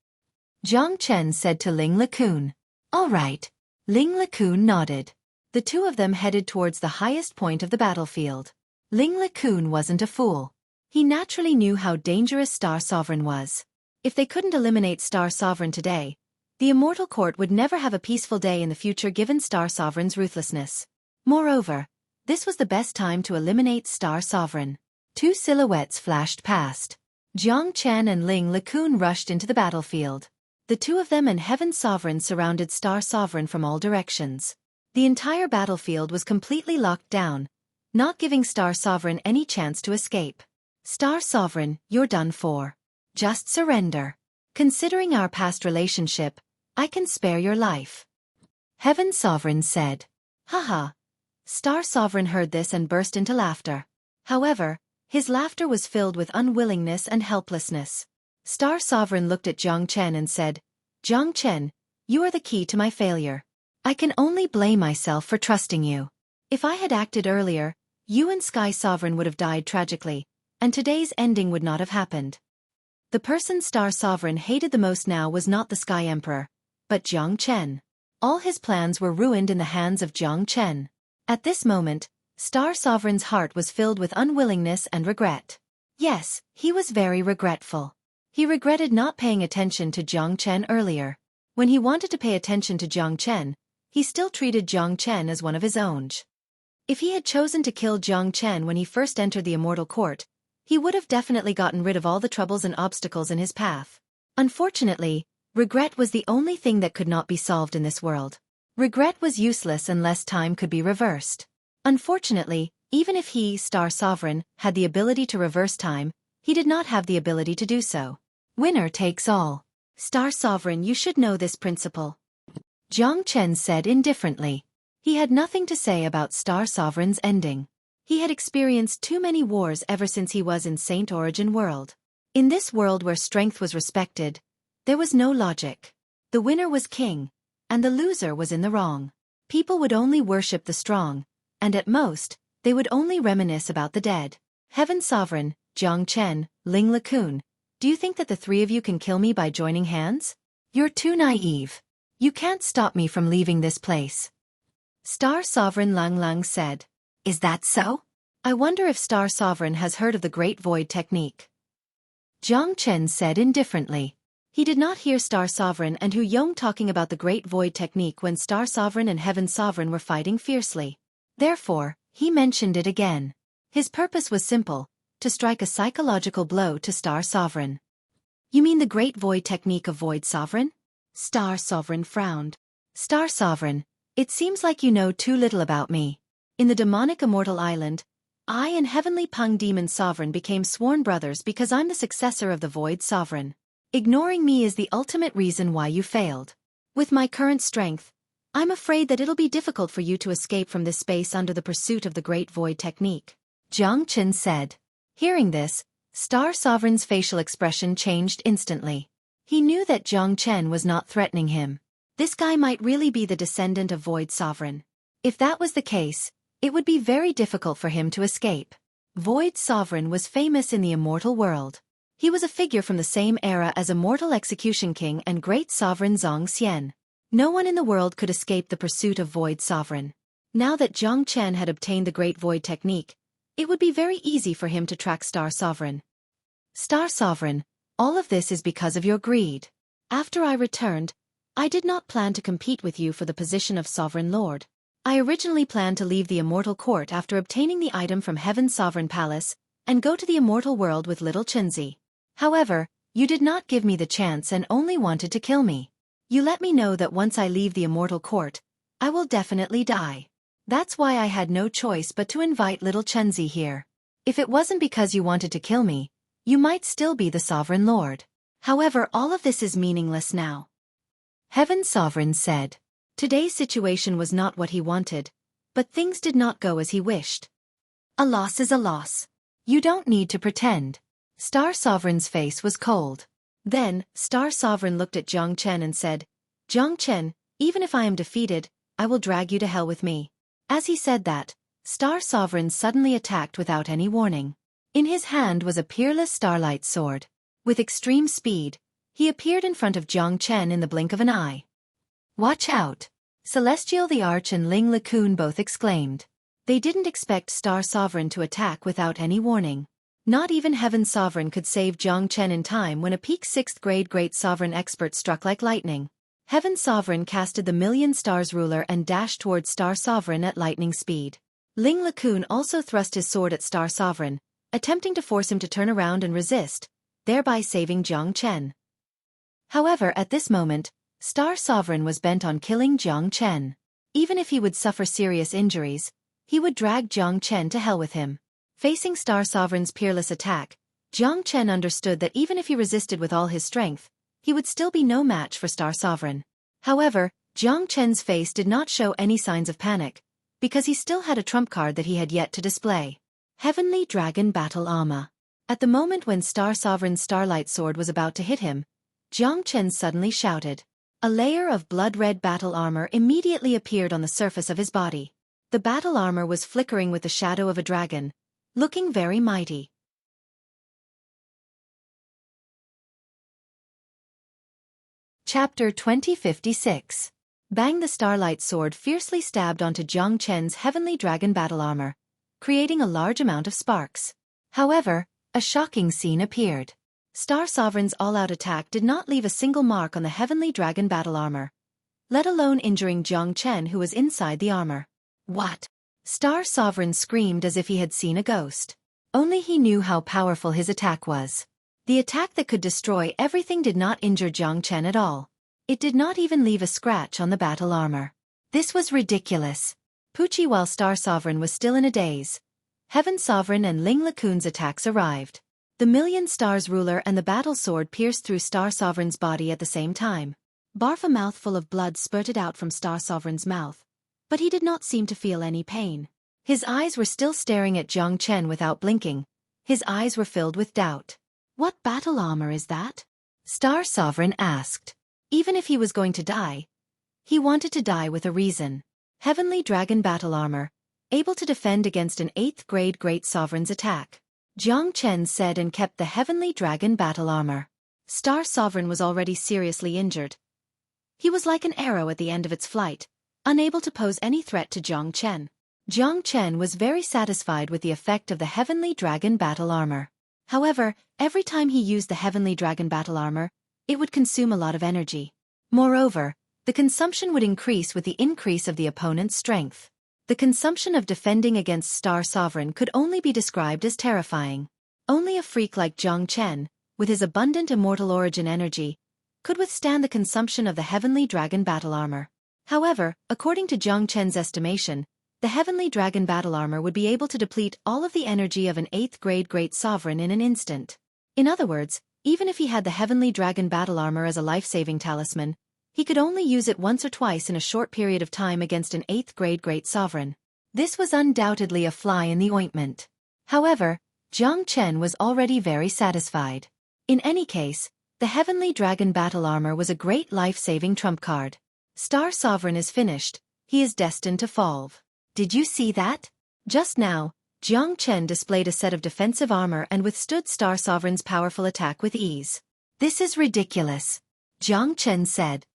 Speaker 1: Jiang Chen said to Ling LeCun. All right. Ling LeCun nodded. The two of them headed towards the highest point of the battlefield. Ling LeCun wasn't a fool. He naturally knew how dangerous Star Sovereign was. If they couldn't eliminate Star Sovereign today, the Immortal Court would never have a peaceful day in the future given Star Sovereign's ruthlessness. Moreover, this was the best time to eliminate Star Sovereign. Two silhouettes flashed past. Jiang Chen and Ling LeCun rushed into the battlefield. The two of them and Heaven Sovereign surrounded Star Sovereign from all directions. The entire battlefield was completely locked down, not giving Star Sovereign any chance to escape. Star Sovereign, you're done for. Just surrender. Considering our past relationship, I can spare your life. Heaven Sovereign said. Haha. Star Sovereign heard this and burst into laughter. However, his laughter was filled with unwillingness and helplessness. Star Sovereign looked at Jiang Chen and said, Jiang Chen, you are the key to my failure. I can only blame myself for trusting you. If I had acted earlier, you and Sky Sovereign would have died tragically, and today's ending would not have happened. The person Star Sovereign hated the most now was not the Sky Emperor, but Jiang Chen. All his plans were ruined in the hands of Jiang Chen. At this moment, Star Sovereign's heart was filled with unwillingness and regret. Yes, he was very regretful. He regretted not paying attention to Jiang Chen earlier. When he wanted to pay attention to Jiang Chen, he still treated Jiang Chen as one of his own. If he had chosen to kill Jiang Chen when he first entered the Immortal Court, he would have definitely gotten rid of all the troubles and obstacles in his path. Unfortunately, regret was the only thing that could not be solved in this world. Regret was useless unless time could be reversed. Unfortunately, even if he, Star Sovereign, had the ability to reverse time, he did not have the ability to do so. Winner takes all. Star Sovereign, you should know this principle. Jiang Chen said indifferently. He had nothing to say about Star Sovereign's ending. He had experienced too many wars ever since he was in Saint Origin World. In this world where strength was respected, there was no logic. The winner was king, and the loser was in the wrong. People would only worship the strong, and at most, they would only reminisce about the dead. Heaven Sovereign, Jiang Chen, Ling LeCun, do you think that the three of you can kill me by joining hands? You're too naive. You can't stop me from leaving this place. Star Sovereign Lang Lang said. Is that so? I wonder if Star Sovereign has heard of the Great Void Technique. Jiang Chen said indifferently. He did not hear Star Sovereign and Hu Yong talking about the Great Void Technique when Star Sovereign and Heaven Sovereign were fighting fiercely. Therefore, he mentioned it again. His purpose was simple, to strike a psychological blow to Star Sovereign. You mean the Great Void Technique of Void Sovereign? Star Sovereign frowned. Star Sovereign, it seems like you know too little about me. In the demonic Immortal Island, I and Heavenly Pung Demon Sovereign became sworn brothers because I'm the successor of the Void Sovereign. Ignoring me is the ultimate reason why you failed. With my current strength, I'm afraid that it'll be difficult for you to escape from this space under the pursuit of the Great Void Technique. Jiang Chen said. Hearing this, Star Sovereign's facial expression changed instantly. He knew that Jiang Chen was not threatening him. This guy might really be the descendant of Void Sovereign. If that was the case, it would be very difficult for him to escape. Void Sovereign was famous in the immortal world. He was a figure from the same era as Immortal Execution King and Great Sovereign Zhong Xian. No one in the world could escape the pursuit of Void Sovereign. Now that Jiang Chen had obtained the Great Void Technique, it would be very easy for him to track Star Sovereign. Star Sovereign, all of this is because of your greed. After I returned, I did not plan to compete with you for the position of Sovereign Lord. I originally planned to leave the Immortal Court after obtaining the item from Heaven's Sovereign Palace and go to the Immortal World with little Chenzi. However, you did not give me the chance and only wanted to kill me. You let me know that once I leave the Immortal Court, I will definitely die. That's why I had no choice but to invite little Chenzi here. If it wasn't because you wanted to kill me, you might still be the Sovereign Lord. However, all of this is meaningless now. Heaven Sovereign said. Today's situation was not what he wanted, But things did not go as he wished. A loss is a loss. You don't need to pretend. Star Sovereign's face was cold. Then, Star Sovereign looked at Jiang Chen and said, Jiang Chen, even if I am defeated, I will drag you to hell with me. As he said that, Star Sovereign suddenly attacked without any warning. In his hand was a peerless starlight sword. With extreme speed, he appeared in front of Jiang Chen in the blink of an eye. Watch out! Celestial the Arch and Ling LeCun both exclaimed. They didn't expect Star Sovereign to attack without any warning. Not even Heaven Sovereign could save Jiang Chen in time when a peak 6th grade Great Sovereign expert struck like lightning. Heaven Sovereign casted the Million Stars ruler and dashed towards Star Sovereign at lightning speed. Ling LeCun also thrust his sword at Star Sovereign, attempting to force him to turn around and resist, thereby saving Jiang Chen. However, at this moment, Star Sovereign was bent on killing Jiang Chen. Even if he would suffer serious injuries, he would drag Jiang Chen to hell with him. Facing Star Sovereign's peerless attack, Jiang Chen understood that even if he resisted with all his strength, he would still be no match for Star Sovereign. However, Jiang Chen's face did not show any signs of panic, because he still had a trump card that he had yet to display. Heavenly Dragon Battle Armor. At the moment when Star Sovereign's Starlight Sword was about to hit him, Jiang Chen suddenly shouted. A layer of blood-red battle armor immediately appeared on the surface of his body. The battle armor was flickering with the shadow of a dragon, looking very mighty. Chapter 2056. Bang! The Starlight Sword fiercely stabbed onto Jiang Chen's Heavenly Dragon battle armor, creating a large amount of sparks. However, a shocking scene appeared. Star Sovereign's all-out attack did not leave a single mark on the Heavenly Dragon battle armor, let alone injuring Jiang Chen who was inside the armor. What? Star Sovereign screamed as if he had seen a ghost. Only he knew how powerful his attack was. The attack that could destroy everything did not injure Jiang Chen at all. It did not even leave a scratch on the battle armor. This was ridiculous. Pucci, while Star Sovereign was still in a daze, Heaven Sovereign and Ling LeCun's attacks arrived. The Million Stars ruler and the battle sword pierced through Star Sovereign's body at the same time. Barf! A mouthful of blood spurted out from Star Sovereign's mouth, but he did not seem to feel any pain. His eyes were still staring at Jiang Chen without blinking. His eyes were filled with doubt. What battle armor is that? Star Sovereign asked. Even if he was going to die, he wanted to die with a reason. Heavenly Dragon battle armor, able to defend against an 8th grade Great Sovereign's attack. Jiang Chen said and kept the Heavenly Dragon battle armor. Star Sovereign was already seriously injured. He was like an arrow at the end of its flight, unable to pose any threat to Jiang Chen. Jiang Chen was very satisfied with the effect of the Heavenly Dragon battle armor. However, every time he used the Heavenly Dragon battle armor, it would consume a lot of energy. Moreover, the consumption would increase with the increase of the opponent's strength. The consumption of defending against Star Sovereign could only be described as terrifying. Only a freak like Jiang Chen, with his abundant immortal origin energy, could withstand the consumption of the Heavenly Dragon battle armor. However, according to Jiang Chen's estimation, the Heavenly Dragon battle armor would be able to deplete all of the energy of an 8th grade Great Sovereign in an instant. In other words, even if he had the Heavenly Dragon battle armor as a life-saving talisman, he could only use it once or twice in a short period of time against an 8th grade Great Sovereign. This was undoubtedly a fly in the ointment. However, Jiang Chen was already very satisfied. In any case, the Heavenly Dragon battle armor was a great life-saving trump card. Star Sovereign is finished. He is destined to fall. Did you see that? Just now, Jiang Chen displayed a set of defensive armor and withstood Star Sovereign's powerful attack with ease. This is ridiculous, Jiang Chen said.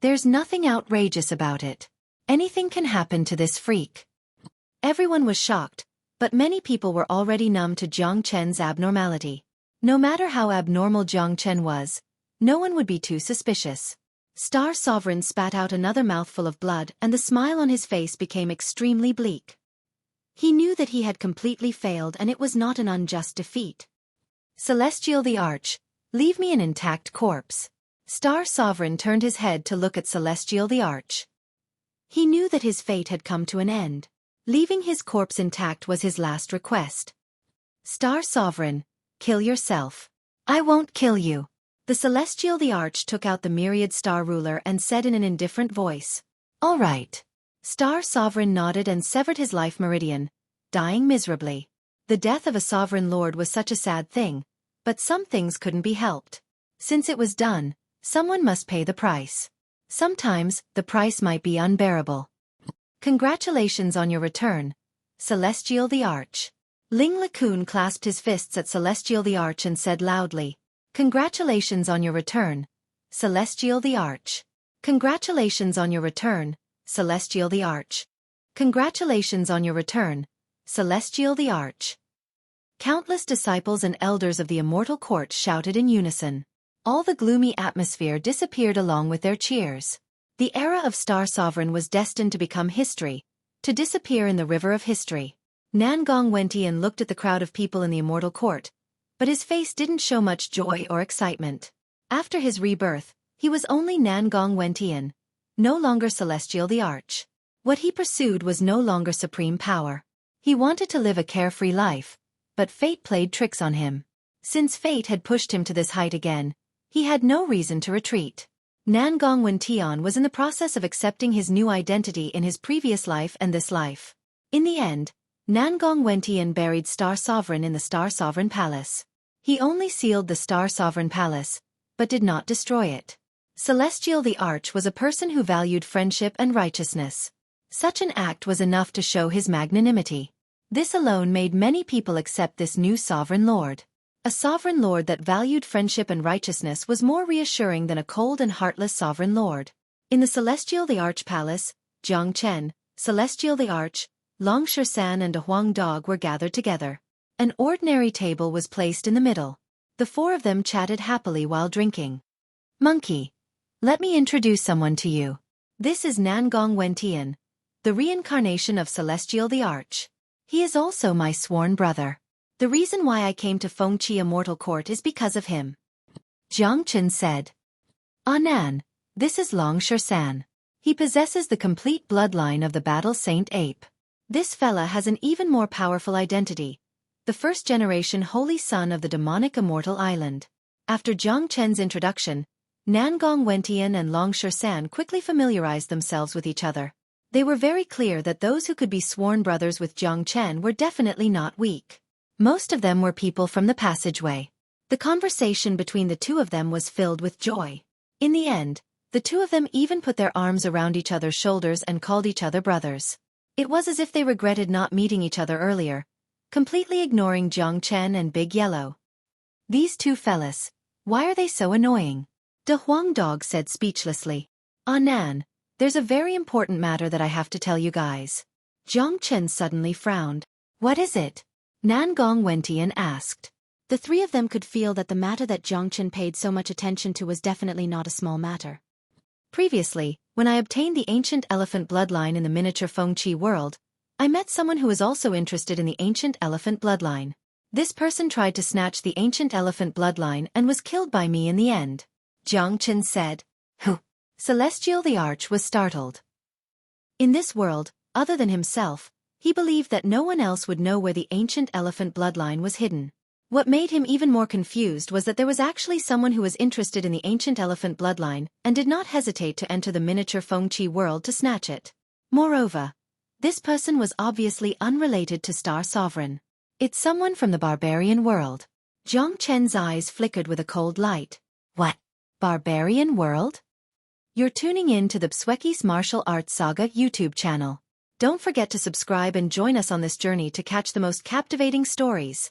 Speaker 1: There's nothing outrageous about it. Anything can happen to this freak. Everyone was shocked, but many people were already numb to Jiang Chen's abnormality. No matter how abnormal Jiang Chen was, no one would be too suspicious. Star Sovereign spat out another mouthful of blood and the smile on his face became extremely bleak. He knew that he had completely failed and it was not an unjust defeat. Celestial the Arch, leave me an intact corpse. Star Sovereign turned his head to look at Celestial the Arch. He knew that his fate had come to an end. Leaving his corpse intact was his last request. Star Sovereign, kill yourself. I won't kill you. The Celestial the Arch took out the myriad star ruler and said in an indifferent voice. All right. Star Sovereign nodded and severed his life meridian, dying miserably. The death of a sovereign lord was such a sad thing, but some things couldn't be helped. Since it was done, someone must pay the price. Sometimes, the price might be unbearable. Congratulations on your return, Celestial the Arch. Ling LeCun clasped his fists at Celestial the Arch and said loudly, "Congratulations on your return, Celestial the Arch. Congratulations on your return, Celestial the Arch. Congratulations on your return, Celestial the Arch." Countless disciples and elders of the immortal court shouted in unison. All the gloomy atmosphere disappeared along with their cheers. The era of Star Sovereign was destined to become history, to disappear in the river of history. Nangong Wentian looked at the crowd of people in the immortal court, but his face didn't show much joy or excitement. After his rebirth, he was only Nangong Wentian, no longer Celestial the Arch. What he pursued was no longer supreme power. He wanted to live a carefree life, but fate played tricks on him. Since fate had pushed him to this height again, he had no reason to retreat. Nangong Wentian was in the process of accepting his new identity in his previous life and this life. In the end, Nangong Wentian buried Star Sovereign in the Star Sovereign Palace. He only sealed the Star Sovereign Palace, but did not destroy it. Celestial the Arch was a person who valued friendship and righteousness. Such an act was enough to show his magnanimity. This alone made many people accept this new sovereign lord. A sovereign lord that valued friendship and righteousness was more reassuring than a cold and heartless sovereign lord. In the Celestial the Arch Palace, Jiang Chen, Celestial the Arch, Long Shersan and a Huang dog were gathered together. An ordinary table was placed in the middle. The four of them chatted happily while drinking. "Monkey, let me introduce someone to you. This is Nangong Wentian, the reincarnation of Celestial the Arch. He is also my sworn brother. The reason why I came to Fengqi Immortal Court is because of him." Jiang Chen said. "Nan, this is Long Shersan. He possesses the complete bloodline of the Battle Saint Ape. This fella has an even more powerful identity, the first-generation holy son of the demonic immortal island." After Jiang Chen's introduction, Nangong Wentian and Long Shersan quickly familiarized themselves with each other. They were very clear that those who could be sworn brothers with Jiang Chen were definitely not weak. Most of them were people from the passageway. The conversation between the two of them was filled with joy. In the end, the two of them even put their arms around each other's shoulders and called each other brothers. It was as if they regretted not meeting each other earlier, completely ignoring Jiang Chen and Big Yellow. "These two fellas, why are they so annoying?" De Huang dog said speechlessly. Nan, there's a very important matter that I have to tell you guys." Jiang Chen suddenly frowned. "What is it?" Nangong Wentian asked. The three of them could feel that the matter that Jiang Chen paid so much attention to was definitely not a small matter. "Previously, when I obtained the ancient elephant bloodline in the miniature Fengqi world, I met someone who was also interested in the ancient elephant bloodline. This person tried to snatch the ancient elephant bloodline and was killed by me in the end," Jiang Chen said. "Who?" Celestial the Arch was startled. In this world, other than himself, he believed that no one else would know where the ancient elephant bloodline was hidden. What made him even more confused was that there was actually someone who was interested in the ancient elephant bloodline and did not hesitate to enter the miniature Fengqi world to snatch it. Moreover, this person was obviously unrelated to Star Sovereign. It's someone from the barbarian world. Jiang Chen's eyes flickered with a cold light. "What? Barbarian world?" You're tuning in to the Xueqi's Martial Arts Saga YouTube channel. Don't forget to subscribe and join us on this journey to catch the most captivating stories.